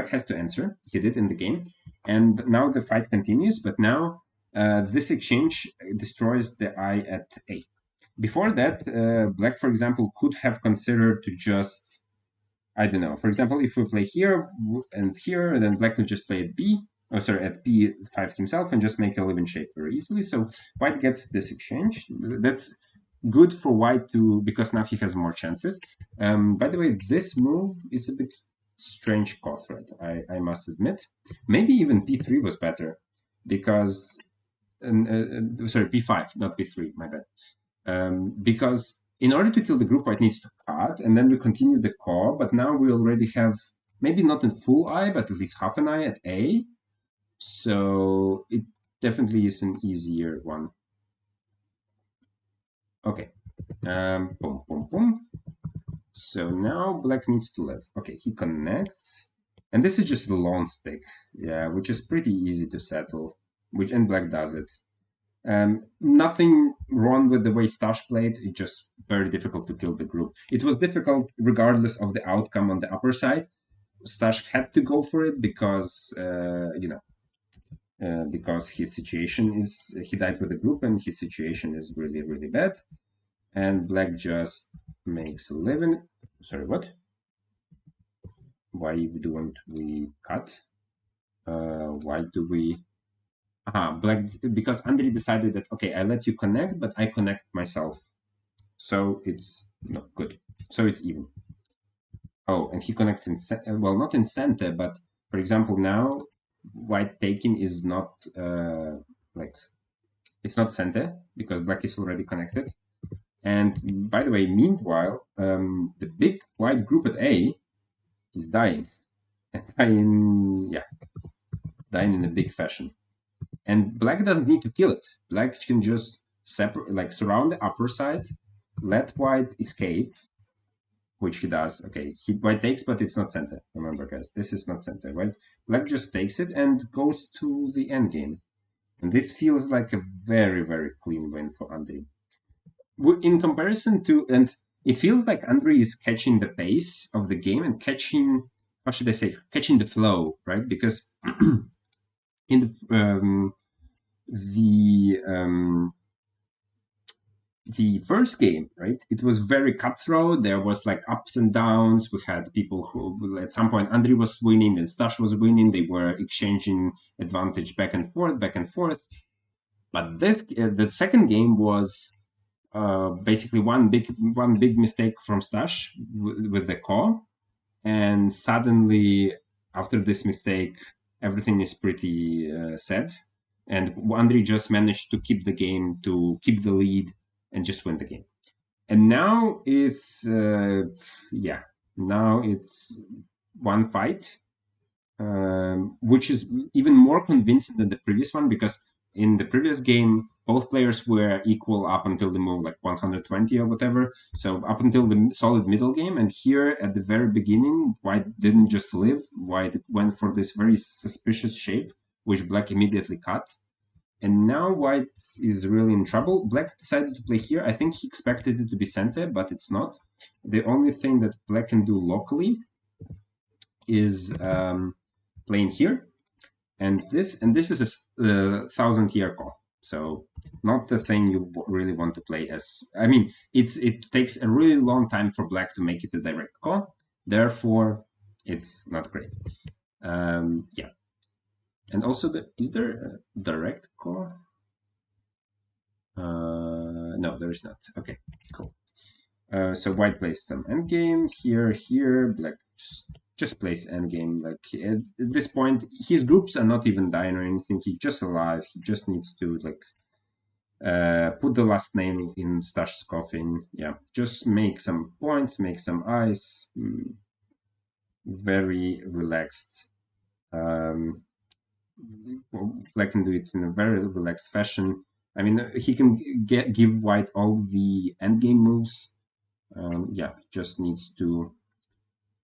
has to answer, he did in the game, and now the fight continues, but now this exchange destroys the eye at A. Before that, black, for example, could have considered to just, I don't know, for example, if we play here and here, then black could just play at B, at B5 himself and just make a living shape very easily. So white gets this exchange. That's good for white because now he has more chances. By the way, this move is a bit strange core threat, I must admit. Maybe even P3 was better because, sorry, P5, not P3, my bad. Because in order to kill the group, white needs to cut, and then we continue the core, but now we already have, maybe not a full eye, but at least half an eye at A. So it definitely is an easier one. Okay. Boom. So now black needs to live. Okay, he connects. And this is just a long stick, yeah, which is pretty easy to settle, and black does it. Nothing wrong with the way Stash played, it's just very difficult to kill the group. It was difficult regardless of the outcome on the upper side. Stash had to go for it because, because his situation is, he died with the group and his situation is really bad. And black just makes a living. Sorry, what? Why don't we cut? Why do we... black, because Andrii decided that, okay, I let you connect, but I connect myself. So it's not good. So it's even. Oh, and he connects in, well, not in center, but for example, now white taking is not, it's not center because black is already connected. And by the way, meanwhile, the big white group at A is dying. And dying in a big fashion. And black doesn't need to kill it. Black can just surround the upper side, let white escape, which he does. Okay, white takes, but it's not center. Remember, guys, this is not center, right? Black just takes it and goes to the endgame. And this feels like a very, very clean win for Andrii. In comparison to, and it feels like Andrii is catching the pace of the game and catching, how should I say, catching the flow, right? Because in the first game, right, it was very cutthroat. There was like ups and downs. We had people who, at some point, Andrii was winning, then Stash was winning. They were exchanging advantage back and forth, back and forth. But the second game was basically one big mistake from Stash with the call, and suddenly after this mistake, everything is pretty sad. And Andrii just managed to keep the game, to keep the lead, and just win the game. And now it's now it's one fight, which is even more convincing than the previous one, because in the previous game both players were equal up until the move like 120 or whatever, so up until the solid middle game. And here at the very beginning, White didn't just live, White went for this very suspicious shape, which Black immediately cut. And now White is really in trouble. Black decided to play here. I think he expected it to be center, but it's not. The only thing that Black can do locally is playing here. And this is a 1,000-year call. So not the thing you really want to play as. I mean, it takes a really long time for Black to make it a direct call. Therefore, it's not great. Yeah. And also, is there a direct call? No, there is not. Okay, cool. So White plays some endgame here. Black just plays endgame. Like at this point, his groups are not even dying or anything. He's just alive. He just needs to like put the last nail in Stash's coffin. Yeah, just make some points, make some ice. Very relaxed. Black can do it in a very relaxed fashion. I mean, he can give White all the endgame moves. Yeah, just needs to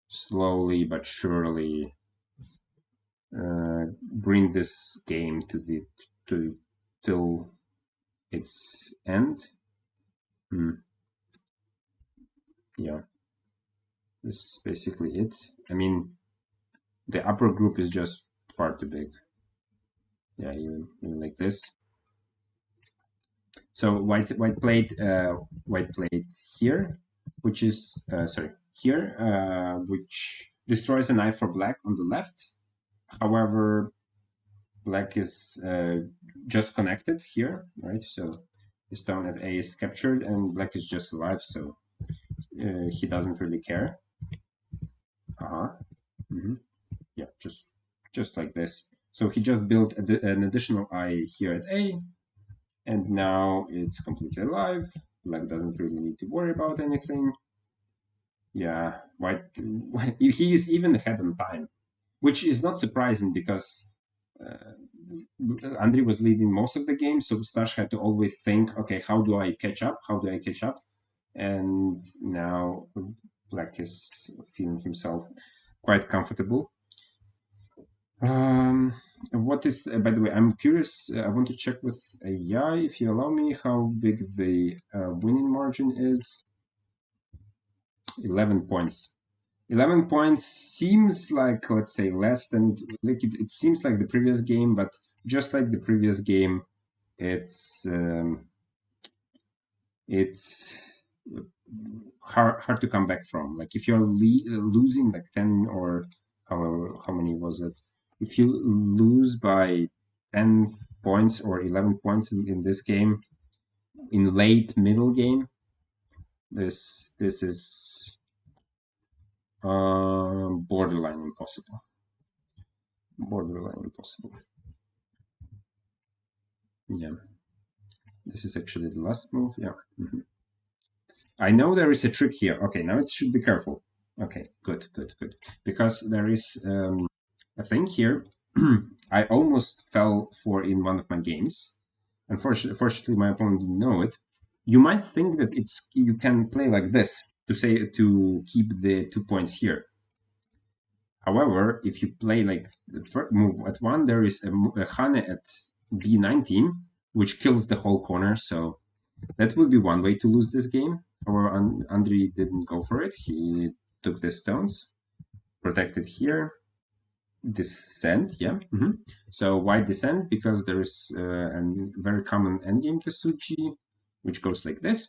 slowly but surely bring this game till its end. Yeah, this is basically it. I mean, the upper group is just far too big. Yeah, even like this. So White played here, which is here, which destroys a knight for Black on the left. However, Black is just connected here, right? So the stone at A is captured, and Black is just alive, so he doesn't really care. Yeah, just like this. So he just built an additional I here at A, and now it's completely alive. Black doesn't really need to worry about anything. Yeah, White, he is even ahead on time, which is not surprising because Andrii was leading most of the game, so Stash had to always think, okay, how do I catch up? How do I catch up? And now Black is feeling himself quite comfortable. What is, by the way, I'm curious, I want to check with AI, if you allow me, how big the winning margin is. 11 points. 11 points seems like, let's say, less than, like it seems like the previous game, but just like the previous game, it's hard to come back from. Like if you're losing like 10 or how many was it? If you lose by 10 points or 11 points in this game, in late middle game, this is borderline impossible. Borderline impossible. Yeah. This is actually the last move. Yeah. I know there is a trick here. Okay, now it should be careful. Okay, good. Because there is a thing here I almost fell for in one of my games. Unfortunately, my opponent didn't know it. You might think that you can play like this to keep the 2 points here. However, if you play like the first move at 1, there is a Hane at b19, which kills the whole corner. So that would be one way to lose this game. However, Andrii didn't go for it. He took the stones, protected here, descent, yeah. So why descent? Because there is a very common endgame to Suji, which goes like this,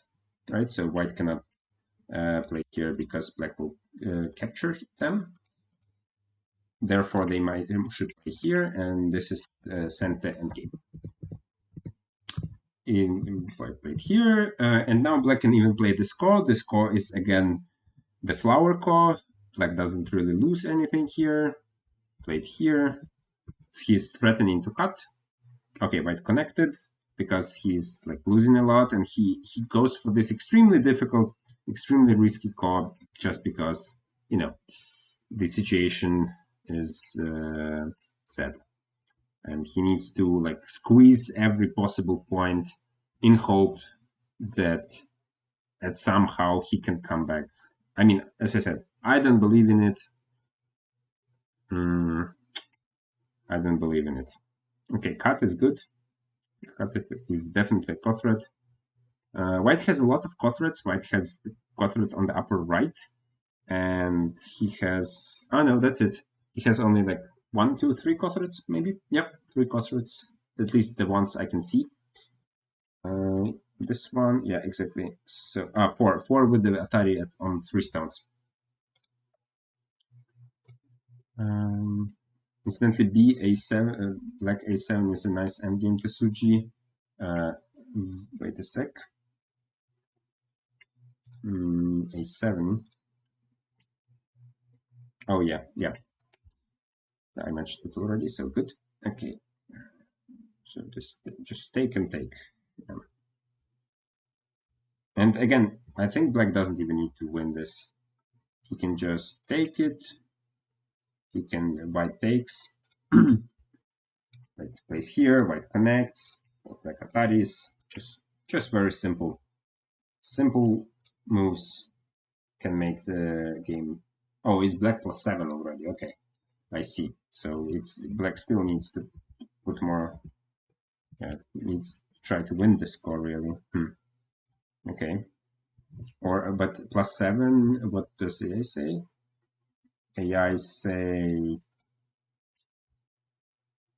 right? So white cannot play here because black will capture them. Therefore, they should play here, and this is sent the endgame. White played here, and now black can even play this core. This core is again the flower core. Black doesn't really lose anything here. Played here. He's threatening to cut. Okay, white connected because he's like losing a lot, and he goes for this extremely difficult, extremely risky core just because the situation is sad, and he needs to like squeeze every possible point in hope that somehow he can come back. I mean, as I said, I don't believe in it. I don't believe in it. Okay, cut is good. Cut is definitely a cut threat. White has a lot of cut threats. White has the cut threat on the upper right, and he has. Oh no, that's it. He has only like 1, 2, 3 cut threats, maybe. Yep, 3 cut threats. At least the ones I can see. This one, yeah, exactly. So 4 with the Atari on 3 stones. Incidentally, B a7, black a7 is a nice endgame to Suji. Wait a sec. A7. Oh yeah. I mentioned it already, so good. Okay. So just take and take. Yeah. And again, I think black doesn't even need to win this. He can just take it. He can, white takes. White plays here, white connects, black ataris. Just very simple. Simple moves can make the game. Oh, it's black +7 already. Okay, I see. So it's black still needs to put more. Yeah, needs to try to win the score really. Okay. Or but +7. What does AI say? AI say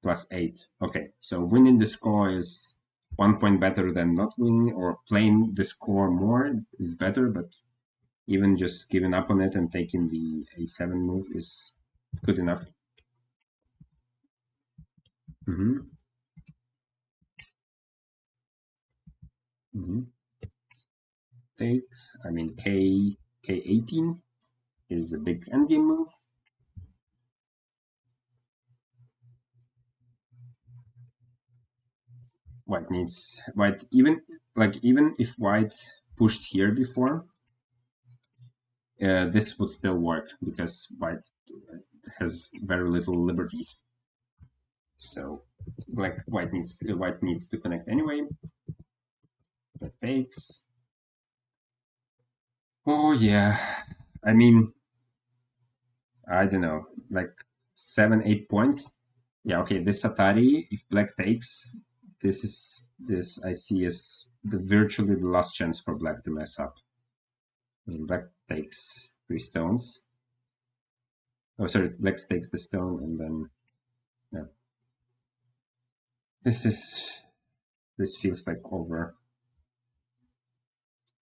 +8. Okay, so winning the score is 1 point better than not winning, or playing the score more is better, but even just giving up on it and taking the a7 move is good enough. Take, I mean k18 is a big endgame move. White even if white pushed here before, this would still work because white has very little liberties. So white needs to connect anyway. That takes. Oh yeah, I mean, I don't know, like 7, 8 points. Yeah, okay. This Atari, if black takes, this I see as virtually the last chance for black to mess up. I mean, black takes 3 stones. Oh, sorry, black takes the stone, and then yeah. This feels like over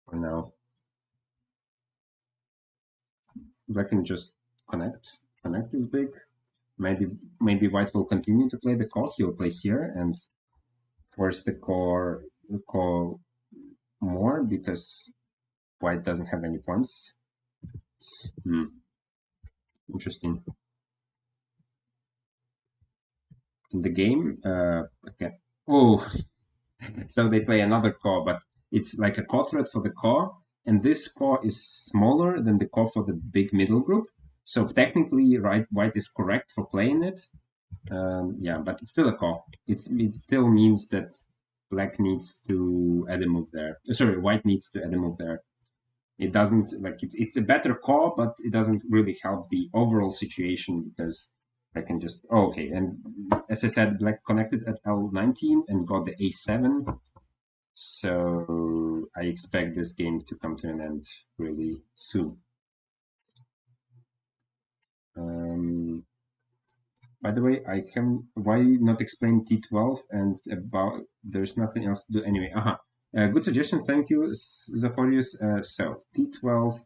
for now. Black can just connect. Connect is big. Maybe white will continue to play the core. He will play here and force the core more because white doesn't have any points. Interesting. In the game, okay. Oh, so they play another core, but it's like a core threat for the core, and this core is smaller than the core for the big middle group. So technically, white is correct for playing it. Yeah, but it's still a core. It still means that black needs to add a move there. Sorry, white needs to add a move there. It doesn't, like, it's a better core, but it doesn't really help the overall situation because I can just, oh, okay, and as I said, black connected at L19 and got the A7, so I expect this game to come to an end really soon. By the way, I can, why not explain T12 and about, there's nothing else to do anyway. Good suggestion, thank you, Zaforius. So T12,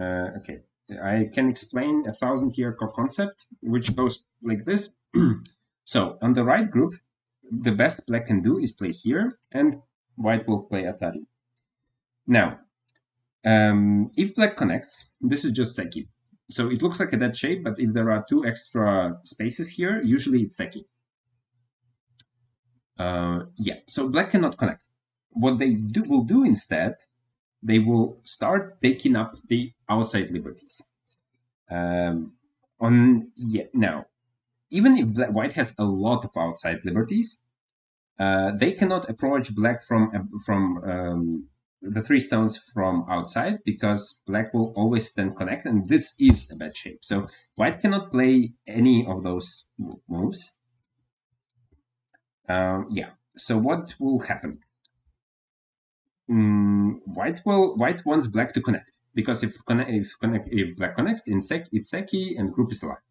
okay, I can explain 1,000-year concept, which goes like this. So on the right group, the best black can do is play here, and white will play Atari. Now, if black connects, this is just Seki. So it looks like a dead shape, but if there are 2 extra spaces here, usually it's Seki. Yeah, so black cannot connect. What they will do instead, they will start taking up the outside liberties. Now, even if white has a lot of outside liberties, they cannot approach black from the 3 stones from outside, because black will always then connect, and this is a bad shape. So white cannot play any of those moves. Yeah. So what will happen? White wants black to connect, because if black connects, it's Seki and group is alive.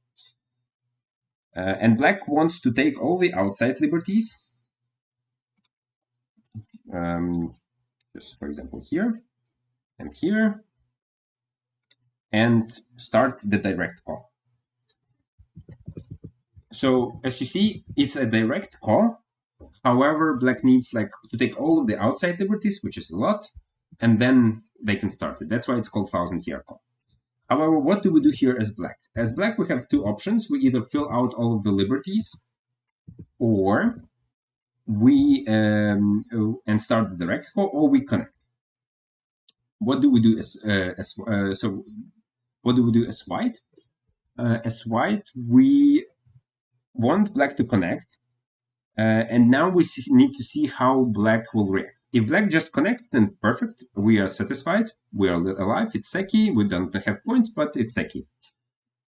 And black wants to take all the outside liberties. Just for example here and here, and start the direct call. So as you see, it's a direct call. However, black needs to take all of the outside liberties, which is a lot, and then they can start it. That's why it's called 1,000-year call. However, what do we do here as black? As black, we have 2 options. We either fill out all of the liberties, or we and start the direct call, or we connect. What do we do what do we do as white? As white, we want black to connect, and now we need to see how black will react. If black just connects, then perfect, we are satisfied, we are alive, it's Seki, we don't have points, but it's Seki.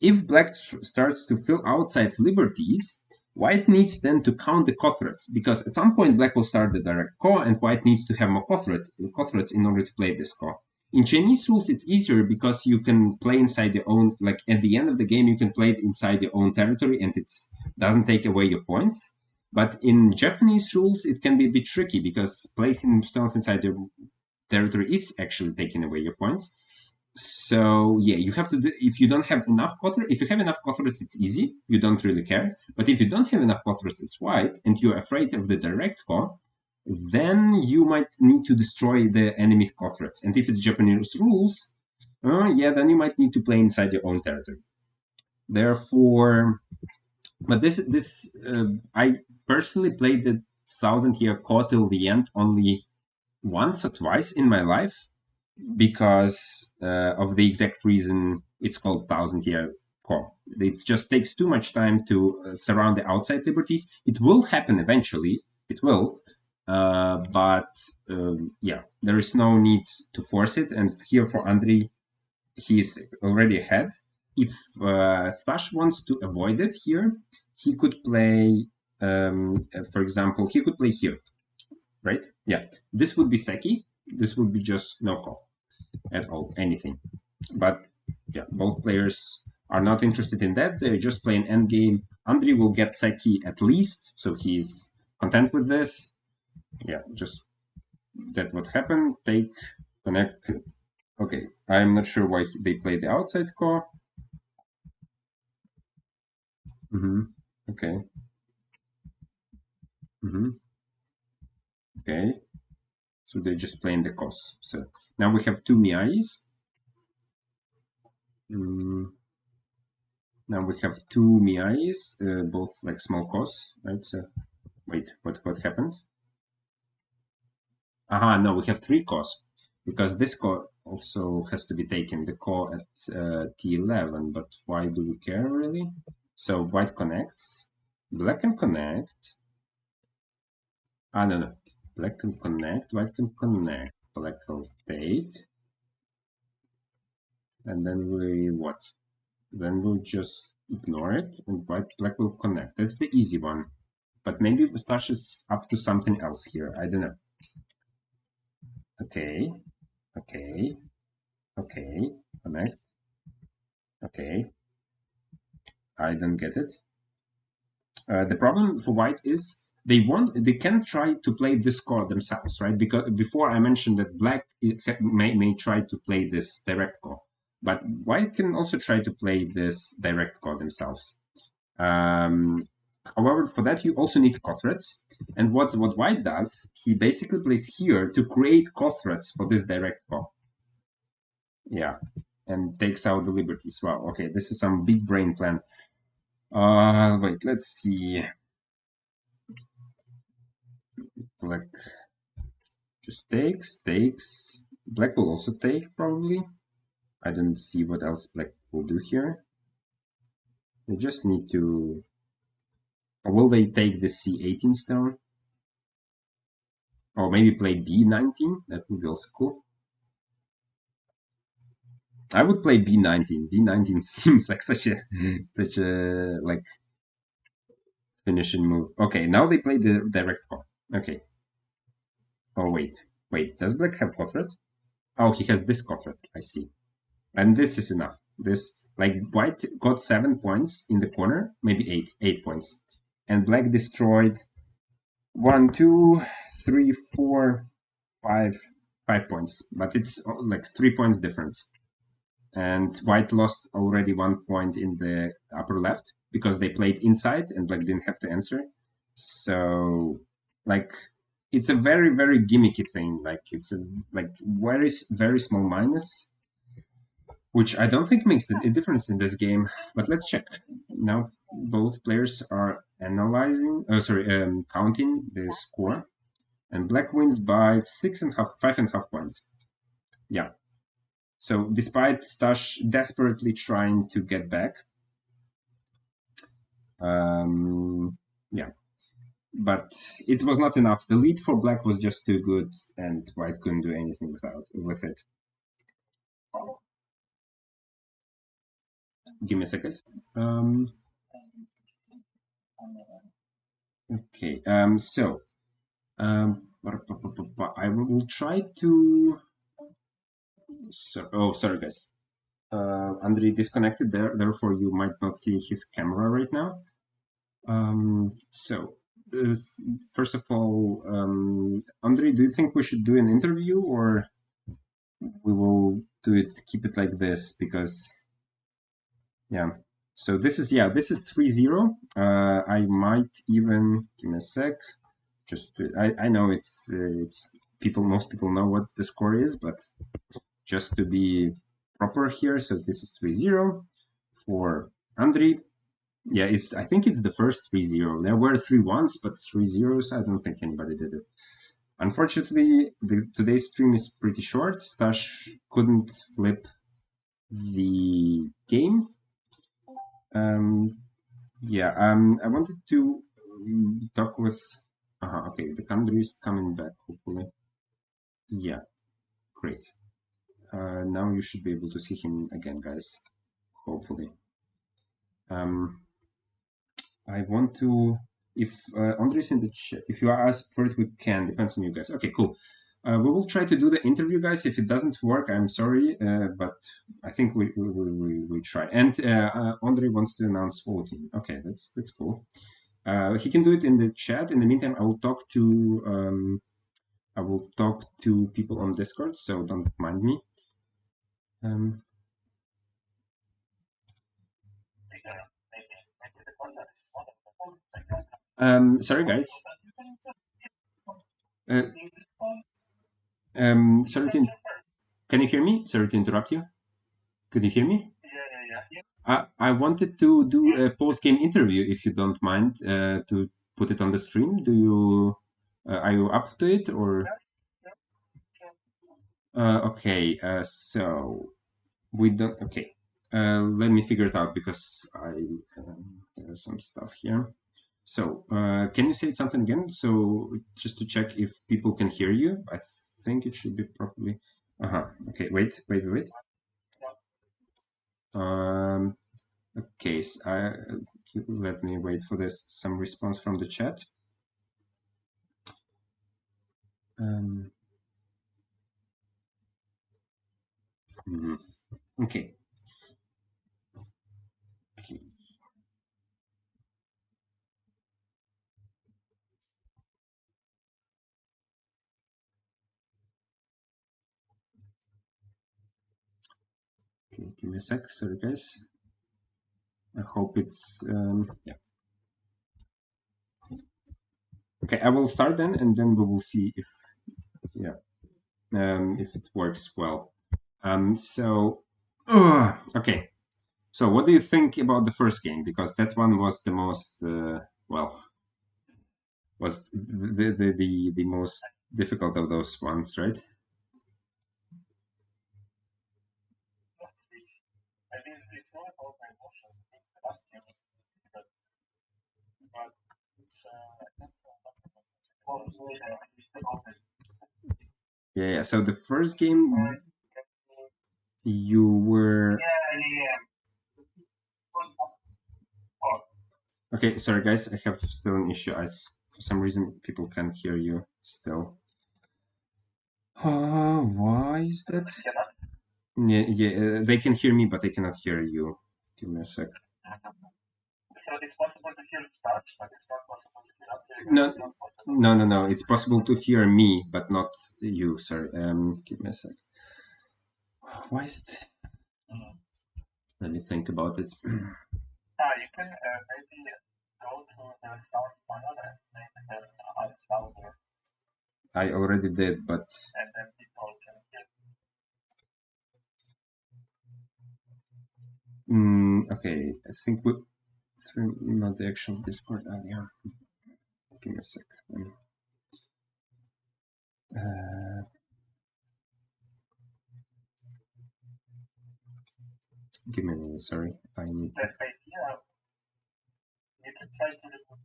If black starts to fill outside liberties, white needs then to count the Kothorets, because at some point black will start the direct call, and white needs to have more Kothorets in order to play this call. In Chinese rules, it's easier because you can play inside your own, at the end of the game, you can play it inside your own territory, and it doesn't take away your points. But in Japanese rules, it can be a bit tricky, because placing stones inside your territory is actually taking away your points. So yeah, you have to do, if you don't have enough Kothorets, if you have enough Kothorets, it's easy, you don't really care. But if you don't have enough Kothorets, it's white, and you're afraid of the direct call, then you might need to destroy the enemy Kothorets. And if it's Japanese rules, yeah, then you might need to play inside your own territory. Therefore, but I personally played the 1,000-year call till the end only once or twice in my life, because of the exact reason it's called 1,000-year call. It just takes too much time to surround the outside liberties. It will happen eventually, it will, but yeah, there is no need to force it. And here for Andrii, he's already ahead. If Stash wants to avoid it here, he could play, for example, he could play here, right? Yeah, this would be Seki. This would be just no call at all, anything. But yeah, both players are not interested in that. They're just playing endgame. Andrii will get Seki at least, so he's content with this. Yeah, just that what happened. Take, connect. Okay, I'm not sure why they play the outside core. Okay. Okay. So they're just playing the cos. So now we have 2 Miais. Now we have 2 Miais, both small cos, right? So wait, what happened? No, we have 3 cos, because this core also has to be taken, the core at T11, but why do we care really? So white connects, black can connect. No. Black can connect, white can connect, black will take. And then what? Then we'll just ignore it, and black will connect. That's the easy one. But maybe Stash is up to something else here. I don't know. Okay, okay, okay, connect. Okay, I don't get it. The problem for white is they can try to play this card themselves, right? Because before I mentioned that black may try to play this direct call, but white can also try to play this direct call themselves. However, for that you also need core threats, and what white does, he basically plays here to create core threats for this direct call. Yeah, and takes out the liberties. Wow, okay, this is some big brain plan. Wait, let's see. Black just takes. Black will also take, probably. I don't see what else black will do here. They just need to... Or will they take the C18 stone? Or maybe play B19? That would be also cool. I would play B19. B19 seems like such a like finishing move. Okay, now they play the direct call. Okay. Oh wait. Does black have Kothret? Oh, he has this Kothret. I see. And this is enough. This, like, white got 7 points in the corner, maybe 8 points, and black destroyed 1, 2, 3, 4, 5 points. But it's like 3 points difference. And white lost already 1 point in the upper left because they played inside and black didn't have to answer. So, like, it's a very, very gimmicky thing. Like, it's a very small minus, which I don't think makes a difference in this game. But let's check. Now both players are analyzing, counting the score, and black wins by 5.5 points. Yeah. So despite Stash desperately trying to get back, yeah, but it was not enough. The lead for black was just too good, and white couldn't do anything with it. Give me a second. Okay. So I will try to. Sorry, guys. Andrii disconnected there, therefore you might not see his camera right now. First of all, Andrii, do you think we should do an interview, or we will keep it like this? Because, yeah. So this is 3-0. I might even give me a sec. I know it's most people know what the score is, but just to be proper here, so this is 3-0 for Andrii. Yeah, I think it's the first 3-0. There were 3-1s, but 3-0s, I don't think anybody did it. Unfortunately, today's stream is pretty short. Stash couldn't flip the game. I wanted to talk with... okay, the country is coming back, hopefully. Yeah, great. Now you should be able to see him again, guys. Hopefully. I want to... If Andrei's in the chat, if you ask for it, we can. Depends on you guys. Okay, cool. We will try to do the interview, guys. If it doesn't work, I'm sorry, but I think we try. And Andrii wants to announce voting. Okay, that's cool. He can do it in the chat. In the meantime, I will talk to people on Discord, so don't mind me. Sorry, guys. Can you hear me? Sorry to interrupt you. Could you hear me? I wanted to do a post-game interview, if you don't mind, to put it on the stream. Are you up to it, or? Okay, so we don't. Okay, let me figure it out because there's some stuff here. So can you say something again? So just to check if people can hear you. I think it should be properly. Okay, wait. Okay, so let me wait for this some response from the chat. Okay. Okay. Okay, give me a sec. Sorry, guys. I hope it's yeah. Okay, I will start then, and then we will see if if it works well. So okay. So what do you think about the first game? Because that one was the most well, was the most difficult of those ones, right? Yeah. So the first game you were. Okay, sorry guys, I have still an issue. For some reason people can't hear you still. Why is that? Yeah, they can hear me, but they cannot hear you. Give me a sec. So it's possible to hear start, but it's not possible to hear Andrii. No. It's possible to hear me, but not you. Sorry. Give me a sec. Why is it? Let me think about it. You can maybe go to the sound panel and make the eyes louder. I already did, but. And then people can hear. Okay, I think we through not the actual Discord earlier. Give me a sec. Give me a minute. Sorry, I need. This idea, you can try to remove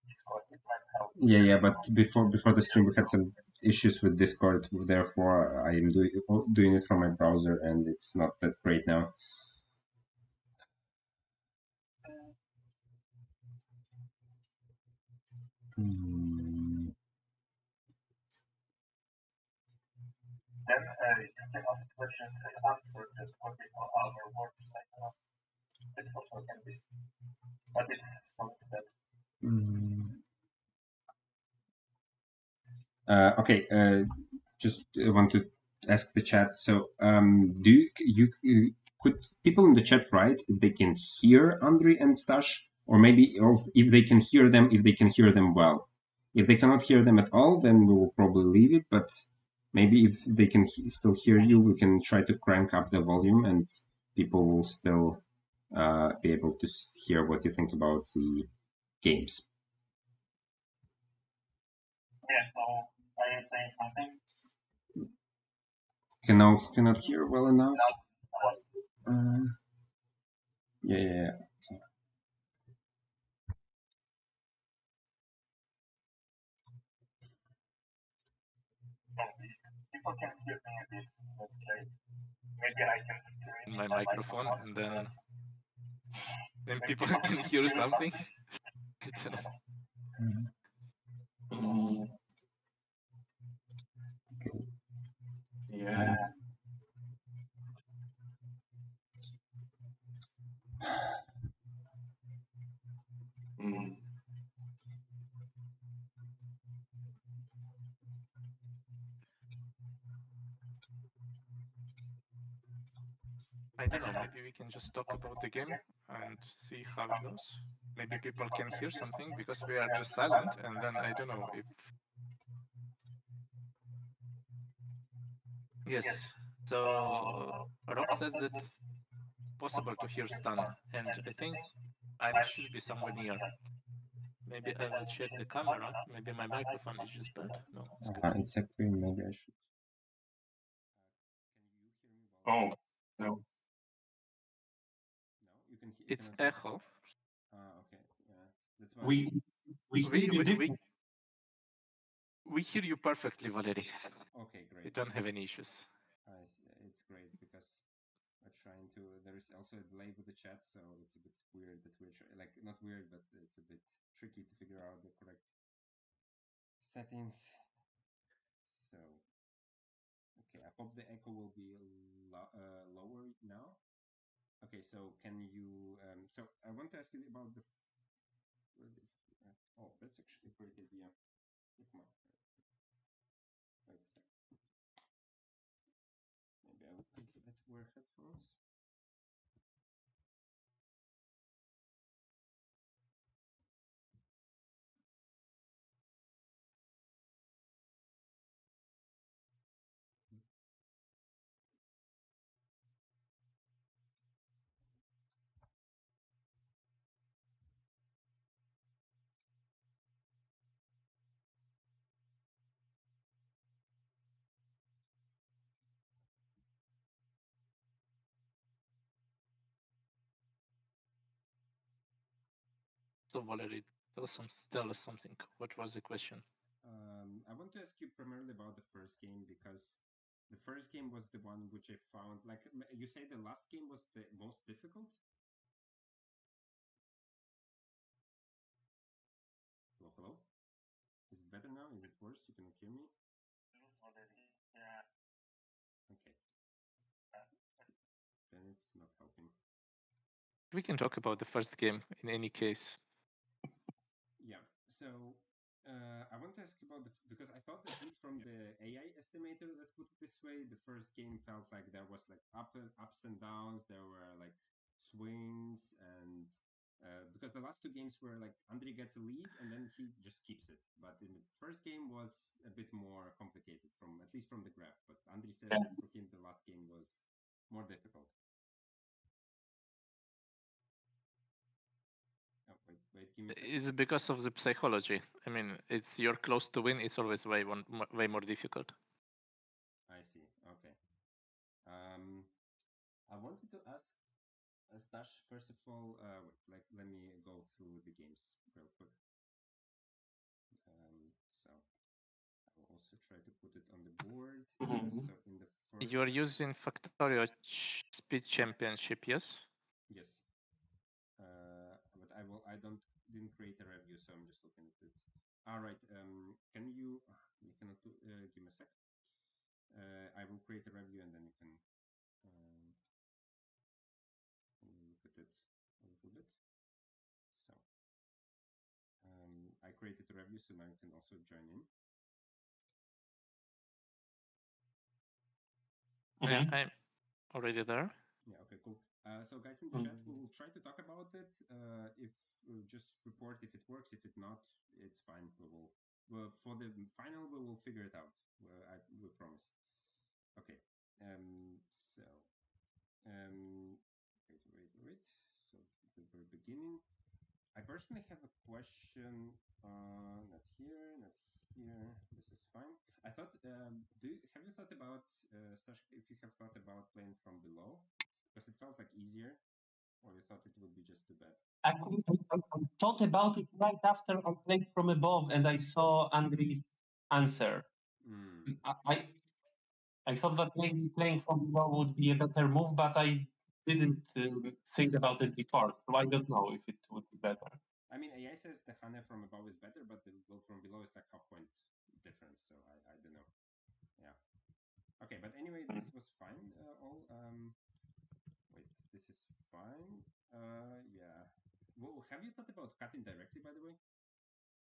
Discord. It might help. Yeah, but before the stream we had some issues with Discord. Therefore, I am doing it from my browser, and it's not that great now. Then you can ask questions and answer just what they call other words like it also can be. But it's something that. Okay, just want to ask the chat. So, do you could people in the chat write if they can hear Andrii and Stash, or maybe if they can hear them well. If they cannot hear them at all, then we will probably leave it. But maybe if they can still hear you, we can try to crank up the volume, and people will still be able to hear what you think about the games. Yeah, so I am saying something. Cannot hear well enough. Yeah. People can hear me a bit. That's great. Maybe I can screen my microphone, and then people can hear something. Yeah. I don't know, maybe we can just talk about the game and see how it goes. Maybe people can hear something because we are just silent, and then I don't know if. Yes, so Rob says it's possible to hear Stan, and I think I should be somewhere near. Maybe I will check the camera. Maybe my microphone is just bad. No, it's good. It's actually maybe I should. Oh, no. No, you can hear. It's echo. Okay, yeah. That's why. We hear you perfectly, Valerii. Okay, great. We don't have any issues. It's great because trying to. There is also a delay with the chat, so it's a bit weird that we're like not weird, but it's a bit tricky to figure out the correct settings. So, okay, I hope the echo will be lower now. Okay, so can you? So I want to ask you about the. Oh, that's actually a great idea. Wait a second. Maybe I could wear headphones. So Valerii, tell us something. What was the question? I want to ask you primarily about the first game because the first game was the one which I found, like you say the last game was the most difficult? Hello, hello? Is it better now? Is it worse? You cannot hear me? Yeah. Okay. Then it's not helping. We can talk about the first game in any case. Yeah, so I want to ask about because I thought at least from the AI estimator, let's put it this way, the first game felt like there was like ups and downs, there were like swings, and because the last two games were like Andrii gets a lead and then he just keeps it, but in the first game was a bit more complicated from at least from the graph. But Andrii said that for him the last game was more difficult. Oh, wait, give me a second. It's because of the psychology. I mean, it's you're close to win. It's always way more difficult. I see. Okay. I wanted to ask Stash, first of all, wait, let me go through the games real quick. So I will also try to put it on the board. So in the first, You are using Factorio Speed Championship, yes? Yes. But I didn't create a review, so I'm just looking at it. All right. Can you cannot give me a sec? I will create a review and then you can look at it a little bit. So I created a review, so now you can also join in. I'm already there. Yeah, okay, cool. So guys in the chat, we will try to talk about it. If just report if it works. If it not, it's fine. For the final, we will figure it out. We promise. Okay. So wait. So the very beginning. I personally have a question. Not here. This is fine. I thought. Have you thought about Stash? If you have thought about playing from below, because it felt like easier, or you thought it would be just too bad? Actually, I thought about it right after I played from above and I saw Andrii's answer. I thought that maybe playing from below would be a better move, but I didn't think about it before, so I don't know if it would be better. I mean, AI says the Hane from above is better, but the load from below is like half point difference, so I don't know. Yeah. Okay, but anyway, this was fine. Wait, this is fine. Yeah. Well, have you thought about cutting directly, by the way?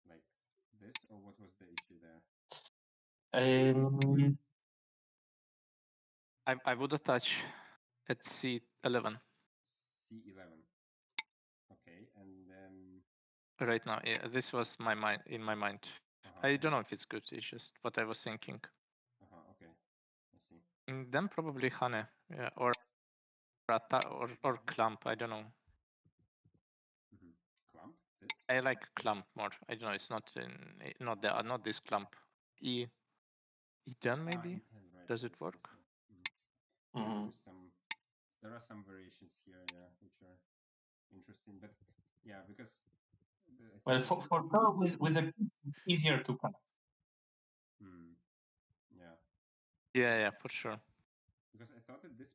Like this, or what was the issue there? I would attach at C11. C11. Okay, and then right now, yeah, this was my mind in my mind. I don't know if it's good. It's just what I was thinking. Okay, I see. And then probably Hane, yeah, or Clump. I don't know. Clump. This. I like Clump more. I don't know. It's not this Clump. E10 maybe. E10, right. Does it work? Yeah, there are some variations here, yeah, which are interesting, but yeah, because well, for sure with a easier to cut. Yeah. Yeah, for sure. Because I thought at this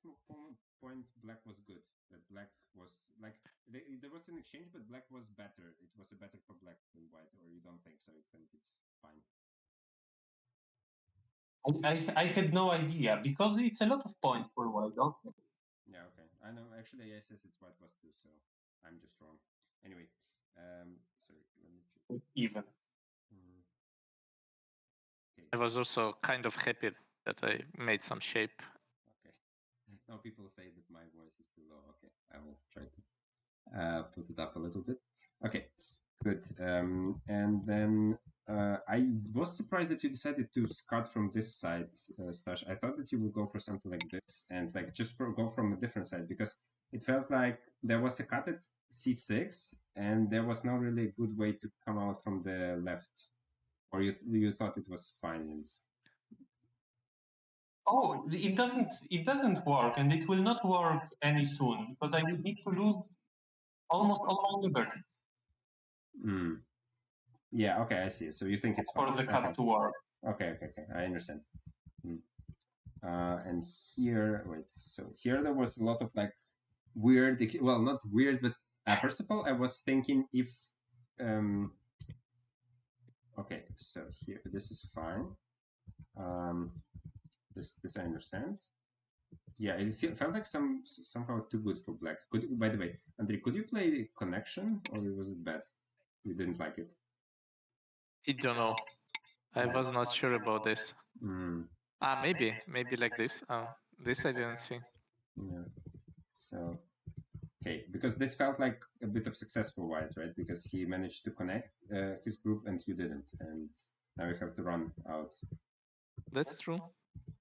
point black was good. That black was like there was an exchange, but black was better. It was better for black than white, or you don't think so? You think it's fine? I had no idea because it's a lot of points for white. Also. Yeah, okay. I know. Actually, AI says it's white plus 2, so I'm just wrong. Anyway, sorry. Let me check. Even. Okay. I was also kind of happy that I made some shape. Okay. Now people say that my voice is too low. Okay, I will try to put it up a little bit. Okay, good. And then I was surprised that you decided to cut from this side, Stash. I thought that you would go for something like this and like just go from a different side, because it felt like there was a cut at c6 and there was no really good way to come out from the left. Or you thought it was fine? Oh, it doesn't work, and it will not work any soon because I will need to lose almost all my liberties. Yeah. Okay, I see. So you think it's fine for the cut to work? Okay. I understand. And here, wait. So here there was a lot of like weird. Well, not weird, but first of all, I was thinking if. Okay, so here this is fine. This I understand. Yeah, it felt like somehow too good for black. By the way, Andrii, could you play Connection, or was it bad? You didn't like it? I don't know. I was not sure about this. Maybe like this. This I didn't see. Yeah. So, okay, because this felt like a bit of success for white, right? Because he managed to connect his group and you didn't, and now you have to run out. That's true.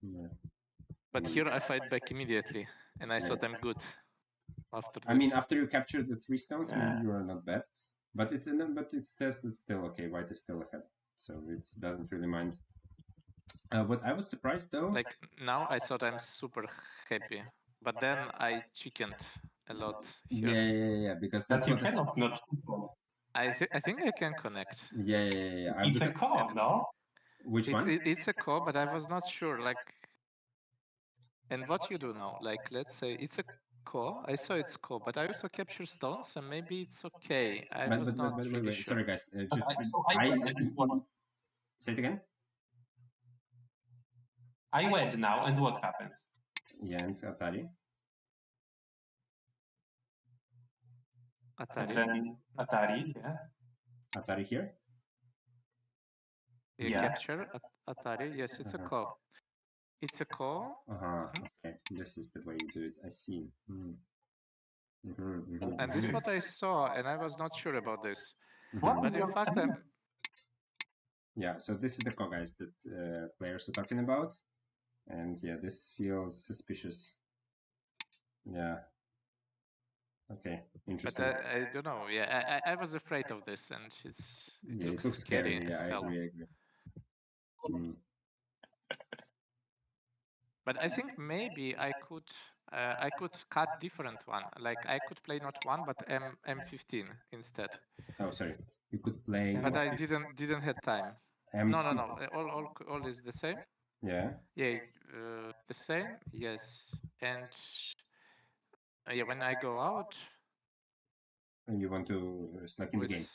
Yeah. But here I fight back immediately, and I thought I'm good. After this. I mean, after you capture the 3 stones, maybe you are not bad, but it says it's still okay. White is still ahead, so it doesn't really mind. What I was surprised though, like now I thought I'm super happy, but then I chickened a lot here. Yeah, because that's what you cannot not. I think I can connect. Yeah. It's a call, no? Which one? It's a call, but I was not sure. Like, and what you do now? Like, let's say it's a call. I saw it's call, but I also capture stones, and maybe it's okay. I was not really wait. sure. Sorry, guys. Just say it again. I wed now, and what happens? Yeah, and Atari. Atari. And then Atari, yeah. Atari here. You capture Atari. Yes, it's a call. It's a call. Okay, this is the way you do it. I see. And this is what I saw, and I was not sure about this. What but in fact, yeah. So this is the call, guys, that players are talking about, and yeah, this feels suspicious. Yeah. Okay, interesting. But I don't know. Yeah, I was afraid of this, and it looks scary. Yeah, I agree. But I think maybe I could cut different one. Like I could play not 1 but M15 instead. Oh, sorry. You could play. But I didn't have time. No. All is the same. Yeah. Yeah, the same. Yes, and yeah, when I go out. And you want to select in the game.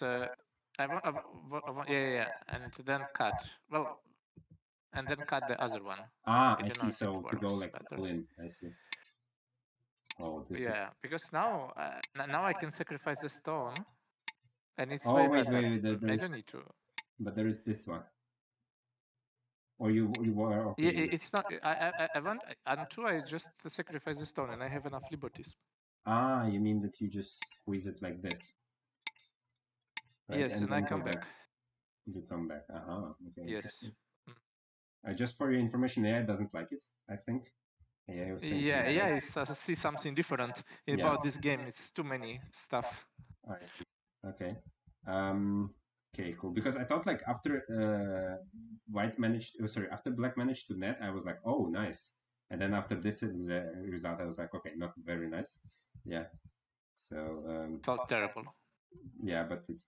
I want, yeah, and then cut. Well, and then cut the other one. I see. So to go like full in, I see. Oh, this is. Because now I can sacrifice the stone, and it's wait. I don't need to. But there is this one. Or you were okay. Yeah, it's not. I want until I just sacrifice the stone, and I have enough liberties. You mean that you just squeeze it like this? Right? Yes, and I come back. You come back. Okay. Yes. Just for your information, AI doesn't like it, I think. I see something different about this game. It's too many stuff. I see. Okay. Okay, cool. Because I thought like after after black managed to net, I was like, oh, nice. And then after this result, I was like, okay, not very nice. Yeah. So felt terrible. Yeah, but it's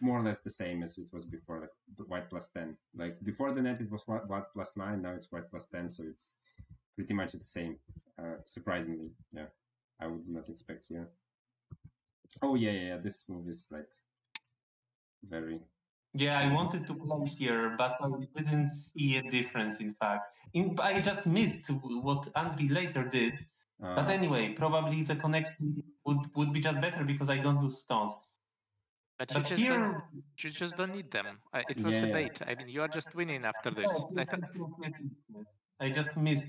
more or less the same as it was before, like white plus 10. Like before the net, it was white plus 9. Now it's white plus 10, so it's pretty much the same. Surprisingly, yeah, I would not expect here. Oh yeah. This move is like very. Yeah, I wanted to play here, but I didn't see a difference. In fact, I just missed what Andrii later did. But anyway, probably the connection would be just better because I don't use stones. But here, you just don't need them. It was a bait. I mean, you are just winning after this. I just missed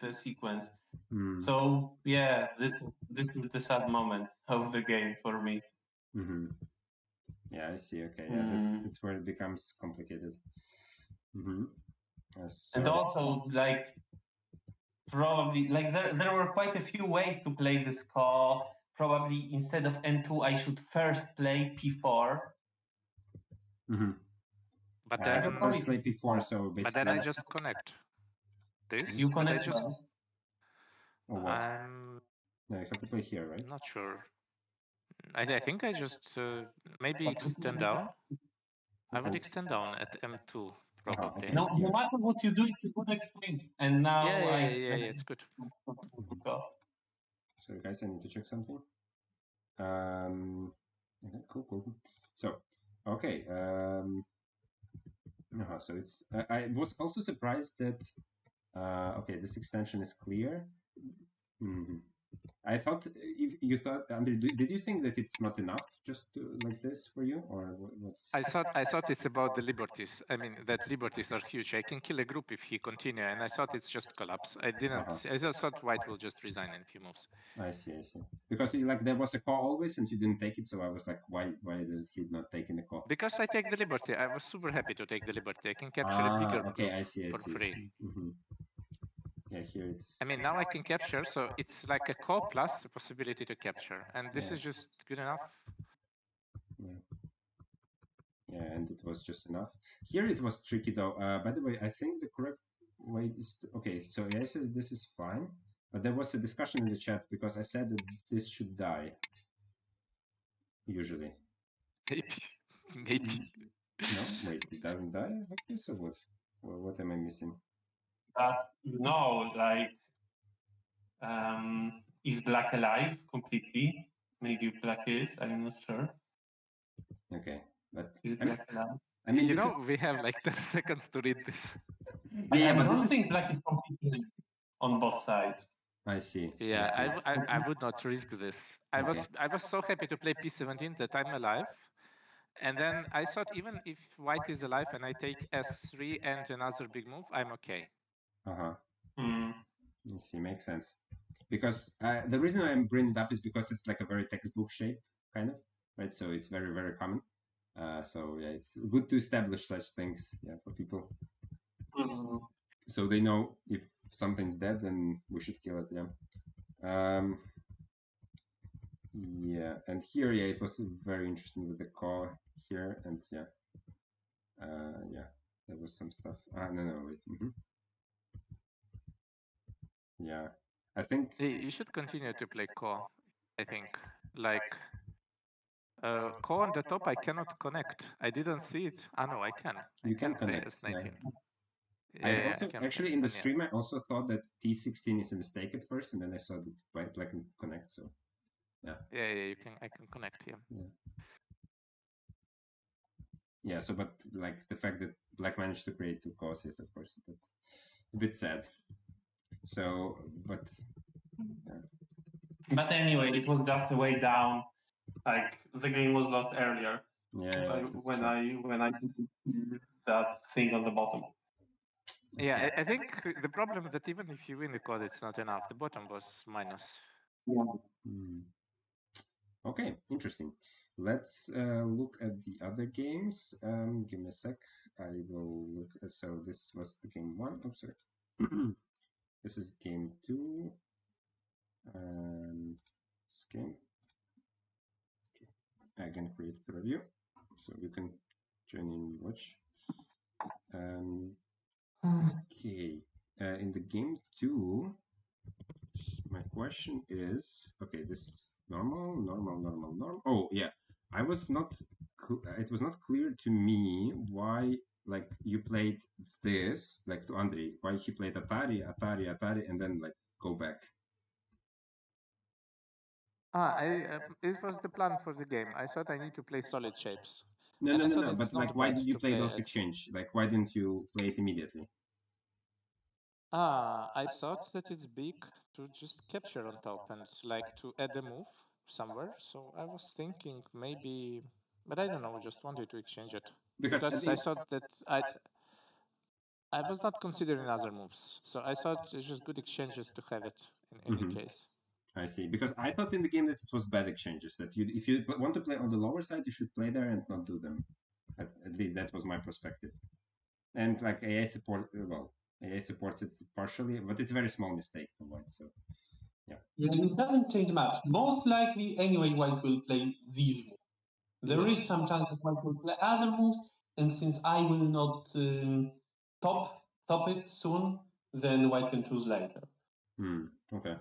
the sequence. So yeah, this is the sad moment of the game for me. Yeah, I see. Okay, yeah, that's where it becomes complicated. So... And also, like, probably, like, there were quite a few ways to play this call. Probably instead of N2, I should first play P4. But then first play P4, so basically. But then I just connect this. You connect just. Or what? No, you have to play here, right? Not sure. I think I just maybe extend down. I would extend down at M2 probably. No matter what you do, it's a good exchange. And now yeah, it's good. So guys, I need to check something. Okay, cool. So, okay. So it's. I was also surprised that. Okay, this extension is clear. I thought you thought, Andrii, did you think that it's not enough just like this for you, or what's? I thought it's about the liberties. I mean, that liberties are huge. I can kill a group if he continue, and I thought it's just collapse. I didn't. I just thought White will just resign in a few moves. I see. Because like there was a call always, and you didn't take it, so I was like, why does he not take in the call? Because I take the liberty. I was super happy to take the liberty. I can capture a bigger group I see. for free. Yeah, here it's. I mean, now I can capture, so it's like a call plus the possibility to capture, and this is just good enough. Yeah, and it was just enough. Here it was tricky though. By the way, I think the correct way is okay. So yeah, says this is fine, but there was a discussion in the chat because I said that this should die. Usually. Maybe. No, wait, it doesn't die like this, or what? Well, what am I missing? No, like, is Black alive completely? Maybe Black is, I'm not sure. Okay, but is Black alive? I mean, you know, we have like 10 seconds to read this. I don't think Black is completely on both sides. I see. Yeah, I would not risk this. I was so happy to play P17 that I'm alive. And then I thought even if White is alive and I take S3 and another big move, I'm okay. I see, makes sense. Because the reason I'm bringing it up is because it's like a very textbook shape, kind of, right? So it's very, very common. So yeah, it's good to establish such things, yeah, for people. So they know if something's dead, then we should kill it, yeah. Yeah, and here, yeah, it was very interesting with the call here, and yeah. Yeah, there was some stuff. No, wait. Yeah, I think you should continue to play core. I think like core on the top. I cannot connect. I didn't see it. No, I can. You can connect. S19. Yeah. I also actually in the stream I also thought that T16 is a mistake at first, and then I saw that Black can connect. So yeah. Yeah, you can. I can connect here. Yeah. So, but like the fact that Black managed to create two cores is, of course, a bit sad. So, but. Yeah. But anyway, it was just a way down. Like the game was lost earlier. Yeah. When I did that thing on the bottom. Yeah, I think the problem is that even if you win the code, it's not enough. The bottom was minus. Yeah. Okay, interesting. Let's look at the other games. Give me a sec. I will look. So this was the game 1. Oh, sorry. This is game 2. This game. Okay. I can create the review, so you can join in watch. Okay. In the game 2, my question is, okay, this is normal. Oh yeah, it was not clear to me why like you played this, like to Andrii, why he played Atari, and then like go back. It was the plan for the game. I thought I need to play solid shapes. No. But like, why did you play those exchange? Like, why didn't you play it immediately? I thought that it's big to just capture on top and like to add a move somewhere. So I was thinking maybe, but I don't know. Just wanted to exchange it because I thought that I was not considering other moves. So I thought it's just good exchanges to have it in any case. I see. Because I thought in the game that it was bad exchanges. That you, if you want to play on the lower side, you should play there and not do them. At least that was my perspective. And like AI support, well, AI supports it partially, but it's a very small mistake for white. So yeah. It doesn't change much. Most likely, anyway, white will play these moves. There is some chance that white will play other moves, and since I will not top it soon, then white can choose later. Okay.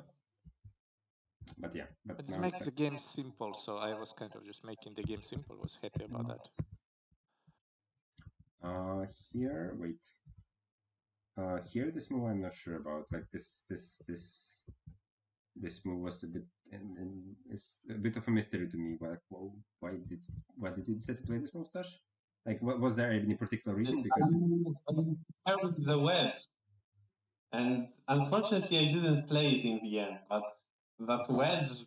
But yeah. But it makes the game simple, so I was kind of just making the game simple. Was happy about that. Here, wait. Here, this move I'm not sure about. Like this move was a bit, and it's a bit of a mystery to me. Like, why did you decide to play this move, Stash? Like, what was there any particular reason? Because I with the wedge, and unfortunately I didn't play it in the end. But that wedge.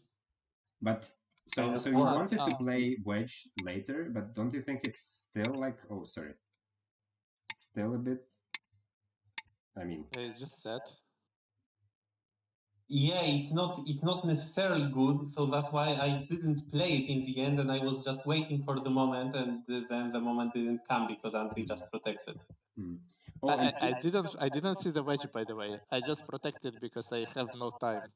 But so you wanted to play wedge later, but don't you think it's still like? Oh, sorry. Still a bit. I mean, it's just sad. Yeah, it's not necessarily good, so that's why I didn't play it in the end, and I was just waiting for the moment, and then the moment didn't come because Andrii just protected. Oh, I didn't see the wedge, by the way. I just protected because I have no time.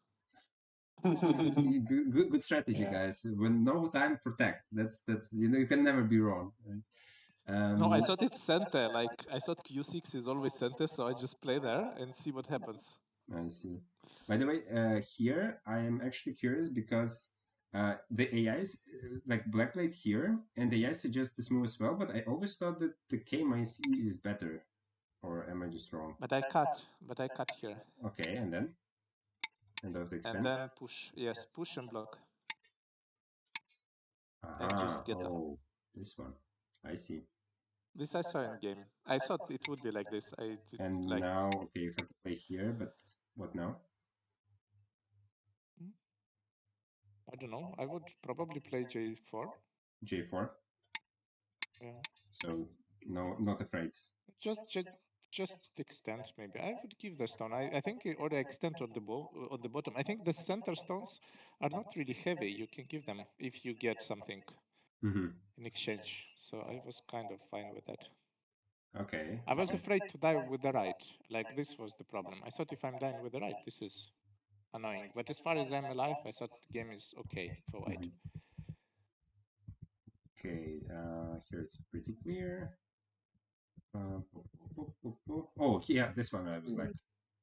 good strategy, guys. When no time, protect. That's you can never be wrong. Right? No, I thought it's center. Like I thought Q6 is always center, so I just play there and see what happens. I see. By the way, here I am actually curious because the AIs, like black played here, and the AI suggests this move as well, but I always thought that the KMIC is better. Or am I just wrong? But I cut here. Okay, and then? And then push. Yes, push and block. And just get this one. I see. This I saw in game. I thought it would be like this. And now, okay, you have to play here, but what now? I don't know. I would probably play J4. J4? Yeah. So, no, not afraid. Just extend, maybe. I would give the stone. I think or the extend on the bottom. I think the center stones are not really heavy. You can give them if you get something in exchange. So I was kind of fine with that. Okay. I was afraid to die with the right. Like this was the problem. I thought if I'm dying with the right, this is annoying. But as far as I'm alive, I thought the game is okay for white. Okay, here it's pretty clear. Oh, yeah, this one I was like,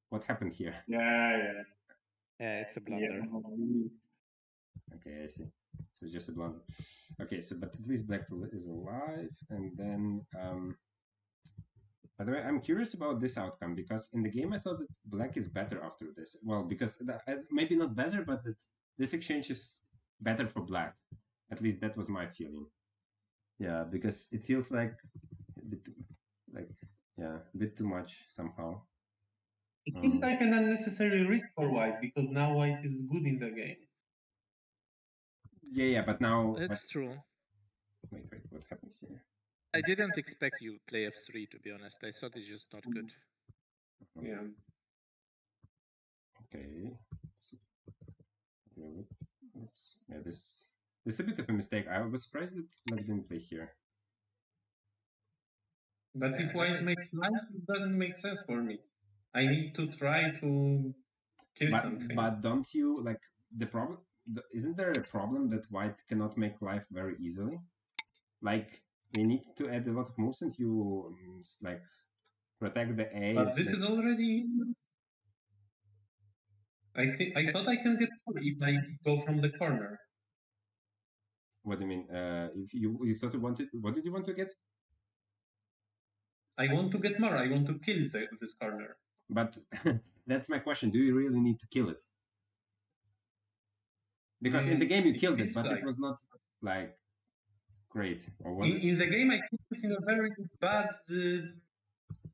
what happened here? Yeah, it's a blunder. Okay, I see. So just a blunder. Okay, so but at least black is alive, and then by the way, I'm curious about this outcome because in the game I thought that black is better after this. Well, because maybe not better, but that this exchange is better for black. At least that was my feeling. Yeah, because it feels like a bit too much somehow. It feels like an unnecessary risk for white because now white is good in the game. Yeah, but now that's true. Wait, what happened here? I didn't expect you play f3, to be honest. I thought it's just not good. Yeah. Okay. Yeah, this is a bit of a mistake. I was surprised that black didn't play here. But if white makes life, it doesn't make sense for me. I need to try to kill something. But don't you like the problem? Isn't there a problem that white cannot make life very easily? Like they need to add a lot of moves and you like protect the A. But this is already easy. I thought I can get 4 if I go from the corner. What do you mean? If you thought you wanted, what did you want to get? I want to get more. I want to kill this corner. But that's my question. Do you really need to kill it? Because in the game you killed it, but it was not like great. Or was it? In the game, I killed it in a very bad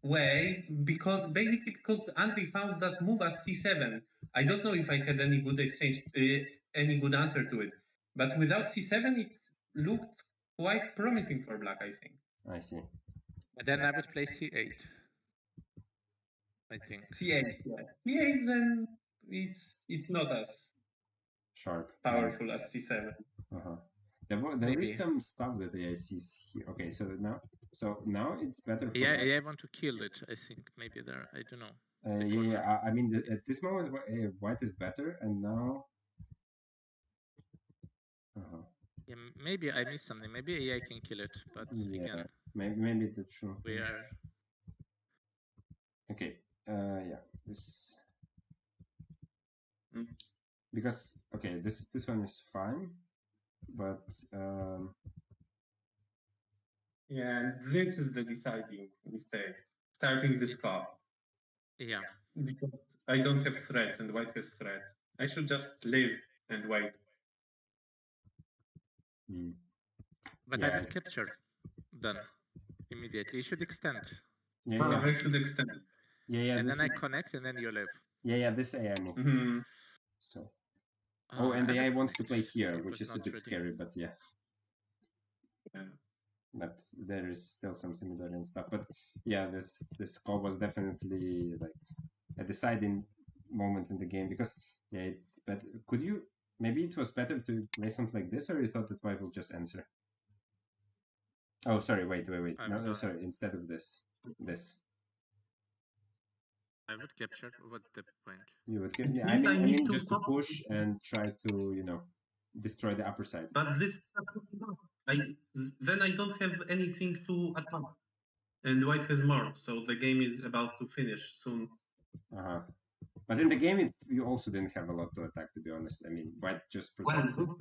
way because Andrii found that move at c7. I don't know if I had any good exchange, any good answer to it. But without c7, it looked quite promising for black, I think. I see. And then I would play c8. I think. c8, yeah. c8, then it's not as sharp, powerful as c7. Uh-huh. There is some stuff that AI sees here. Okay, so now it's better for I want to kill it, I think. Maybe there, I don't know. yeah, I mean, at this moment, white is better, and now... Yeah, maybe I missed something. Maybe AI can kill it, but yeah, again... maybe that's true. We are... Okay, yeah, this... Because, okay, this one is fine, but... Yeah, this is the deciding mistake. Starting this call. Yeah. Because I don't have threats and white has threats. I should just live and wait. But yeah, I will capture then immediately. You should extend. Yeah, I should extend. Yeah, and then I connect and then you live. Yeah, this AI move. So. And the AI wants to play here, which is a bit scary, but yeah. But there is still some similarity and stuff. But yeah, this call was definitely like a deciding moment in the game because yeah, it's better. Maybe it was better to play something like this, or you thought that white will just answer? Oh, sorry, wait. No, sorry. Instead of this. I would capture. What's the point? You would capture. Yeah, I mean just to push and try to, destroy the upper side. But this then I don't have anything to attack, and white has more, so the game is about to finish soon. But in the game, you also didn't have a lot to attack, to be honest. I mean, white just protected. Well,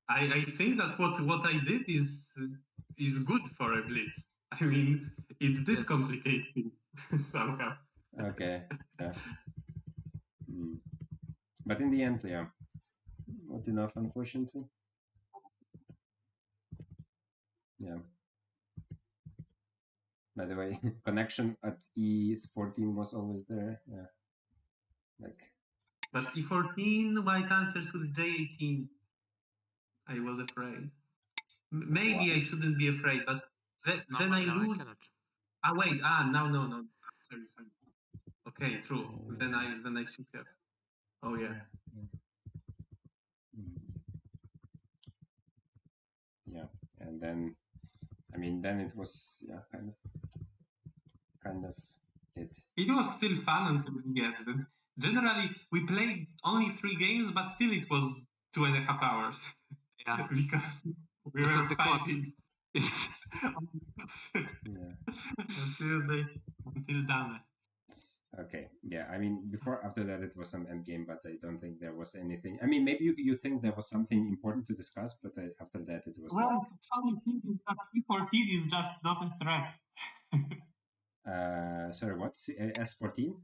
I think that what I did is good for a blitz. I mean, it did complicate things somehow. Okay. Yeah. But in the end, yeah, not enough, unfortunately. Yeah. By the way, connection at E14 was always there. Yeah. But E14, white answers with J18. I was afraid. Maybe I shouldn't be afraid, but then I lose. Wait. No. Sorry. Okay, true. Then I should have. Oh yeah. Yeah, and then, I mean, then it was kind of it. It was still fun until the end. Generally, we played only 3 games, but still it was 2.5 hours. Yeah, because we were fighting. Until done. Okay, yeah, I mean, after that it was some endgame, but I don't think there was anything. I mean, maybe you think there was something important to discuss, but after that it was... Well, the funny thing is that P14 is just not a threat. Sorry, what? S14?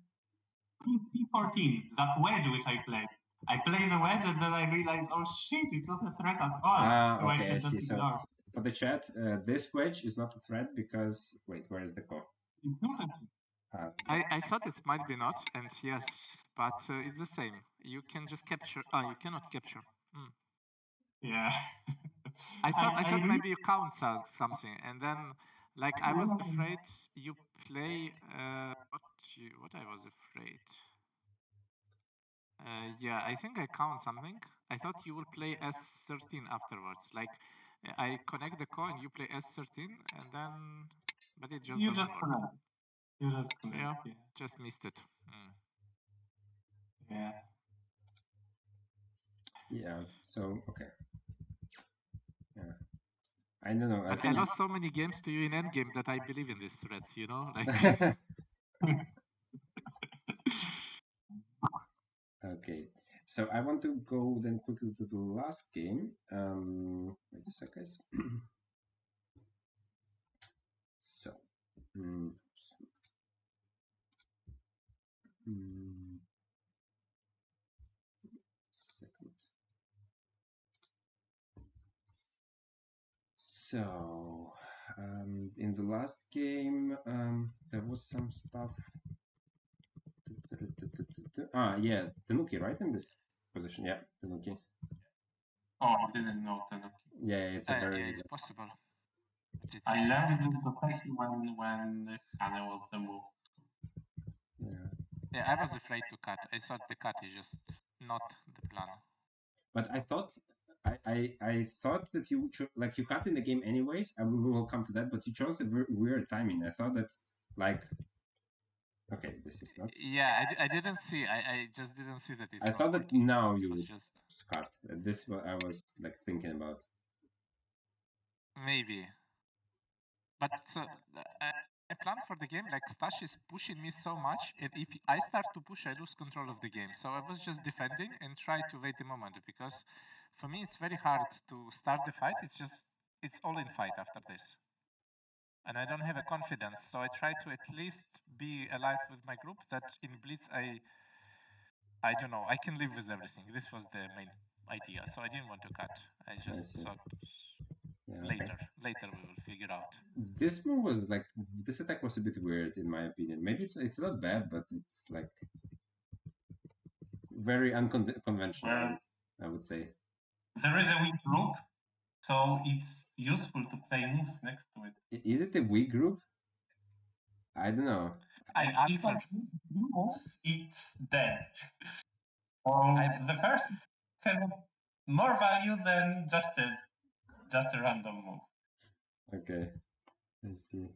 P14, that wedge which I played. I played the wedge and then I realized, oh shit, it's not a threat at all. Okay, I see. So for the chat, this wedge is not a threat because... Wait, where is the call? It's not a threat. I thought it might be not, and yes, but it's the same. You can just capture. You cannot capture. Yeah. I thought maybe you count something, and then like I was afraid you play. What I was afraid. Yeah, I think I count something. I thought you will play S13 afterwards. Like I connect the core and you play S13, and then, but it just doesn't work. Yeah, just missed it. Yeah. Yeah. So okay. Yeah. I don't know. I lost so many games to you in endgame that I believe in these threats. Like. Okay. So I want to go then quickly to the last game. Wait a sec, guys. So Mm. Second. So, in the last game, there was some stuff. Yeah, Tanguy, right, in this position? Yeah, Tanguy. Oh, I didn't know Tanguy. Yeah, it's a very. Yeah, it's possible. I landed with the question when Hannah was the move. Yeah, I was afraid to cut. I thought the cut is just not the plan. But I thought I thought that you like you cut in the game anyways. We will come to that, but you chose a weird timing. I thought that like okay, this is not. Yeah, I didn't see. I just didn't see that it's. I thought that working. now It you was would just cut. This what I was like thinking about. maybe. But I plan for the game like Stash is pushing me so much, and if I start to push, I lose control of the game. So I was just defending and try to wait the moment, because for me it's very hard to start the fight. It's all in fight after this, and I don't have a confidence. So I try to at least be alive with my group. That in Blitz I don't know, I can live with everything. This was the main idea. So I didn't want to cut. I just thought. Yeah, later we will figure out. This move was like this attack was a bit weird in my opinion. Maybe it's not bad, but it's like very unconventional. I would say. There is a weak group, so it's useful to play moves next to it. Is it a weak group? I don't know. I answered. Moves, it's dead. The first has more value than just a random move. Okay, I see.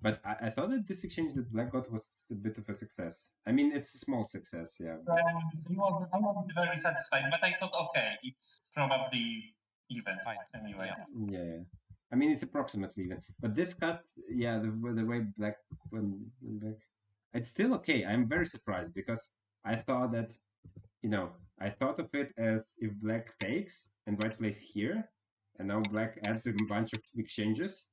But I thought that this exchange that Black got was a bit of a success. I mean, it's a small success, yeah. I was very satisfied, but I thought, okay, it's probably even anyway. Yeah. I mean, it's approximately even. But this cut, yeah, the way Black went back, it's still okay. I'm very surprised because I thought that, I thought of it as if Black takes and White plays here, and now Black adds a bunch of exchanges.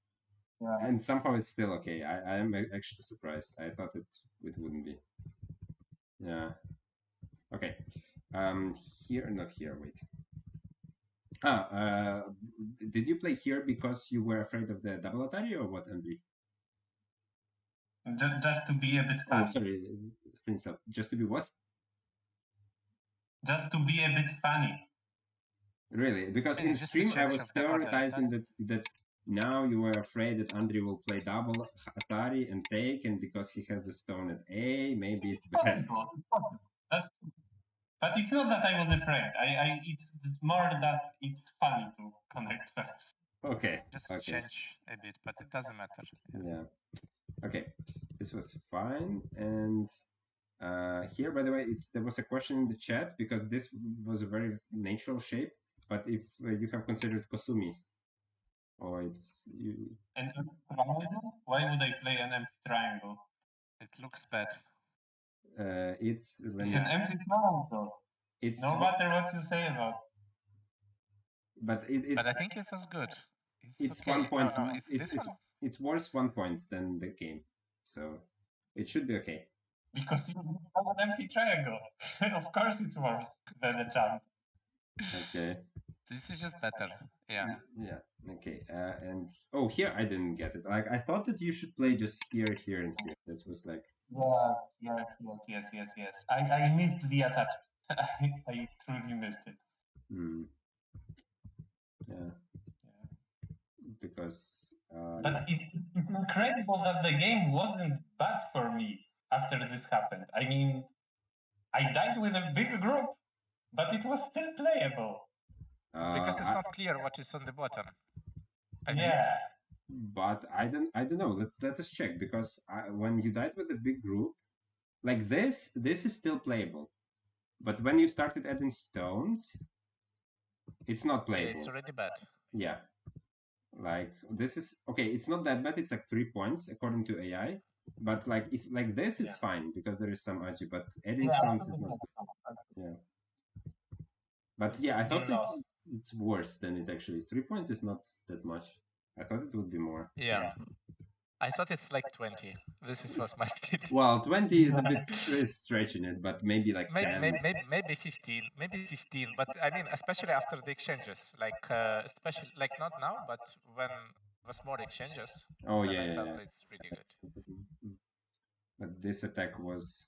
Yeah. And somehow it's still okay. I am actually surprised. I thought it wouldn't be. Yeah. Okay. Here, not here. Wait. Did you play here because you were afraid of the double Atari or what, Andrii? Just to be a bit funny. Oh, sorry, Stanislaw. Just to be what? Just to be a bit funny. Really? Because in stream I was theorizing that now you were afraid that Andrii will play double Atari and take, and because he has the stone at A, maybe it's bad. That's true. But it's not that I was afraid. It's more that it's funny to connect first. Okay. Just change a bit, but it doesn't matter. Yeah. Okay. This was fine. And here, by the way, there was a question in the chat because this was a very natural shape. But if you have considered Kosumi, or it's you. And why would I play an empty triangle? It looks bad. It's an empty triangle. No matter what you say about. But But I think it was good. It's okay. 1 point. No, it's worse 1 point than the game, so it should be okay. Because you have an empty triangle. Of course, it's worse than a jump. Okay. This is just better. Yeah. Yeah. Okay. And here I didn't get it. Like I thought that you should play just here, and here. This was like. Yes. I missed the attachment. I truly missed it. Yeah. Because. But it's incredible that the game wasn't bad for me after this happened. I mean, I died with a big group, but it was still playable. Because it's not clear what is on the bottom. Yeah. But I don't know. Let us check, because when you died with a big group, like this is still playable. But when you started adding stones, it's not playable. It's already bad. Yeah. Like this is okay. It's not that bad. It's like 3 points according to AI. But like if like this, it's fine because there is some Aji. But adding stones is not. Yeah. But yeah, I thought it's worse than it actually is. 3 points is not that much. I thought it would be more. Yeah. I thought it's like 20. This was my feeling. Well, 20 is a bit stretching it, but maybe like 10. Maybe 15, maybe 15. But I mean, especially after the exchanges, like especially like not now, but when was more exchanges. Oh then yeah, I felt yeah. it's really good. But this attack was.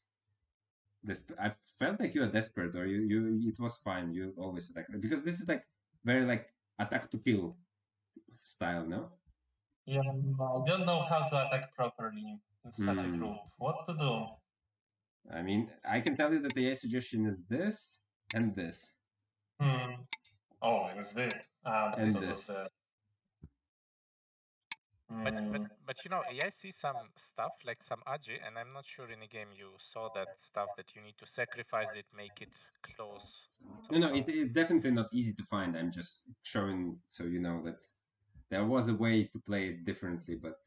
I felt like you were desperate, or you. It was fine. You always attack because this is like very like attack to kill style, no? Yeah, I don't know how to attack properly in such a group. What to do? I mean, I can tell you that the AI suggestion is this and this. Oh, it was this. And this. But you know, I see some stuff like some agi, and I'm not sure in the game you saw that stuff that you need to sacrifice it, make it close. No, it's definitely not easy to find. I'm just showing so you know that there was a way to play it differently, but.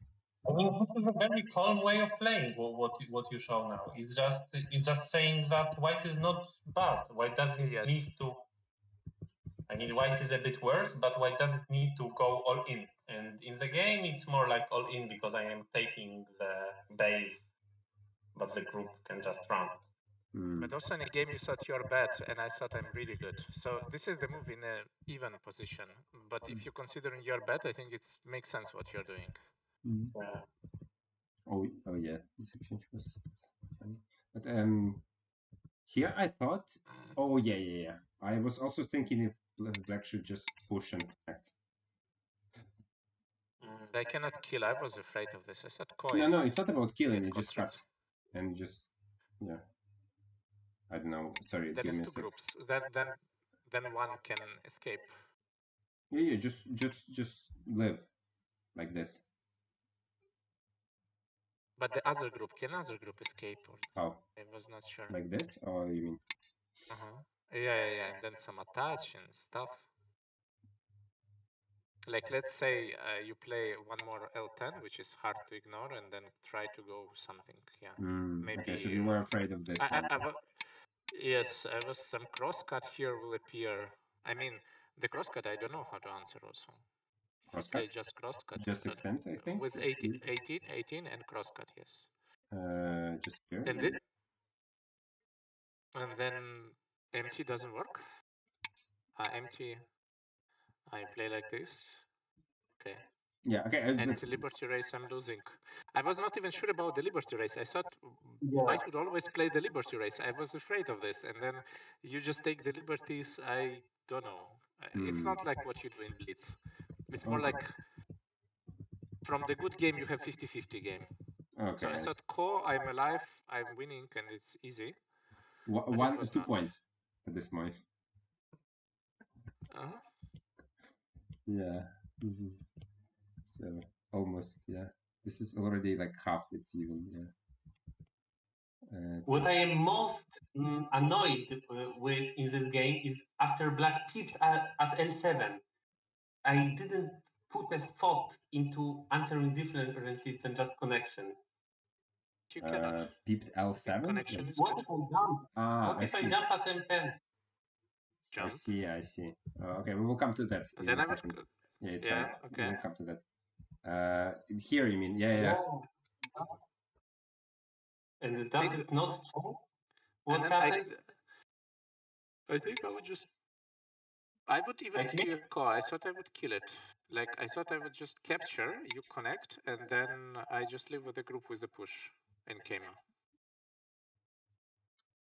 I mean, this is a very calm way of playing. What you show now, it's just saying that white is not bad. White doesn't need to. I mean, white is a bit worse, but white doesn't need to go all in. And in the game, it's more like all in because I am taking the base, but the group can just run. But also in the game, you thought you're bad, and I thought I'm really good. So this is the move in an even position. But if you're considering you're bad, I think it makes sense what you're doing. Yeah. Oh yeah, this exchange was funny. But here I thought, oh yeah. I was also thinking if black should just push and connect. I cannot kill. I was afraid of this. I thought No, it's not about killing. You just cut and just I don't know. Sorry, there give me a two sec. groups. Then one can escape. Yeah, just live like this. But the other group, can other group escape? Or how? I was not sure. Like this, or you mean? Yeah, and then some attach and stuff. Like let's say you play one more L10, which is hard to ignore, and then try to go something. Yeah. Maybe. Okay, so you were afraid of this. Yes, I was. Some crosscut here will appear. I mean, the crosscut I don't know how to answer also. Crosscut? Just crosscut. Just extend, I think. With 18 and crosscut, yes. Just here. And then empty doesn't work. Empty. I play like this. Okay. Yeah, okay. And the Liberty Race I'm losing. I was not even sure about the Liberty Race. I thought White would always play the Liberty Race. I was afraid of this. And then you just take the Liberties. I don't know. It's not like what you do in Blitz. It's more like from the good game, you have 50-50 game. Okay. So I thought, I'm alive, I'm winning, and it's easy. 2 points at this point. Yeah, this is so almost, yeah. This is already like half, it's even, yeah. What I am most annoyed with in this game is after black picked at L7, I didn't put a thought into answering differences than just connection. You cannot. Peeped L7? Connection is what if I jump? What if I jump at M10? Jump. I see. Okay, we will come to that in a second. Yeah, it's fine. Okay. We'll come to that. Here, you mean? Yeah. And does it not change? What happens? I think I would just. I would even kill a core. I thought I would kill it. Like, I thought I would just capture, you connect, and then I just live with the group with the push and Kema.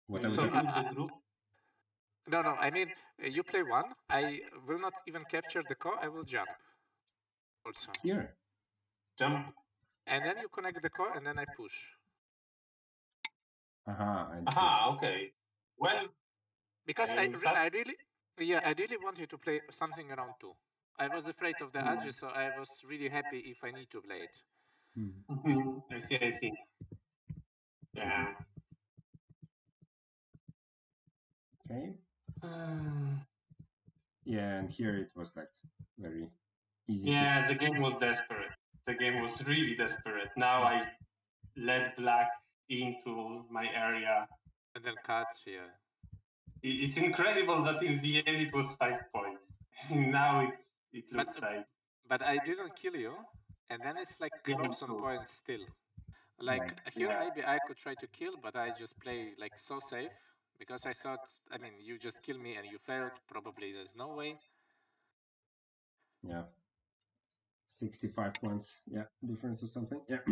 What are we talking about? The group? No, I mean, you play one, I will not even capture the core, I will jump. Also. Here? Jump. And then you connect the core, and then I push. Okay. Well, because I really wanted to play something around 2. I was afraid of the edges, so I was really happy if I need to play it. I see. Yeah. Okay. Yeah, and here it was like very easy. Yeah, the game was desperate. The game was really desperate. Now I led black into my area. And then cuts, yeah. It's incredible that in the end it was 5 points. Now it looks like. But I didn't kill you, and then it's like Yeah, close on true. points still. Like here, Yeah. maybe I could try to kill, but I just play like so safe because I thought, I mean, you just kill me and you failed. Probably there's no way. Yeah. 65 points. Yeah, difference or something. Yeah.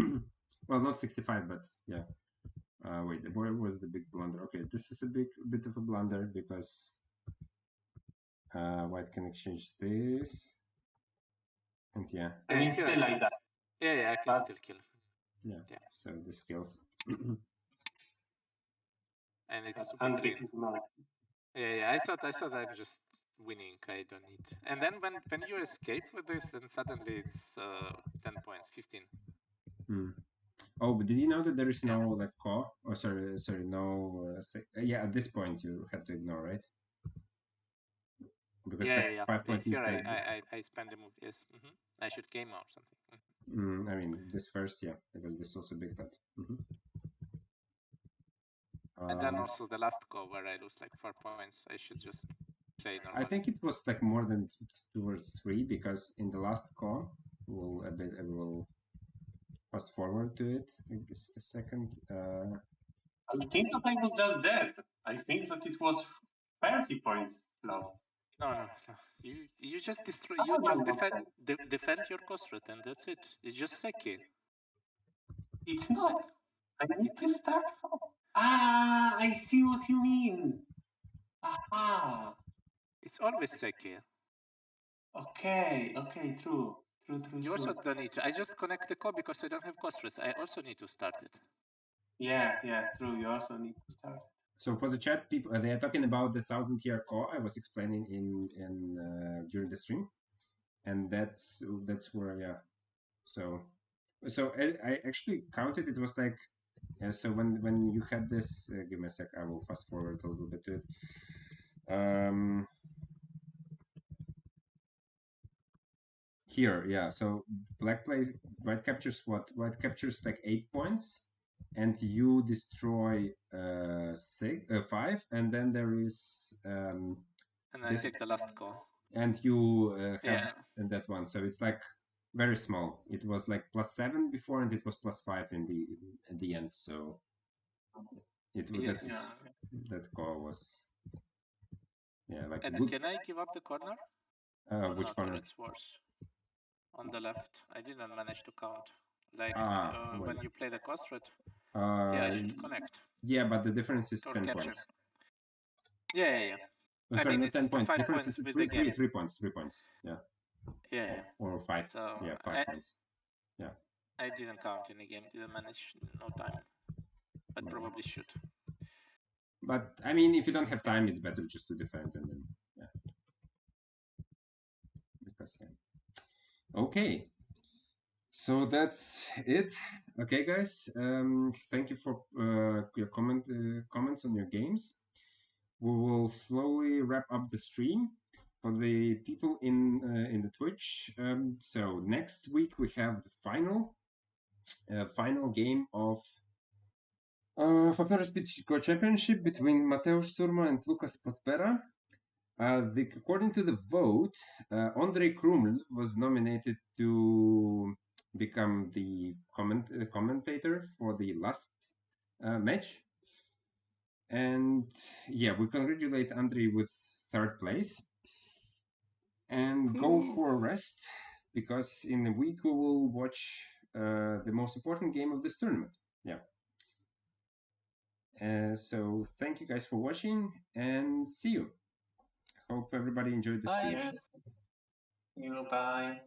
Well, not 65, but yeah. Wait, where was the big blunder? Okay, this is a bit of a blunder because white can exchange this, and yeah. I mean, here still like that. Yeah, I can But- still kill. Yeah. Yeah. So this kills. And it's super Andrii clean. Kravets. Yeah, I thought I'm just winning. I don't need. And then when you escape with this, then suddenly it's 10 points, 15. Hmm. Oh, but did you know that there is Yeah. no like call? Oh, sorry, no. Yeah, at this point you had to ignore, right? Because Yeah. 5 point Here mistake. I spend a move. Yes. I should game or something. I mean, this first, yeah, because this also big bet. And then also the last call where I lose like 4 points. I should just play normally. I think it was like more than towards 3 because in the last call, I will fast forward to it a second. I think that I was just dead. I think that it was 30 points lost. No. You just destroy. Oh, You no, just no. defend your Kossuth, and that's it. It's just Seki. It's not. I need to start from. I see what you mean. Aha. It's always Seki. Okay, true. You also don't need to. I just connect the call because I don't have Kossuth. I also need to start it. Yeah, true. You also need to start. So for the chat, people they are talking about the 1000-year core I was explaining in during the stream, and that's where So I actually counted. It was like so when you had this. Give me a sec. I will fast forward a little bit to it. Here, yeah. So white captures what? White captures like 8 points, and you destroy 5, and then there is and I take the last call. And you have in that one. So it's like very small. It was like +7 before, and it was +5 in the end. So that call was like. And good. Can I give up the corner? Which corner? It's worse. On the left, I didn't manage to count. Like when you play the Kossuth. I should connect. Yeah, but the difference is Or 10 capture. points. Yeah. I mean, not 10 points. 5 Difference points is with 3 points. 3 points. Yeah. Yeah. Or 5. So 5 points. Yeah. I didn't count in the game. Didn't manage. No time. But probably should. But I mean, if you don't have time, it's better just to defend and then because okay. So that's it. Okay, guys. Thank you for your comments on your games. We will slowly wrap up the stream for the people in the Twitch. So next week we have the final game of Factorio Speed Championship between Mateusz Surma and Lukas Podpera. According to the vote, Andrii Kravets was nominated to become the commentator for the last match. And yeah, we congratulate Andrii with 3rd place. And go for a rest, because in a week we will watch the most important game of this tournament. Yeah. So thank you guys for watching, and see you. Hope everybody enjoyed the stream. Bye.